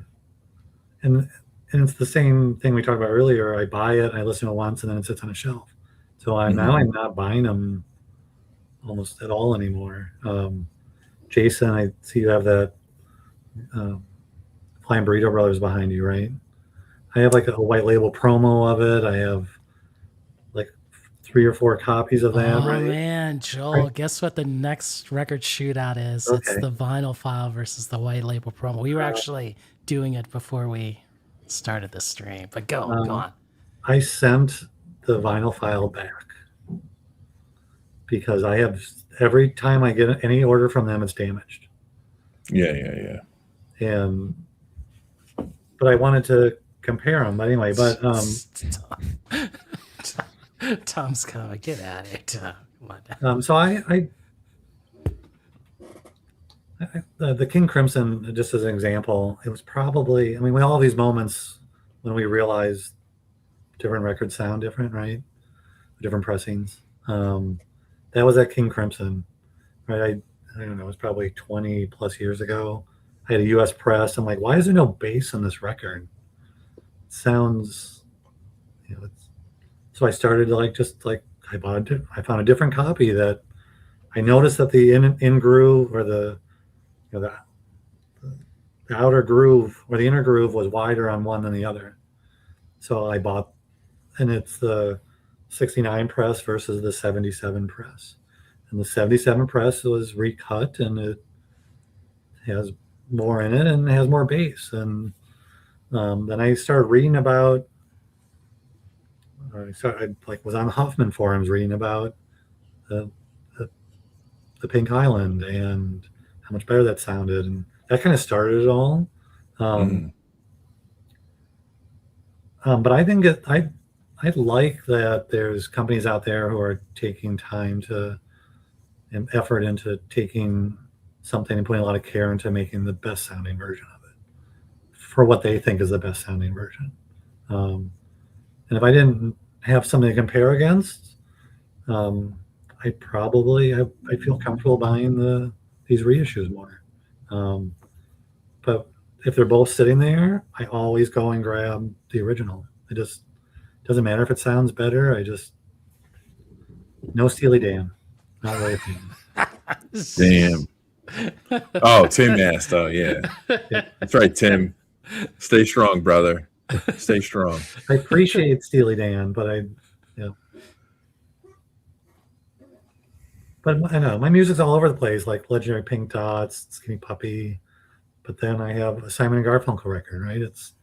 and it's the same thing we talked about earlier. I buy it, I listen to it once, and then it sits on a shelf. So now I'm not buying them almost at all anymore. Jason, I see you have that Flying Burrito Brothers behind you, right? I have like a white label promo of it. I have like 3 or 4 copies of that, Oh right? man, Joel, guess what the next record shootout is? It's Okay. the vinyl file versus the white label promo. We were actually doing it before we started the stream, but go on. I sent the vinyl file back because I have, every time I get any order from them, it's damaged. Yeah. But I wanted to compare them. But anyway, Tom's coming. Get at it. Come on. so the King Crimson, just as an example, it was probably, I mean, we all have these moments when we realize different records sound different, right? Different pressings. That was at King Crimson, right? I don't know, it was probably 20 plus years ago. I had a US press. I'm like, why is there no bass on this record? It sounds, so I started to I found a different copy that I noticed that the in groove, or the outer groove or the inner groove, was wider on one than the other. So I bought, and it's the 69 press versus the 77 press. And the 77 press was recut, and it has more in it and it has more bass. And then I started reading about, I was on Huffman forums reading about the Pink Island and how much better that sounded, and that kind of started it all. But I think I like that there's companies out there who are taking time and effort into taking something and putting a lot of care into making the best sounding version of it for what they think is the best sounding version. And if I didn't have something to compare against, I feel comfortable buying these reissues more. But if they're both sitting there, I always go and grab the original. It just doesn't matter if it sounds better. No Steely Dan. Not really a fan. Damn. Oh, Tim asked. Oh, yeah. That's right, Tim. Stay strong, brother. Stay strong. I appreciate Steely Dan, but but I know my music's all over the place, like Legendary Pink Dots, Skinny Puppy. But then I have a Simon and Garfunkel record, right? It's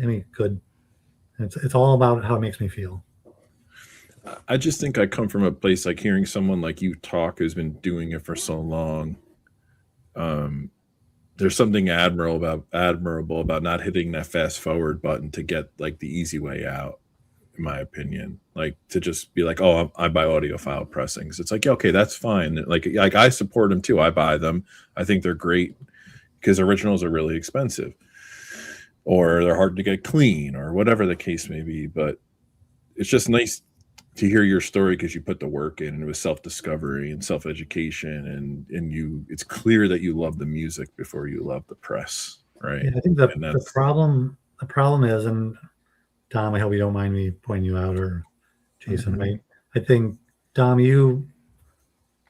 any good. It's all about how it makes me feel. I just think I come from a place like hearing someone like you talk who's been doing it for so long. There's something admirable about not hitting that fast forward button to get like the easy way out, in my opinion. Like to just be like, oh, I buy audiophile pressings. It's like, yeah, okay, that's fine. Like I support them too. I buy them. I think they're great because originals are really expensive, or they're hard to get clean, or whatever the case may be. But it's just nice to hear your story because you put the work in, and it was self-discovery and self-education, and it's clear that you love the music before you love the press, right? Yeah, I think the problem is, and Dom, I hope you don't mind me pointing you out, or Jason, right? I think, Dom, you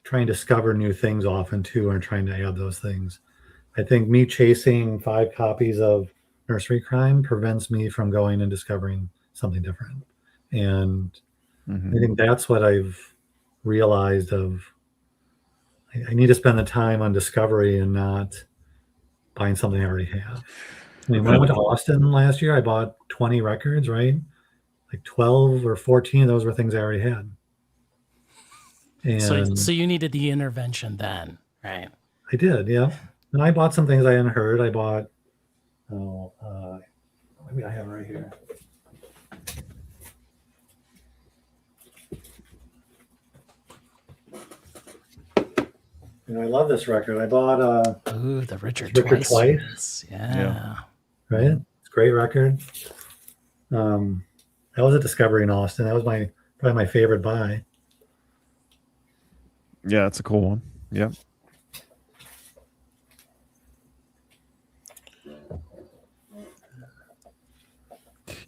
try and discover new things often too, and trying to add those things. I think me chasing 5 copies of Nursery Crime prevents me from going and discovering something different. And I think that's what I've realized I need to spend the time on discovery and not buying something I already have. I mean, when I went to Austin last year, I bought 20 records, right? Like 12 or 14 of those were things I already had. And so you needed the intervention then, right? I did, yeah. And I bought some things I hadn't heard. I bought, maybe I have it right here. I love this record. I bought Ooh, the Richard Richard Twice. Twice. ones. Yeah. Right? It's a great record. That was a discovery in Austin. That was probably my favorite buy. Yeah, it's a cool one. Yeah.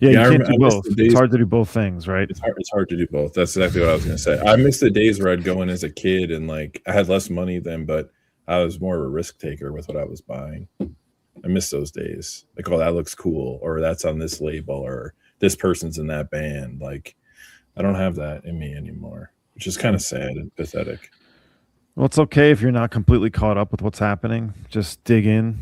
Yeah, Yeah, you can't I do miss both. the It's days. hard to do both things, right? It's hard to do both. That's exactly what I was gonna say. I miss the days where I'd go in as a kid and like I had less money then, but I was more of a risk taker with what I was buying. I miss those days. Like, oh, that looks cool, or that's on this label, or this person's in that band. Like, I don't have that in me anymore, which is kind of sad and pathetic. Well, it's okay if you're not completely caught up with what's happening. Just dig in,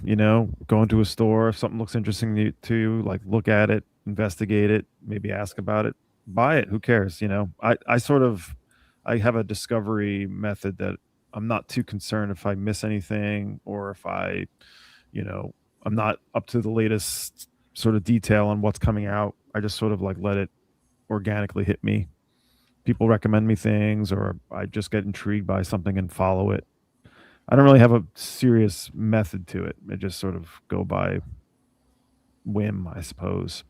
go into a store. If something looks interesting to you, like look at it, investigate it, maybe ask about it, buy it. Who cares? I have a discovery method that I'm not too concerned if I miss anything or if I'm not up to the latest sort of detail on what's coming out. I just sort of like let it organically hit me. People recommend me things or I just get intrigued by something and follow it. I don't really have a serious method to it. I just sort of go by whim, I suppose.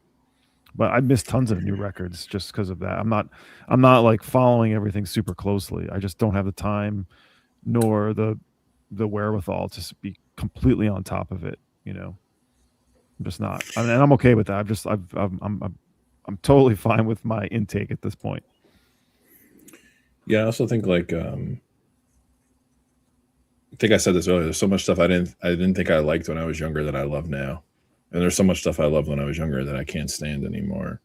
But I missed tons of new records just because of that. I'm not like following everything super closely. I just don't have the time nor the wherewithal to be completely on top of it, I'm just not. And I'm okay with that. I'm totally fine with my intake at this point. Yeah, I also think like I think I said this earlier. There's so much stuff I didn't think I liked when I was younger that I love now, and there's so much stuff I loved when I was younger that I can't stand anymore.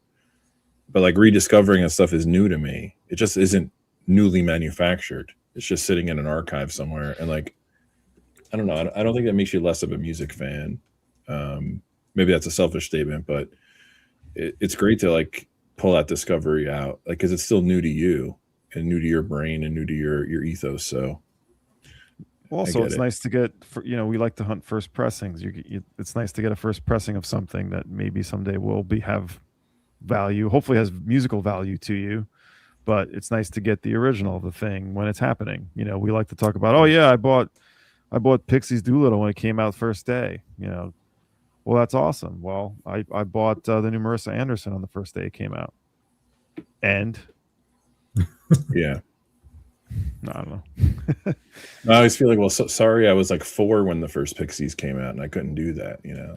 But like rediscovering that stuff is new to me. It just isn't newly manufactured. It's just sitting in an archive somewhere, and like I don't know. I don't think that makes you less of a music fan. Maybe that's a selfish statement, but it's great to like pull that discovery out, like because it's still new to you and new to your brain and new to your ethos. So also, it's nice to get. We like to hunt first pressings. It's nice to get a first pressing of something that maybe someday will have value. Hopefully, has musical value to you. But it's nice to get the original of the thing when it's happening. We like to talk about. Oh yeah, I bought Pixies Doolittle when it came out first day. Well, that's awesome. Well, I bought the new Marissa Anderson on the first day it came out. And yeah, I don't know. I always feel like, well, sorry, I was like 4 when the first Pixies came out, and I couldn't do that. Yeah.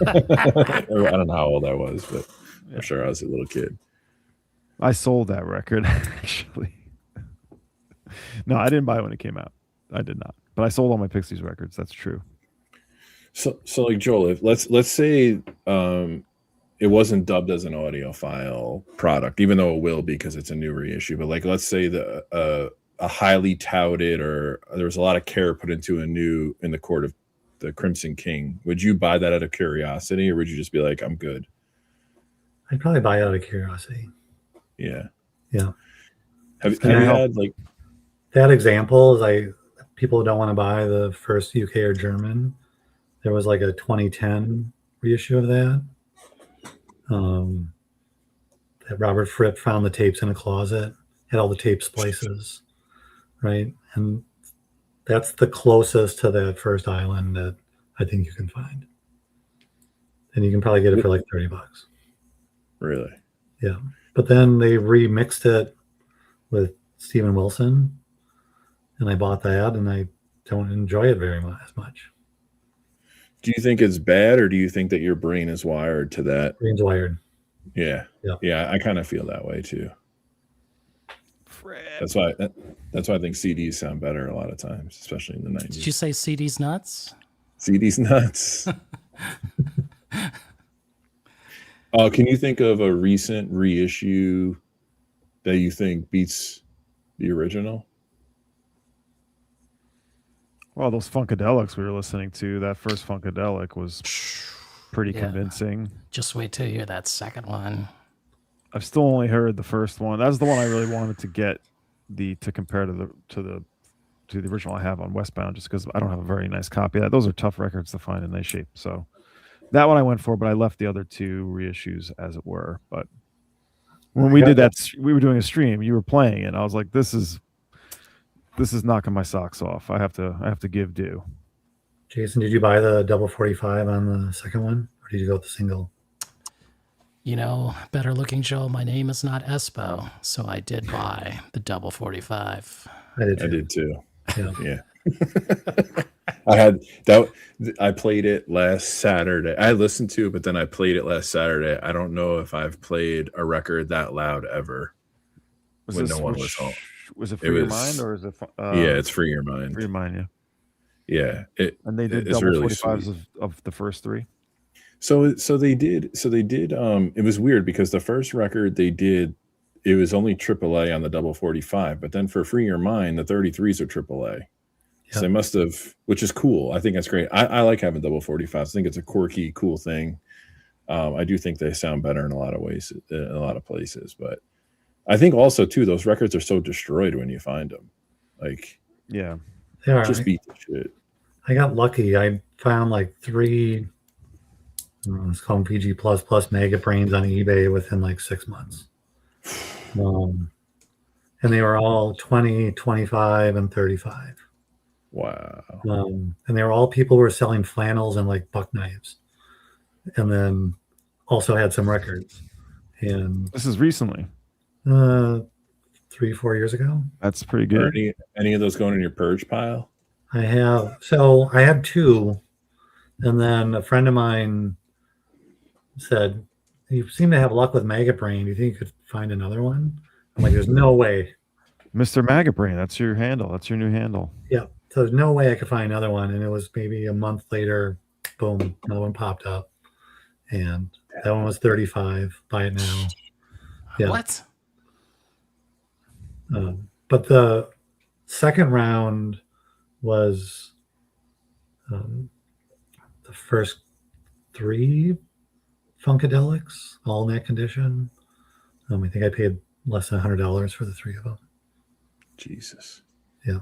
I don't know how old I was, but I'm sure I was a little kid. I sold that record actually. No, I didn't buy it when it came out. I did not, but I sold all my Pixies records. That's true. So like Joel, if let's say it wasn't dubbed as an audiophile product, even though it will be because it's a new reissue. But like, let's say a highly touted or there was a lot of care put into in the court of the Crimson King. Would you buy that out of curiosity, or would you just be like, I'm good? I'd probably buy it out of curiosity. Yeah. Have you had like that example? People don't want to buy the first UK or German. There was like a 2010 reissue of that. That Robert Fripp found the tapes in a closet, had all the tape splices, right? And that's the closest to that first island that I think you can find. And you can probably get it for like $30. Really? Yeah. But then they remixed it with Steven Wilson, and I bought that, and I don't enjoy it very much as much. Do you think it's bad, or do you think that your brain is wired to that? Brain's wired. Yeah. I kind of feel that way too. That's why I think CDs sound better a lot of times, especially in the 90s. Did you say CD's nuts? CD's nuts. Can you think of a recent reissue that you think beats the original? Well, those Funkadelics we were listening to, that first Funkadelic was pretty convincing. Just wait till you hear that second one. I've still only heard the first one. That was the one I really wanted to get to compare to the to the original I have on Westbound, just because I don't have a very nice copy of that. Those are tough records to find in nice shape. So that one I went for, but I left the other two reissues as it were. But when we did that, we were doing a stream. You were playing it. And I was like, this is knocking my socks off. I have to give due. Jason, did you buy the double 45 on the second one, or did you go with the single? You know, better looking Joel, my name is not Espo, so I did buy the double 45. I did too. I did too. Yeah. Yeah. I had that. I played it last Saturday. I listened to it, but then I played it last Saturday. I don't know if I've played a record that loud ever when no one was home. Was it Free Your Mind or is it? Yeah, it's Free Your Mind. Free Your Mind, yeah. Yeah, and they did double really 45s of the first three. So they did. It was weird because the first record they did, it was only AAA on the double 45, but then for Free Your Mind, the 33s are AAA. Yeah. So they must have, which is cool. I think that's great. I like having double 45s. I think it's a quirky, cool thing. I do think they sound better in a lot of ways, in a lot of places. But I think also too, those records are so destroyed when you find them. Like, yeah, they are. Just beat the shit. I got lucky. I found like 3. Let's call them PG++ Mega Brains on eBay within like 6 months. And they were all 20, 25, and 35. Wow. And they were all people who were selling flannels and like buck knives. And then also had some records. And this is recently. 3-4 years ago. That's pretty good. Are any of those going in your purge pile? I had 2. And then a friend of mine said, "You seem to have luck with Magabrain. Do you think you could find another one?" I'm like, "There's no way." Mr. Magabrain, that's your handle. That's your new handle. Yeah. So there's no way I could find another one. And it was maybe a month later, boom, another one popped up. And that one was 35. Buy it now. Yeah. What? But the second round was the first 3 Funkadelics, all in that condition. I think I paid less than $100 for the 3 of them. Jesus. Yeah.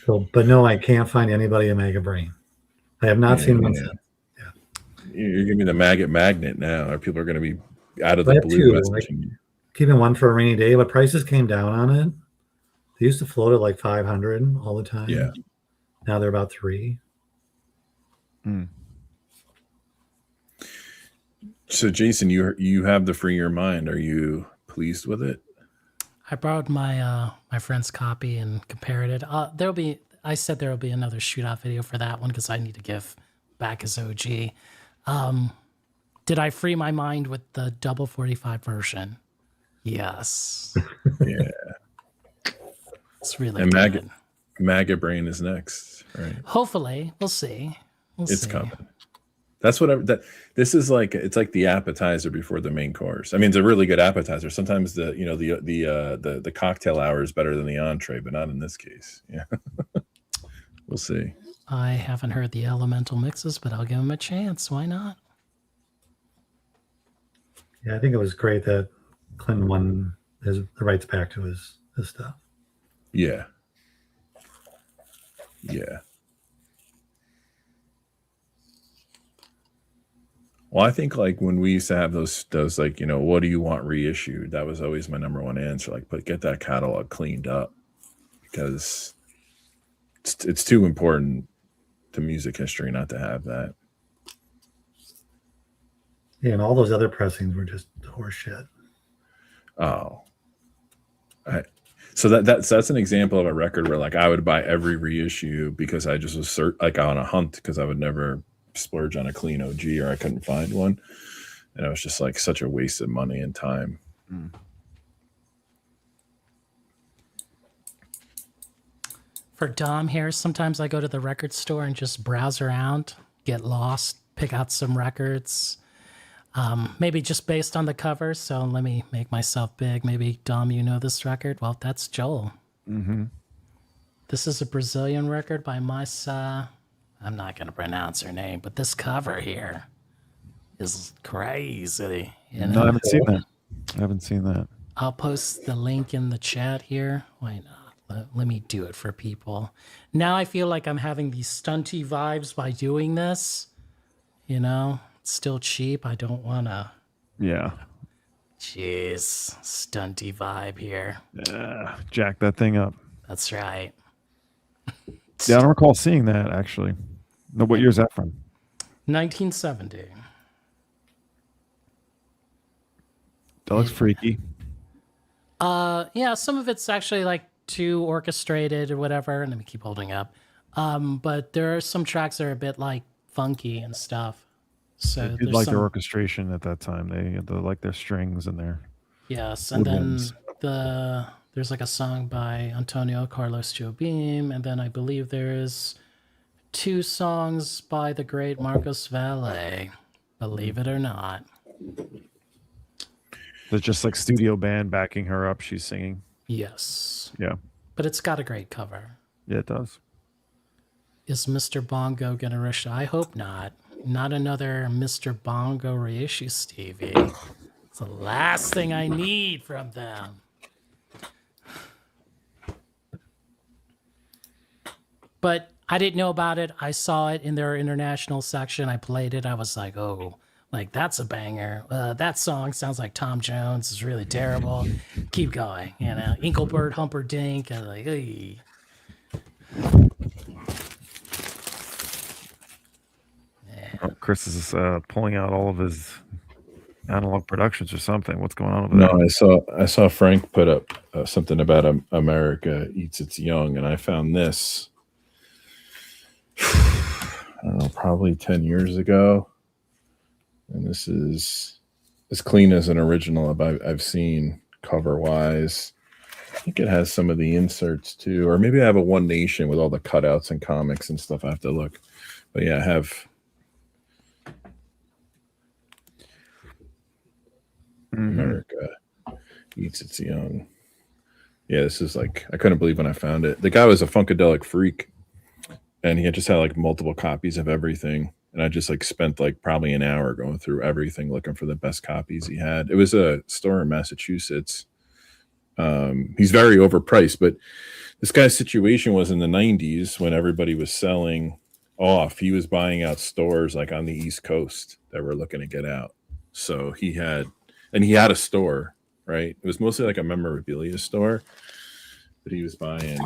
So, but no, I can't find anybody in Mega Brain. I have not seen one since. Yeah. You're giving me the maggot magnet now, or people are going to be out of the blue messaging you. Keeping one for a rainy day, but prices came down on it. They used to float at like 500 all the time. Yeah. Now they're about 3. So Jason, you have the Free Your Mind. Are you pleased with it? I borrowed my my friend's copy and compared it. I said there will be another shootout video for that one because I need to give back his OG. Did I free my mind with the double 45 version? Yes. Yeah. It's really and good. Maggot Brain is next, right? Hopefully, we'll see. It's coming. That's what this is like. It's like the appetizer before the main course. I mean, it's a really good appetizer. Sometimes the cocktail hour is better than the entree, but not in this case. Yeah. We'll see. I haven't heard the elemental mixes, but I'll give them a chance. Why not? Yeah, I think it was great that Clinton won the rights back to his stuff. Yeah. Yeah. Well, I think like when we used to have those like, what do you want reissued? That was always my number one answer. Like, but get that catalog cleaned up because it's too important to music history not to have that. Yeah, and all those other pressings were just horse shit. Oh. So that's an example of a record where like I would buy every reissue because I just was like on a hunt because I would never splurge on a clean OG or I couldn't find one. And it was just like such a waste of money and time. For Dom here, sometimes I go to the record store and just browse around, get lost, pick out some records, maybe just based on the cover. So let me make myself big. Maybe, Dom, you know this record? Well, that's Joel. Mm-hmm. This is a Brazilian record by Massa. I'm not going to pronounce her name, but this cover here is crazy. No, I haven't seen that. I'll post the link in the chat here. Why not? Let me do it for people. Now I feel like I'm having these stunty vibes by doing this. You know, it's still cheap. I don't want to. Yeah. Jeez, stunty vibe here. Jack that thing up. That's right. Yeah, I don't recall seeing that actually. No, what year is that from? 1970. That looks freaky. Yeah, some of it's actually like too orchestrated or whatever. Let me keep holding up. But there are some tracks that are a bit like funky and stuff. So They did there's like some, their orchestration at that time. They had like their strings and their yes, and then woodwinds. there's like a song by Antonio Carlos Jobim, and then I believe there's 2 songs by the great Marcos Valle. Believe it or not. There's just like studio band backing her up. She's singing. Yes, Yeah. but it's got a great cover. Yeah, it does. Is Mr. Bongo gonna rush? I hope not. Not another Mr. Bongo reissue, Stevie. It's the last thing I need from them. But I didn't know about it. I saw it in their international section. I played it. I was like, oh, like that's a banger. That song sounds like Tom Jones. It's really terrible. Keep going. You know, Inklebert Humperdinck. I was like, hey. Oh, Chris is pulling out all of his analog productions or something. What's going on over No, there? I saw Frank put up something about America Eats Its Young, and I found this. I don't know, probably 10 years ago, and this is as clean as an original I've seen cover wise. I think it has some of the inserts too, or maybe I have a One Nation with all the cutouts and comics and stuff. I have to look, but yeah, I have. America Eats Its Young. Yeah, this is like, I couldn't believe when I found it. The guy was a funkadelic freak, and he had just had like multiple copies of everything. And I just like spent like probably an hour going through everything looking for the best copies he had. It was a store in Massachusetts. He's very overpriced, but this guy's situation was in the 90s when everybody was selling off. He was buying out stores like on the East Coast that were looking to get out. So he had a store, right? It was mostly like a memorabilia store, but he was buying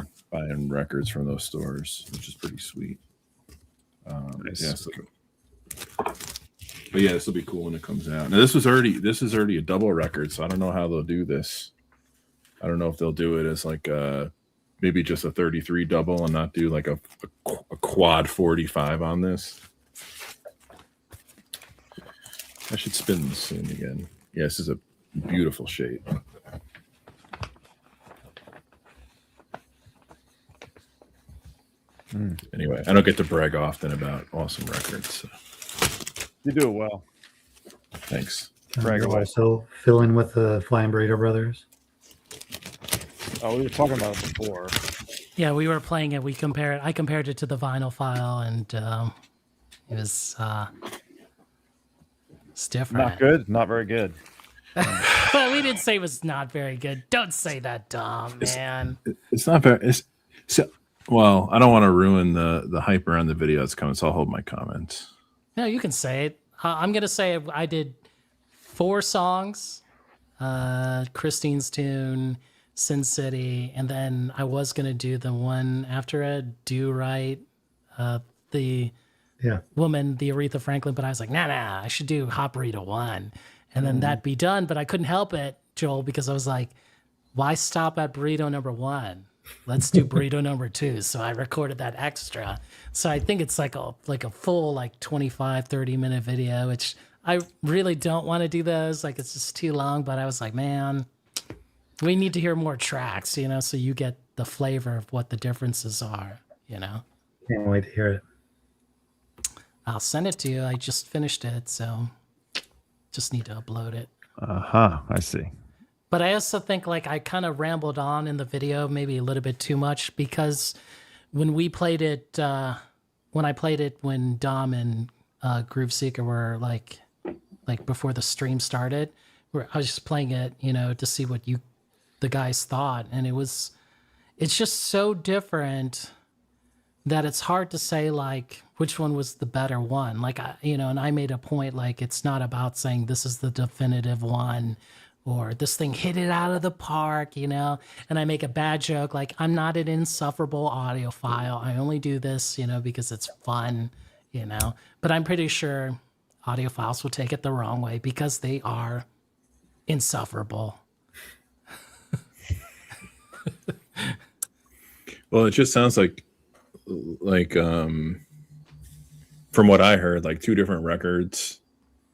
records from those stores, which is pretty sweet. Nice. Yeah, so, but yeah, this will be cool when it comes out. Now this is already a double record, so I don't know how they'll do this. I don't know if they'll do it as like maybe just a 33 double and not do like a quad 45 on this. I should spin this soon again. Yeah, this is a beautiful shape. Anyway, I don't get to brag often about awesome records. So. You do it well. Thanks. Brag away. Also fill in with the Flying Burrito Brothers. Oh, we were talking about it before. Yeah, we were playing it. I compared it to the vinyl file, and it was it's different. Not good. Not very good. Well, we didn't say it was not very good. Don't say that, Dom, man. It's not very. Well, I don't want to ruin the hype around the video that's coming, so I'll hold my comments. No, you can say it. I'm gonna say I did 4 songs, Christine's Tune, Sin City, and then I was gonna do the one after it, Do Right, the woman, the Aretha Franklin, but I was like, nah, I should do Hot Burrito 1, and then that'd be done. But I couldn't help it, Joel, because I was like, why stop at burrito number 1? Let's do burrito number 2. So I recorded that extra. So I think it's like a full like 25, 30-minute video, which I really don't want to do those. Like it's just too long. But I was like, man, we need to hear more tracks, you know, so you get the flavor of what the differences are, you know. Can't wait to hear it. I'll send it to you. I just finished it, so just need to upload it. I see. But I also think like I kind of rambled on in the video, maybe a little bit too much, because when we played it, when Dom and Groove Seeker were like before the stream started, where I was just playing it, to see what the guys thought, and it's just so different that it's hard to say like which one was the better one. Like and I made a point like it's not about saying this is the definitive one or this thing hit it out of the park, and I make a bad joke like I'm not an insufferable audiophile. I only do this, because it's fun, But I'm pretty sure audiophiles will take it the wrong way because they are insufferable. Well, it just sounds like from what I heard, like two different records.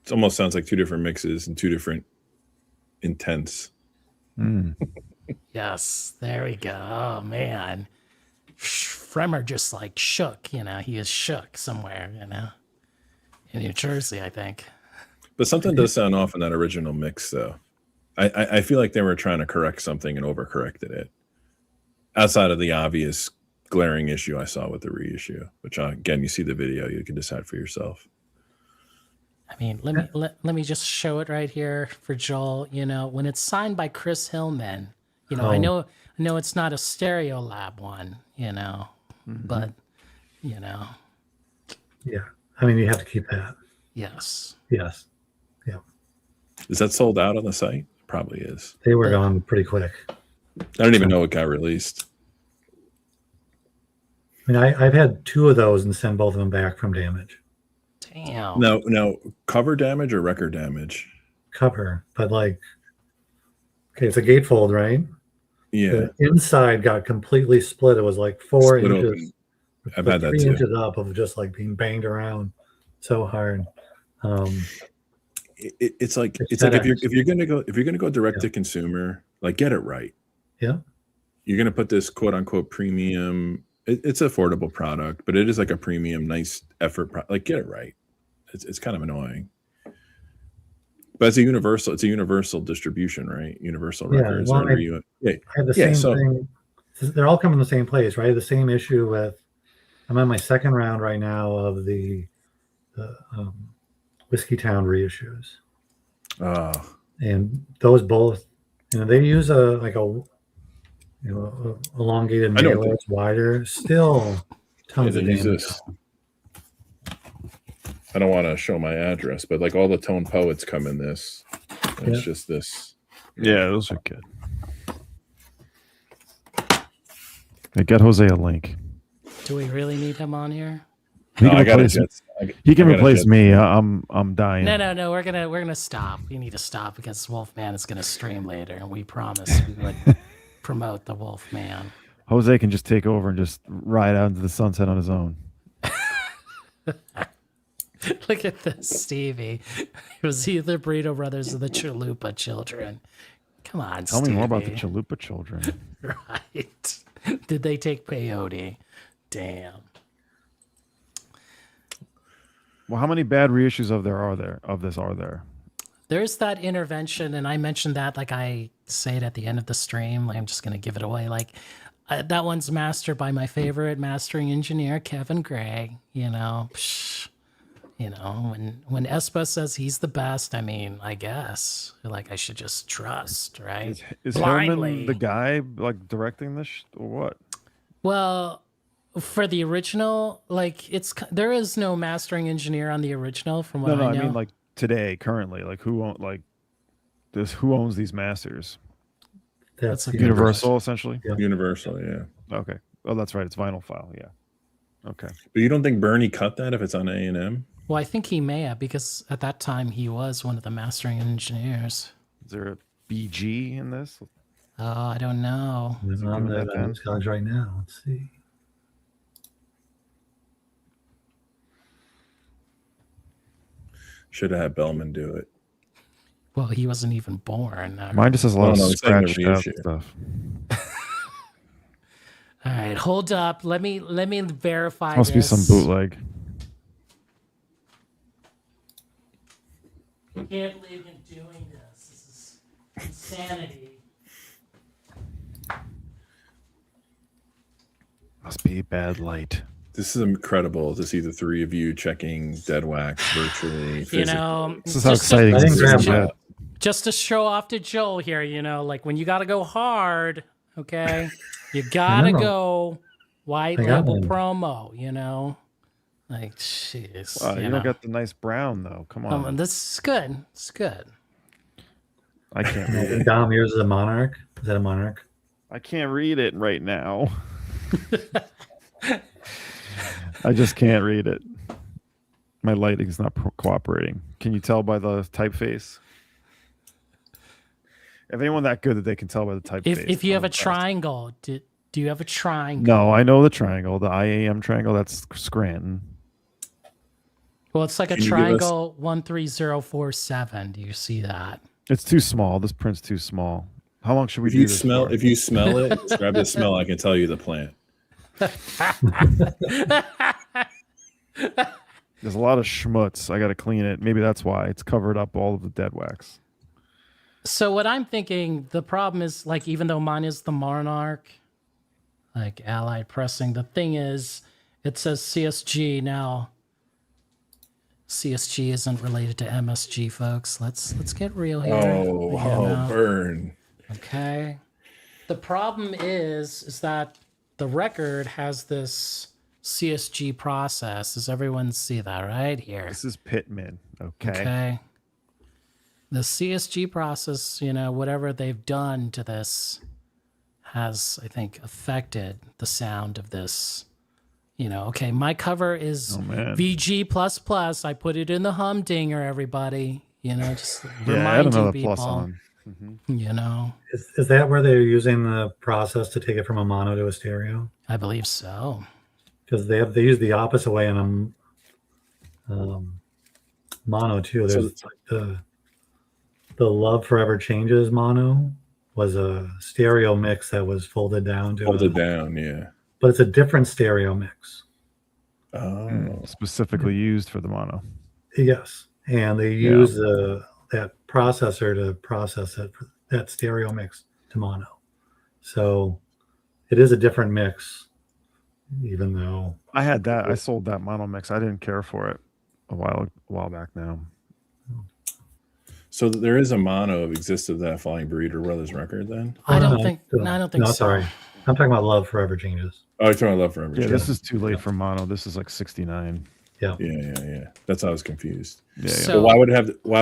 It almost sounds like two different mixes and two different intents. Yes, there we go. Oh man, Fremer just like shook. He is shook somewhere. In New Jersey, I think. But something does sound off in that original mix, though. I feel like they were trying to correct something and overcorrected it. Outside of the obvious glaring issue I saw with the reissue, which again, you see the video, you can decide for yourself. I mean, let me just show it right here for Joel. When it's signed by Chris Hillman, I know it's not a Stereo Lab one, but Yeah. I mean, you have to keep that. yes. Yes. Yeah. Is that sold out on the site? Probably is. They were gone pretty quick. I don't even know it got released. I mean, I've had 2 of those and sent both of them back from damage. Damn. No, cover damage or record damage? Cover, but like, okay, it's a gatefold, right? Yeah. The inside got completely split. It was like 4 Split inches. open. I've had that 3 too. inches up of just like being banged around so hard. It's like It's if FedEx. you're gonna go direct to consumer, like get it right. Yeah. You're gonna put this quote unquote premium. It's an affordable product, but it is like a premium, nice effort. Like get it right. It's kind of annoying. But it's a universal distribution, right? Universal Yeah, records. well, Under I have the Yeah, same so- thing. They're all coming to the same place, right? The same issue with. I'm on my second round right now of the Whiskey Town reissues, and those both, they use a elongated I know mailer. It's wider. Still, tons Yeah, of they use damage. this. I don't want to show my address, but like all the Tone Poets come in this. And It's Yeah. just this. Yeah, those are good. Hey, get Jose a link. Do we really need him on here? He No, can I gotta replace, jet. he can I gotta replace jet. me. I'm dying. No. We're gonna stop. We need to stop because Wolfman is gonna stream later, and we promised we would promote the Wolfman. Jose can just take over and just ride out into the sunset on his own. Look at this, Stevie. It was either Burrito Brothers or the Chalupa Children. Come on, Tell Stevie. me more about the Chalupa children. Right. Did they take peyote? Damn. Well, how many bad reissues of this are there? There's that intervention, and I mentioned that like I say it at the end of the stream. Like I'm just going to give it away. Like that one's mastered by my favorite mastering engineer, Kevin Gray. When Espa says he's the best, I mean, I guess like I should just trust, right? Is Blindly. Hillman the guy like directing this or what? Well, for the original, like there is no mastering engineer on the original, from what No, I know. I mean like today, currently, like who owns these masters? That's a the good Universal, essentially. Yeah. Universal, yeah. Okay. Oh, that's right. It's vinyl file. Yeah. Okay. But you don't think Bernie cut that if it's on A&M? Well, I think he may have, because at that time he was one of the mastering engineers. Is there a BG in this? Oh, I don't know. I'm on doing the that then? Discogs right now. Let's see. Should have had Bellman do it. Well, he wasn't even born. Mine just has a lot No, of I'm saying the scratched out reissue. stuff. All right, hold up. Let me verify. Must be some this. bootleg. I can't believe him doing this. This is insanity. Must be bad light. This is incredible to see the three of you checking Dead Wax virtually. You know, This is how just exciting I this didn't is. grab Yeah. just to show off to Joel here, like when you got to go hard, okay, you got to know. go white I got label one. promo, like, jeez. You don't got the nice brown though. Come on. This is good. It's good. I can't read it. Dom, yours is a Monarch. Is that a Monarch? I can't read it right now. I just can't read it. My lighting's not cooperating. Can you tell by the typeface? If anyone that good that they can tell by the typeface. If you I'm have a impressed. triangle, do you have a triangle? No, I know the triangle, the IAM triangle. That's Scranton. Well, it's like a Can you give us- triangle 13047. Do you see that? It's too small. This print's too small. How long should we If do you this smell, for? if you smell it, describe the smell. I can tell you the plant. There's a lot of schmutz. I got to clean it. Maybe that's why it's covered up all of the dead wax. So what I'm thinking, the problem is, like, even though mine is the Monarch, like Allied Pressing, the thing is, it says CSG. Now, CSG isn't related to MSG, folks. Let's get real here. Burn. Okay. The problem is that the record has this CSG process. Does everyone see that right here? This is Pittman. Okay. Okay. The CSG process, whatever they've done to this has, I think, affected the sound of this. Okay, my cover is VG++. I put it in the humdinger, everybody. Just Yeah, add reminding another people. plus on. Is that where they're using the process to take it from a mono to a stereo? I believe so. Because they use the opposite way in a mono too. There's like the Love Forever Changes mono was a stereo mix that was folded down to Yeah. but it's a different stereo mix. Oh. Specifically used for the mono. Yes, and they use that processor to process that stereo mix to mono. So it is a different mix, even though I had that. I sold that mono mix. I didn't care for it a while back now. So there is a mono of Exist of that Flying Burrito Brothers record then? I don't think so. Sorry. I'm talking about Love Forever Changes. Oh, you're talking about Love Forever. Yeah, this is too late for mono. This is like 69. Yeah. That's how I was confused. Yeah. So- But why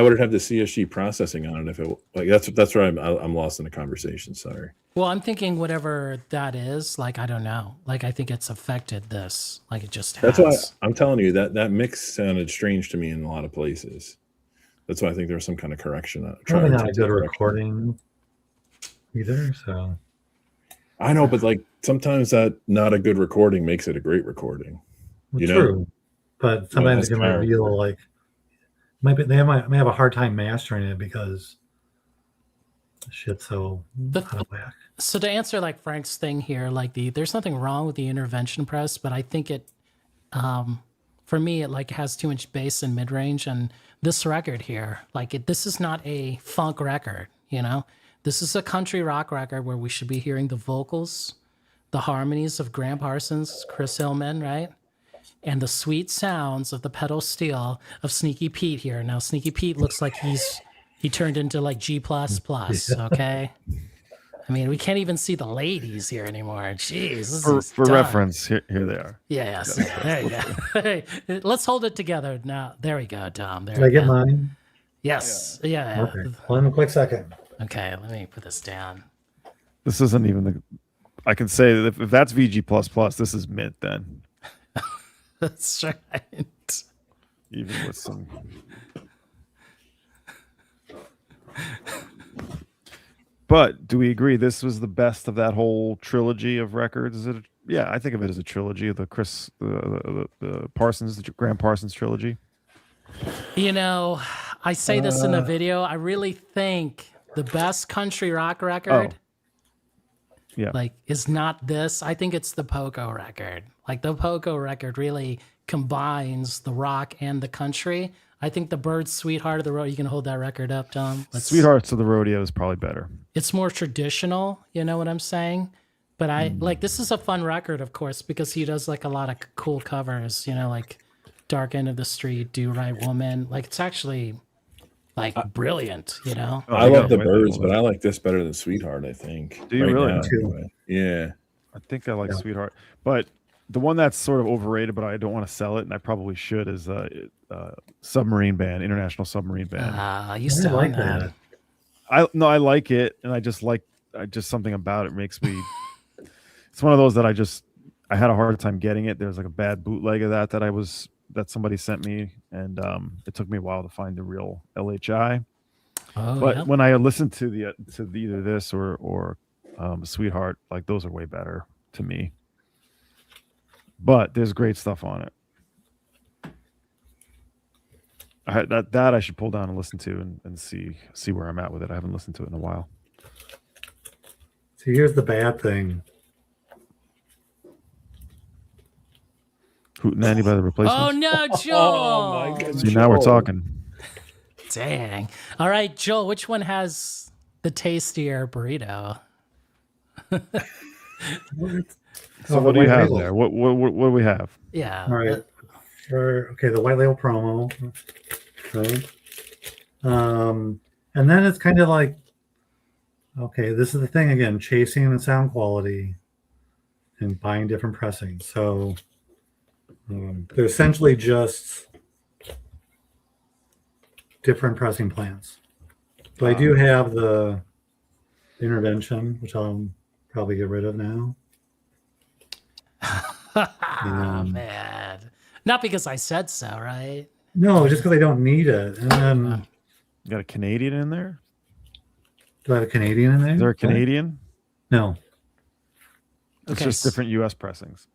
would it have the CSG processing on it if it like that's where I'm lost in the conversation. Sorry. Well, I'm thinking whatever that is, like, I don't know. Like, I think it's affected this. Like, it just has. That's why I'm telling you that mix sounded strange to me in a lot of places. That's why I think there was some kind of correction. Probably not a good recording either. So I know, but like sometimes that not a good recording makes it a great recording. true, but sometimes it can character. reveal like they might have a hard time mastering it because the shit's so out of whack. So to answer like Frank's thing here, like there's nothing wrong with the intervention press, but I think it, for me, it like has too much bass and mid range. And this record here, this is not a funk record, This is a country rock record where we should be hearing the vocals, the harmonies of Graham Parsons, Chris Hillman, right? And the sweet sounds of the pedal steel of Sneaky Pete here. Now, Sneaky Pete looks like he turned into like G++, okay? I mean, we can't even see the ladies here anymore. Jeez, this is For done. reference, here they are. Yes, there you go. Hey, let's hold it together now. There we go, Tom. There Did I we get go. mine? Yes, yeah. Okay. Hold on a quick second. Okay, let me put this down. This isn't even the. I can say that if that's VG++, this is mint then. That's right. Even with some. But do we agree this was the best of that whole trilogy of records? Is it? Yeah, I think of it as a trilogy. The Parsons, the Graham Parsons trilogy. I say this in the video. I really think the best country rock record, is not this. I think it's the Poco record. Like the Poco record really combines the rock and the country. I think the Bird's Sweetheart of the Rodeo. You can hold that record up, Tom. Sweethearts of the Rodeo is probably better. It's more traditional. You know what I'm saying? But this is a fun record, of course, because he does like a lot of cool covers. Like Dark End of the Street, Do Right Woman. Like it's actually like brilliant, you know. Oh, I they got love the white label birds, but it. I like this better than Sweetheart. I think. Do you really? Now, Me too. anyway. Yeah. I think I like Yeah. Sweetheart, but the one that's sort of overrated, but I don't want to sell it, and I probably should, is Submarine Band, International Submarine Band. I used I to like own that. I like it, and I just something about it makes me. It's one of those that I had a hard time getting it. There's like a bad bootleg of that somebody sent me, and it took me a while to find the real LHI. Oh, But yeah. when I listened to either this or Sweetheart, like those are way better to me. But there's great stuff on it. That I should pull down and listen to and see where I'm at with it. I haven't listened to it in a while. See, here's the bad thing. Hootenanny by the Replacements. Oh no, Joel! Oh, my goodness. See, now we're talking. Dang. All right, Joel, which one has the tastier burrito? So what do you have there? What do we have? Yeah. All right. The white label promo, right? And then it's kind of like, okay, this is the thing again, chasing the sound quality and buying different pressings. So they're essentially just different pressing plans. So I do have the intervention, which I'll probably get rid of now. Man. Not because I said so, right? No, just because I don't need it. And then, You got a Canadian in there? do I have a Canadian in there? Is there a Canadian? No, It's Okay, just different U.S. pressings.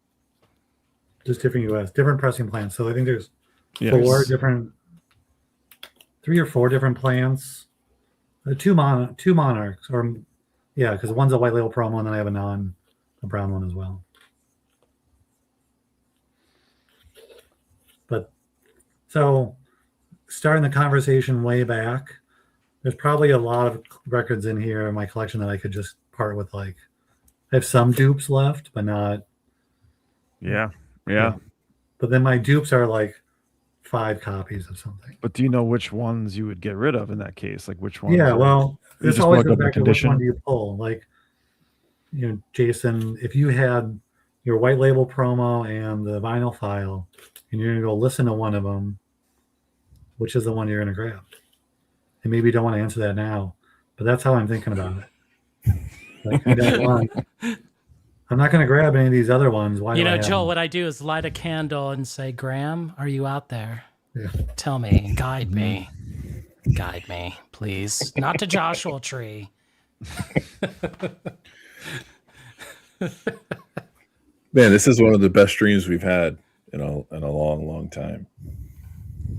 just different US, different pressing plans. So I think there's Yes. 3 or 4 different plants. Two monarchs, or yeah, because one's a white label promo, and then I have a brown one as well. But so starting the conversation way back, there's probably a lot of records in here in my collection that I could just part with. Like, I have some dupes left, but not. Yeah. But then my dupes are like 5 copies of something. But do you know which ones you would get rid of in that case? Like which ones? Yeah, well, You this just always look goes up the back to which one condition? do you pull. Like, Jason, if you had your white label promo and the vinyl file, and you're gonna go listen to one of them, which is the one you're gonna grab? And maybe you don't want to answer that now, but that's how I'm thinking about it. Like, I'm not gonna grab any of these other ones. Why? You do I know, have Joel, them? what I do is light a candle and say, Graham, are you out there? Yeah. Tell me, guide me, please. Not to Joshua Tree. Man, this is one of the best streams we've had in a long time.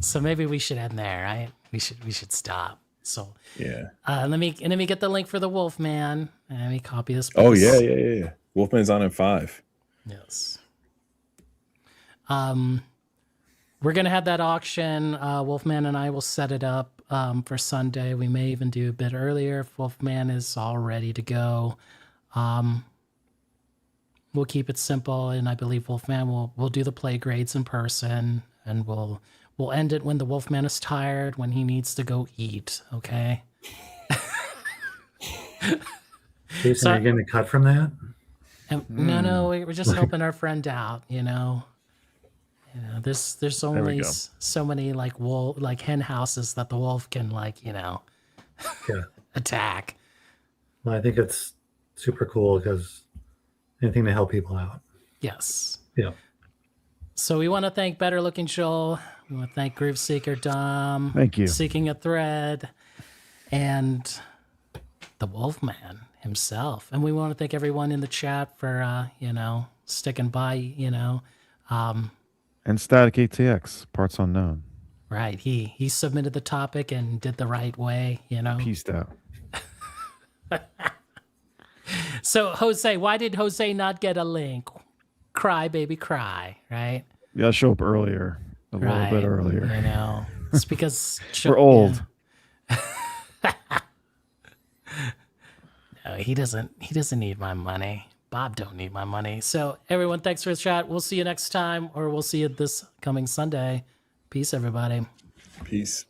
So maybe we should end there, right? We should stop. So Yeah. let me get the link for the Wolfman. And let me copy this. Oh piece. yeah. Wolfman's on in 5. Yes. We're gonna have that auction. Wolfman and I will set it up for Sunday. We may even do a bit earlier if Wolfman is all ready to go. We'll keep it simple, and I believe Wolfman will do the play grades in person, and we'll end it when the Wolfman is tired, when he needs to go eat. Okay. Jason, So- are you getting a cut from that? And no, we're just helping our friend out, you know. There's only go. so many like hen houses that the wolf can Yeah. attack. Well, I think it's super cool because anything to help people out. Yes. Yeah. So we want to thank Better Looking Joel. We want to thank Groove Seeker Dom. Thank you. Seeking a Thread, and the Wolfman himself. And we want to thank everyone in the chat for sticking by. And Static ATX, parts unknown. Right. He submitted the topic and did the right way. Peaced out. So Jose, why did Jose not get a link? Cry, baby, cry. Right. You gotta show up earlier, a little bit earlier. It's because We're old. No, he doesn't need my money. Bob don't need my money. So everyone, thanks for the chat. We'll see you next time, or we'll see you this coming Sunday. Peace, everybody. Peace.